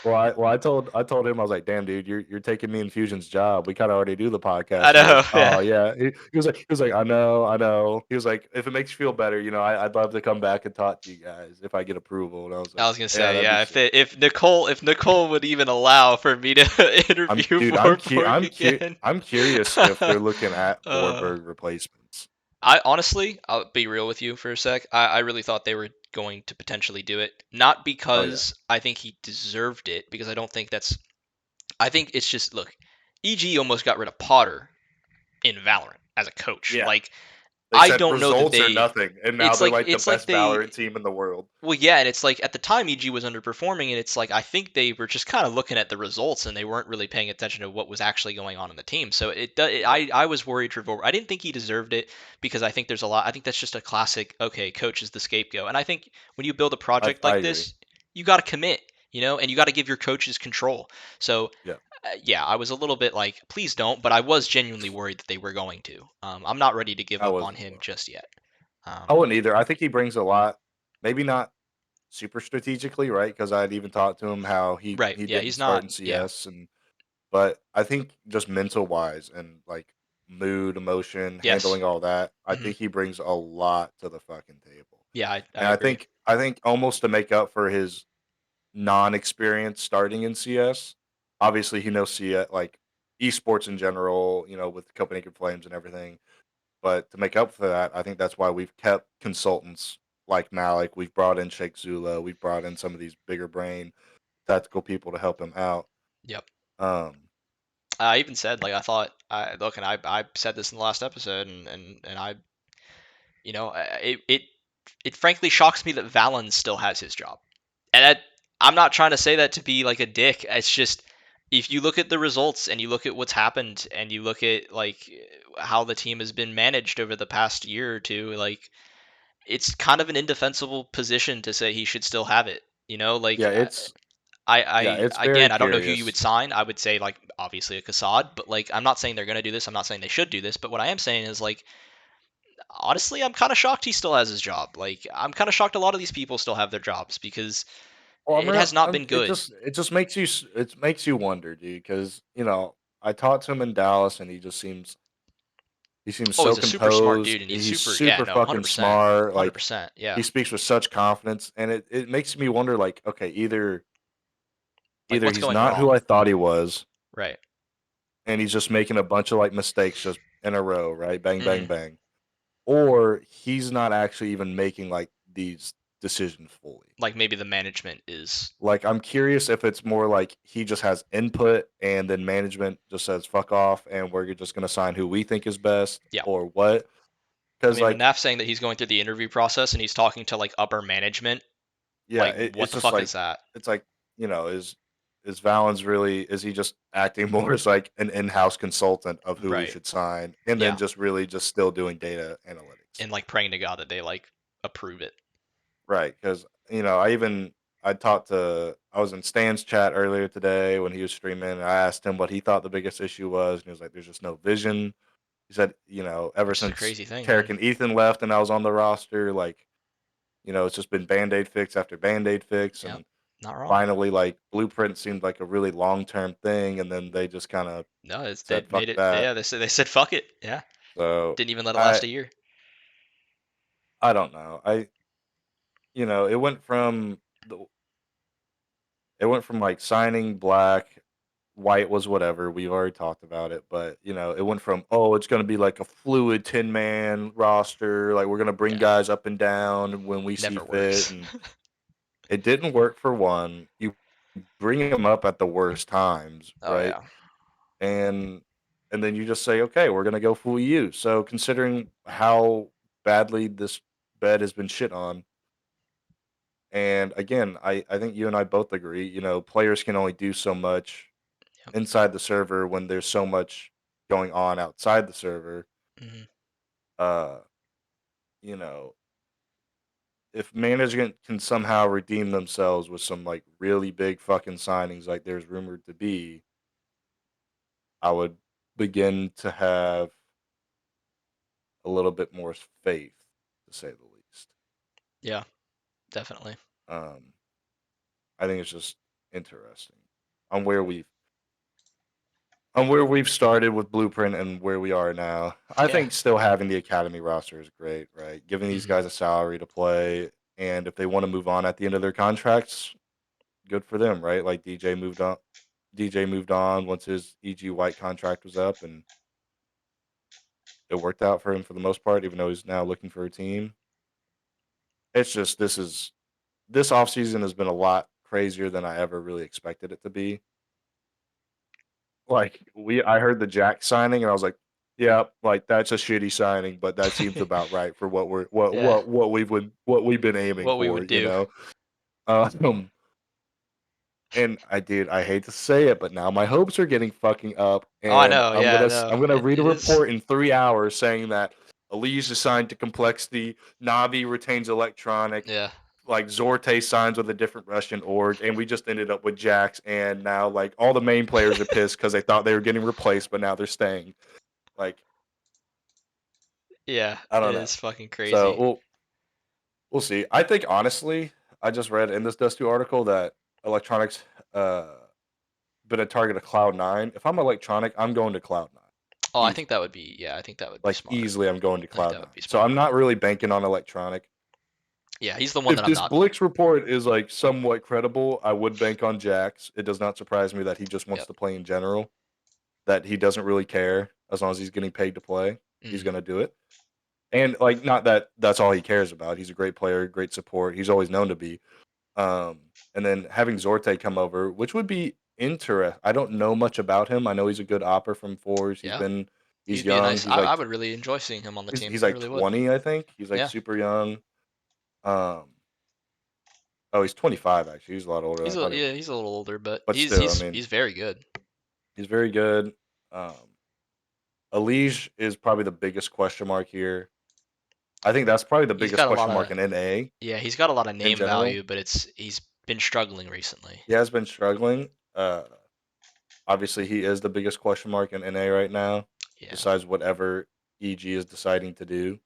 I told him, I was like, damn dude, you're taking me and Fusion's job. We kind of already do the I podcast. He know, goes, yeah. oh yeah. He was like, I know. He was like, if it makes you feel better, I'd love to come back and talk to you guys if I get approval. And I was I like, was gonna yeah, say, that'd be yeah, sick. if Nicole would even allow for me to I'm interview dude. Vorborg again. I'm curious if they're looking at uh, Vorberg replacements. I honestly, I'll be real with you for a sec. I really thought they were going to potentially do it, not Oh yeah, because I think he deserved it, because I don't think that's. I think it's just look, EG almost got rid of Potter in Valorant as a coach. yeah. Like They I said don't know that results or they. nothing, and now they're like the It's like best they. Valorant team in the world. Well, yeah, and it's like at the time EG was underperforming, and it's like I think they were just kind of looking at the results, and they weren't really paying attention to what was actually going on in the team. So Yeah, I was worried for Vorborg. I didn't think he deserved it because I think there's a lot. I think that's just a classic. Okay, coach is the scapegoat, and I think when you build a project I like agree. this, you got to commit, and you got to give your coaches control. So Yeah, yeah, I was a little bit like, please don't, but I was genuinely worried that they were going to. I'm not ready to give I up was on as him well. just yet. I Um, wouldn't either. I think he brings a lot. Maybe not super strategically, right? Because I'd even talked to him how he right? he Yeah, didn't he's start not. in Yeah. CS, but I think just mental wise and like mood, emotion, Yes. handling all that, I Hmm. think he brings a lot to the fucking table. Yeah, I And I agree. think I think almost to make up for his non-experience starting in CS, obviously he knows CS like esports in general, with Copenhagen Flames and everything. But to make up for that, I think that's why we've kept consultants like Malik. We've brought in Sheikh Zula. We've brought in some of these bigger brain tactical people to help him out. Yep. Um, I even said like I thought I look and I said this in the last episode and I it frankly shocks me that Valens still has his job. And I'm not trying to say that to be like a dick. It's just if you look at the results and you look at what's happened and you look at like how the team has been managed over the past year or two, like it's kind of an indefensible position to say he should still have it. Like yeah, it's yeah, it's very again, I don't know who you would curious. sign. I would say like obviously a Kassad, but like I'm not saying they're gonna do this. I'm not saying they should do this. But what I am saying is like honestly, I'm kind of shocked he still has his job. Like I'm kind of shocked a lot of these people still have their jobs because Well, it has not been it good. just makes you wonder, dude. Because I talked to him in Dallas, and he seems Oh, so he's a super smart composed. dude, and he's He's super. Yeah, super no, fucking 100%, smart. Like 100%. Yeah, he speaks with such confidence, and it makes me wonder. Like, okay, like either what's he's going not who wrong? I thought he was, Right. and he's just making a bunch of like mistakes just in a row, right? Bang, bang, Hmm. bang. Or he's not actually even making like these decisions fully. Like maybe the management is. Like I'm curious if it's more like he just has input and then management just says fuck off and we're just gonna sign who we think is best Yeah. or what. I Because mean, when like Naf's saying that he's going through the interview process and he's talking to like upper management, yeah, like what it's the just fuck like is that? it's like is Valens really is he just acting more as like an in-house consultant of who we Right. should sign and then Yeah. just really just still doing data analytics. And like praying to God that they like approve it. Right, because I was in Stan's chat earlier today when he was streaming. And I asked him what he thought the biggest issue was, and he was like, "There's just no vision." He said, ever Which is a since crazy thing, Carrick man. and Ethan left and I was on the roster, like it's just been band aid fix after band aid fix, Yep. and Not wrong. finally, like Blueprint seemed like a really long term thing, and then they just kind of No, they said, "Fuck made it. that." Yeah, they said fuck it. Yeah. So Didn't even let it last I a year. I don't know. It went from the it went from like signing Black. White was whatever. We've already talked about it, but it went from it's going to be like a fluid 10-man roster, like we're going to bring Yeah. guys up and down when we see Never fit, works. and it didn't work for one. You bring them up at the worst times, Oh right? yeah. And and then you just say, okay, we're gonna go full EU. So considering how badly this bed has been shit on, and again, I think you and I both agree, players can only do so much Yep. inside the server when there's so much going on outside the server. Hmm. Uh, you know, if management can somehow redeem themselves with some like really big fucking signings like there's rumored to be, I would begin to have a little bit more faith, to say the least. Yeah, definitely. Um, I think it's just interesting on where we've started with Blueprint and where we are now. I Yeah. think still having the academy roster is great, right? Giving these Hmm. guys a salary to play, and if they want to move on at the end of their contracts, good for them, right? Like DJ moved on. DJ moved on once his EG White contract was up, and it worked out for him for the most part, even though he's now looking for a team. It's just this offseason has been a lot crazier than I ever really expected it to be. Like I heard the Jack signing and I was like, yeah, like that's a shitty signing, but that seems about right for what we're Yeah. what we've been aiming What we for, would do. Um and I hate to say it, but now my hopes are getting fucking up, Oh, I and know. I'm Yeah, gonna no. I'm gonna read a It is. report in 3 hours saying that Elise is signed to Complexity, Navi retains Electronic, Yeah. like Zorte signs with a different Russian org, and we just ended up with Jax, and now like all the main players are pissed because they thought they were getting replaced, but now they're staying. Like Yeah, I it don't know. is fucking So crazy. we'll see. I think honestly, I just read in this Dust 2 article that Electronics uh been a target of Cloud9. If I'm Electronic, I'm going to Cloud9 Oh, I think easily. that would be, yeah, I think that would be Like smart. easily, I'm going to I think Cloud9. that would be So smart. I'm not really banking on Electronic. Yeah, he's the one If that I'm this not. Blix report is like somewhat credible, I would bank on Jax. It does not surprise me that he just wants Yep. to play in general. That he doesn't really care as long as he's getting paid to play. He's Hmm. gonna do it. And like, not that that's all he cares about. He's a great player, great support. He's always known to be. Um, and then having Zorte come over, which would be interesting. I don't know much about him. I know he's a good opper from fours. Yeah, He's he'd be a young. nice. I would really enjoy seeing him on the team. He's I like really would. 20, I think. He's like Yeah, super young. Um, oh, he's 25 actually. He's a lot older than he's I a thought he yeah, was. he's a little older, but But he's still, I he's mean, he's very good. he's very good. Um, Elige is probably the biggest question mark here. I think that's probably the He's biggest got a lot question mark of in NA he's got a lot of in name general. value, but he's been struggling recently. He has been struggling. Obviously, he is the biggest question mark in NA right now, Yeah, besides whatever EG is deciding to do.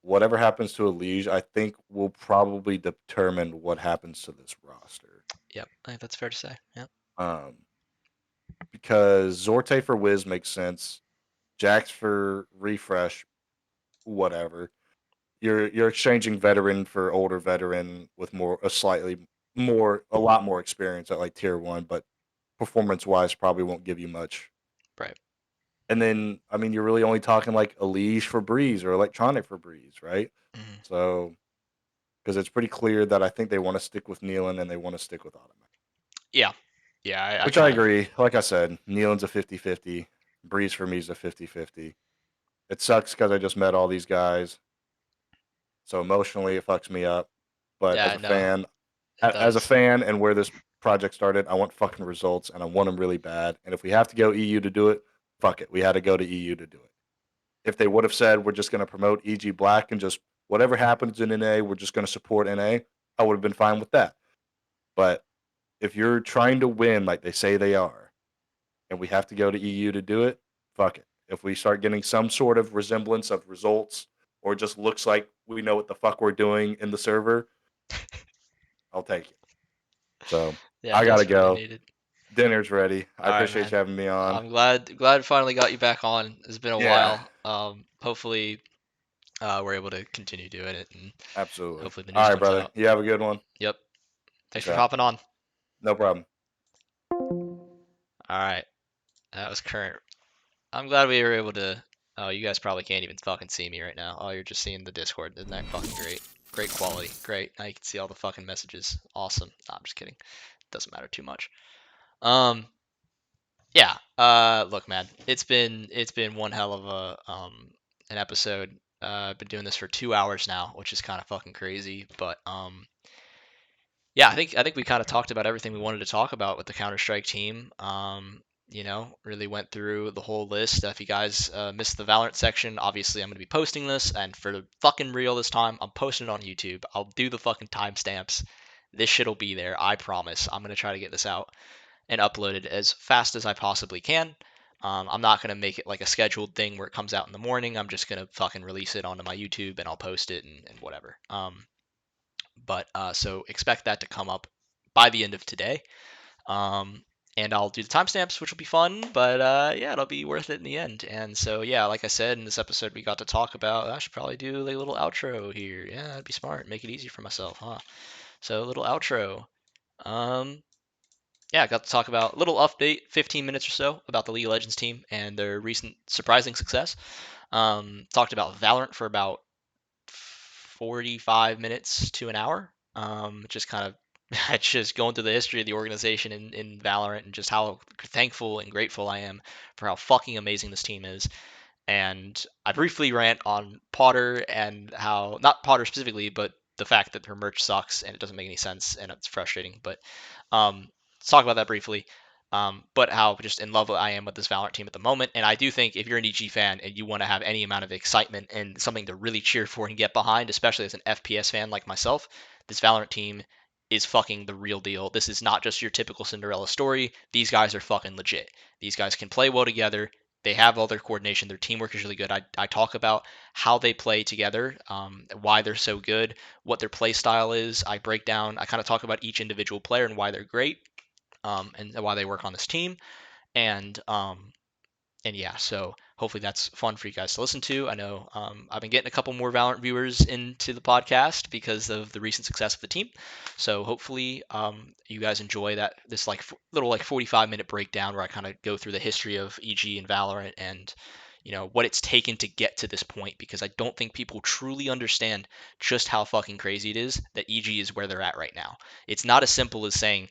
Whatever happens to Elige, I think will probably determine what happens to this roster. yep, I think that's fair to say. Yep, Um, because Zorte for Wiz makes sense. Jax for Refrezh, whatever. You're exchanging veteran for older veteran with a lot more experience at like tier 1, but performance wise probably won't give you much. right. And then I mean you're really only talking like a leash for Brehze or electronic for Brehze, right? Hmm. So because it's pretty clear that I think they want to stick with NeaLan and they want to stick with automatic. Yeah, yeah, I Which I kind of agree. Like I said, NeaLan's a 50-50. Brehze for me is a 50-50. It sucks because I just met all these guys. So emotionally it fucks me up. But yeah, no, it as a does. fan and where this project started, I want fucking results and I want them really bad. And if we have to go EU to do it, fuck it. We had to go to EU to do it. If they would have said we're just going to promote EG Black and just whatever happens in NA, we're just going to support NA, I would have been fine with that. But if you're trying to win like they say they are, and we have to go to EU to do it, fuck it. If we start getting some sort of resemblance of results or just looks like we know what the fuck we're doing in the server, I'll take it. So Yeah, I gotta desperately go. needed. Dinner's ready. I All right, appreciate man. you having me on. I'm glad finally got you back on. It's been a Yeah, while. Hopefully we're able to continue doing it, and absolutely. hopefully the All news right, comes brother. out. You have a good one. Yep. Thanks Peace for out. hopping on. No problem. All right, that was Kurrent. I'm glad we were able to. Oh, you guys probably can't even fucking see me right now. Oh, you're just seeing the Discord. Isn't that fucking great? Great quality. Great. Now you can see all the fucking messages. Awesome. Nah, I'm just kidding. Doesn't matter too much. Um, Yeah. Look, man, it's been one hell of a an episode. I've been doing this for 2 hours now, which is kind of fucking crazy. But yeah, I think we kind of talked about everything we wanted to talk about with the Counter Strike team. Really went through the whole list. If you guys missed the Valorant section, obviously I'm gonna be posting this, and for the fucking real this time, I'm posting it on YouTube. I'll do the fucking timestamps. This shit'll be there. I promise. I'm gonna try to get this out and upload it as fast as I possibly can. I'm not gonna make it like a scheduled thing where it comes out in the morning. I'm just gonna fucking release it onto my YouTube and I'll post it and whatever. So expect that to come up by the end of today. Um, and I'll do the timestamps, which will be fun, but yeah, it'll be worth it in the end. And so, yeah, like I said in this episode, we got to talk about. I should probably do a little outro here. Yeah, that'd be smart. Make it easy for myself, huh? So, a little outro. Um, yeah, I got to talk about a little update, 15 minutes or so, about the League of Legends team and their recent surprising success. Talked about Valorant for about 45 minutes to an hour. Just kind of just going through the history of the organization in Valorant and just how thankful and grateful I am for how fucking amazing this team is. And I briefly rant on Potter and how, not Potter specifically, but the fact that her merch sucks and it doesn't make any sense and it's frustrating. But let's talk about that briefly. But how just in love I am with this Valorant team at the moment. And I do think if you're an EG fan and you want to have any amount of excitement and something to really cheer for and get behind, especially as an FPS fan like myself, this Valorant team is fucking the real deal. This is not just your typical Cinderella story. These guys are fucking legit. These guys can play well together. They have all their coordination. Their teamwork is really good. I talk about how they play together, why they're so good, what their play style is. I kind of talk about each individual player and why they're great, and why they work on this team. And yeah, so hopefully that's fun for you guys to listen to. I know I've been getting a couple more Valorant viewers into the podcast because of the recent success of the team. So hopefully you guys enjoy this like little like 45-minute breakdown where I kind of go through the history of EG and Valorant and what it's taken to get to this point, because I don't think people truly understand just how fucking crazy it is that EG is where they're at right now. It's not as simple as saying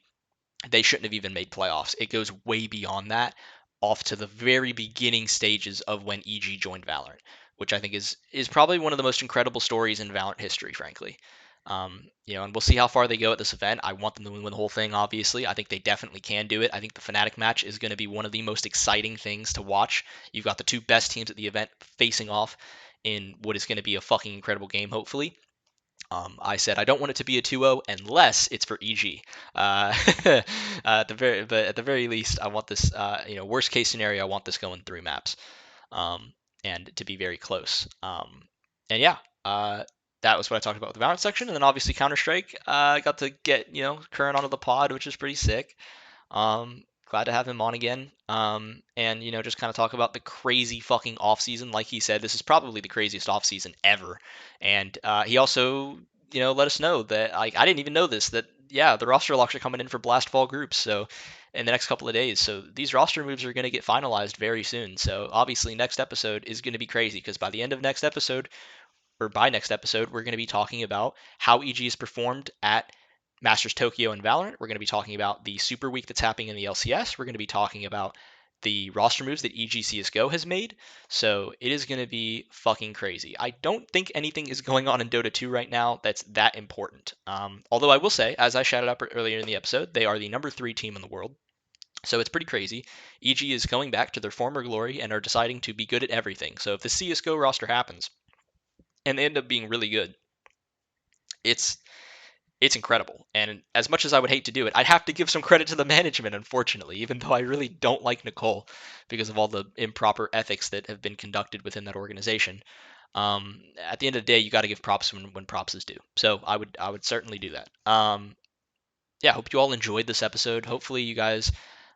they shouldn't have even made playoffs. It goes way beyond that, off to the very beginning stages of when EG joined Valorant, which I think is probably one of the most incredible stories in Valorant history, frankly. And we'll see how far they go at this event. I want them to win the whole thing, obviously. I think they definitely can do it. I think the FNATIC match is going to be one of the most exciting things to watch. You've got the two best teams at the event facing off in what is going to be a fucking incredible game, hopefully. I said I don't want it to be a 2-0 unless it's for EG. But at the very least, I want this. Worst case scenario, I want this going 3 maps, and to be very close. And yeah, that was what I talked about with the Valorant section, and then obviously Counter Strike. I got to get Kurrent onto the pod, which is pretty sick. Glad to have him on again. And just kind of talk about the crazy fucking offseason. Like he said, this is probably the craziest offseason ever. And he also, let us know that like I didn't even know this, that yeah, the roster locks are coming in for Blast Fall groups. So in the next couple of days, so these roster moves are going to get finalized very soon. So obviously next episode is going to be crazy, because by the end of next episode, or by next episode, we're going to be talking about how EG has performed at Masters Tokyo and Valorant. We're going to be talking about the Super Week that's happening in the LCS. We're going to be talking about the roster moves that EG CSGO has made. So it is going to be fucking crazy. I don't think anything is going on in Dota 2 right now that's that important. Although I will say, as I shouted up earlier in the episode, they are the number 3 team in the world. So it's pretty crazy. EG is going back to their former glory and are deciding to be good at everything. So if the CSGO roster happens and they end up being really good, it's it's incredible. And as much as I would hate to do it, I'd have to give some credit to the management, unfortunately, even though I really don't like Nicole because of all the improper ethics that have been conducted within that organization. At the end of the day, you got to give props when props is due. So I would certainly do that. Yeah, hope you all enjoyed this episode. Hopefully, you guys,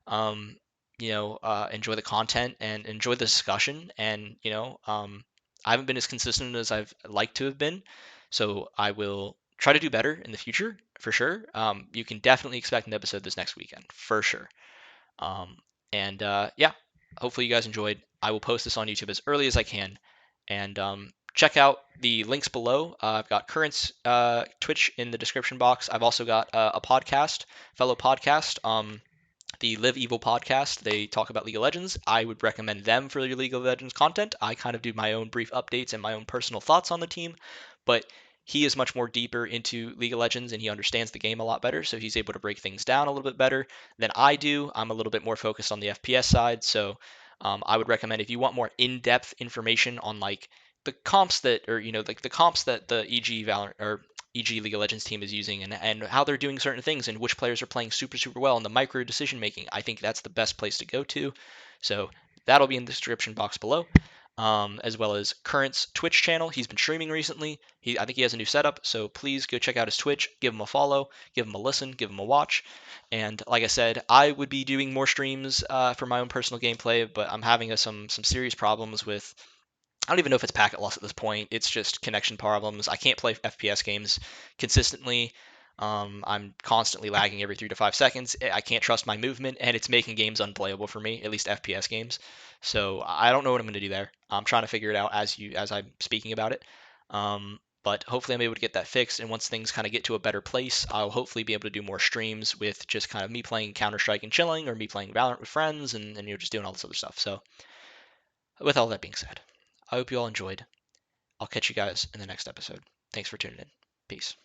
um, enjoy the content and enjoy the discussion. And I haven't been as consistent as I've liked to have been, so I will try to do better in the future for sure. You can definitely expect an episode this next weekend for sure. Um, and yeah, hopefully you guys enjoyed. I will post this on YouTube as early as I can, and check out the links below. I've got Current's Twitch in the description box. I've also got a podcast, fellow podcast. the Live Evil podcast. They talk about League of Legends. I would recommend them for your League of Legends content. I kind of do my own brief updates and my own personal thoughts on the team, but he is much more deeper into League of Legends and he understands the game a lot better, so he's able to break things down a little bit better than I do. I'm a little bit more focused on the FPS side, so I would recommend if you want more in-depth information on like the comps that, or like the comps that the EG Valorant or EG League of Legends team is using and how they're doing certain things and which players are playing super well and the micro decision making, I think that's the best place to go to. So that'll be in the description box below. As well as Kurrent's Twitch channel. He's been streaming recently. I think he has a new setup, so please go check out his Twitch, give him a follow, give him a listen, give him a watch. And like I said, I would be doing more streams for my own personal gameplay, but I'm having some serious problems with. I don't even know if it's packet loss at this point. It's just connection problems. I can't play FPS games consistently. I'm constantly lagging every 3 to 5 seconds. I can't trust my movement, and it's making games unplayable for me, at least FPS games. So I don't know what I'm going to do there. I'm trying to figure it out as I'm speaking about it. But hopefully I'm able to get that fixed, and once things kind of get to a better place, I'll hopefully be able to do more streams with just kind of me playing Counter Strike and chilling, or me playing Valorant with friends, and just doing all this other stuff. So with all that being said, I hope you all enjoyed. I'll catch you guys in the next episode. Thanks for tuning in. Peace.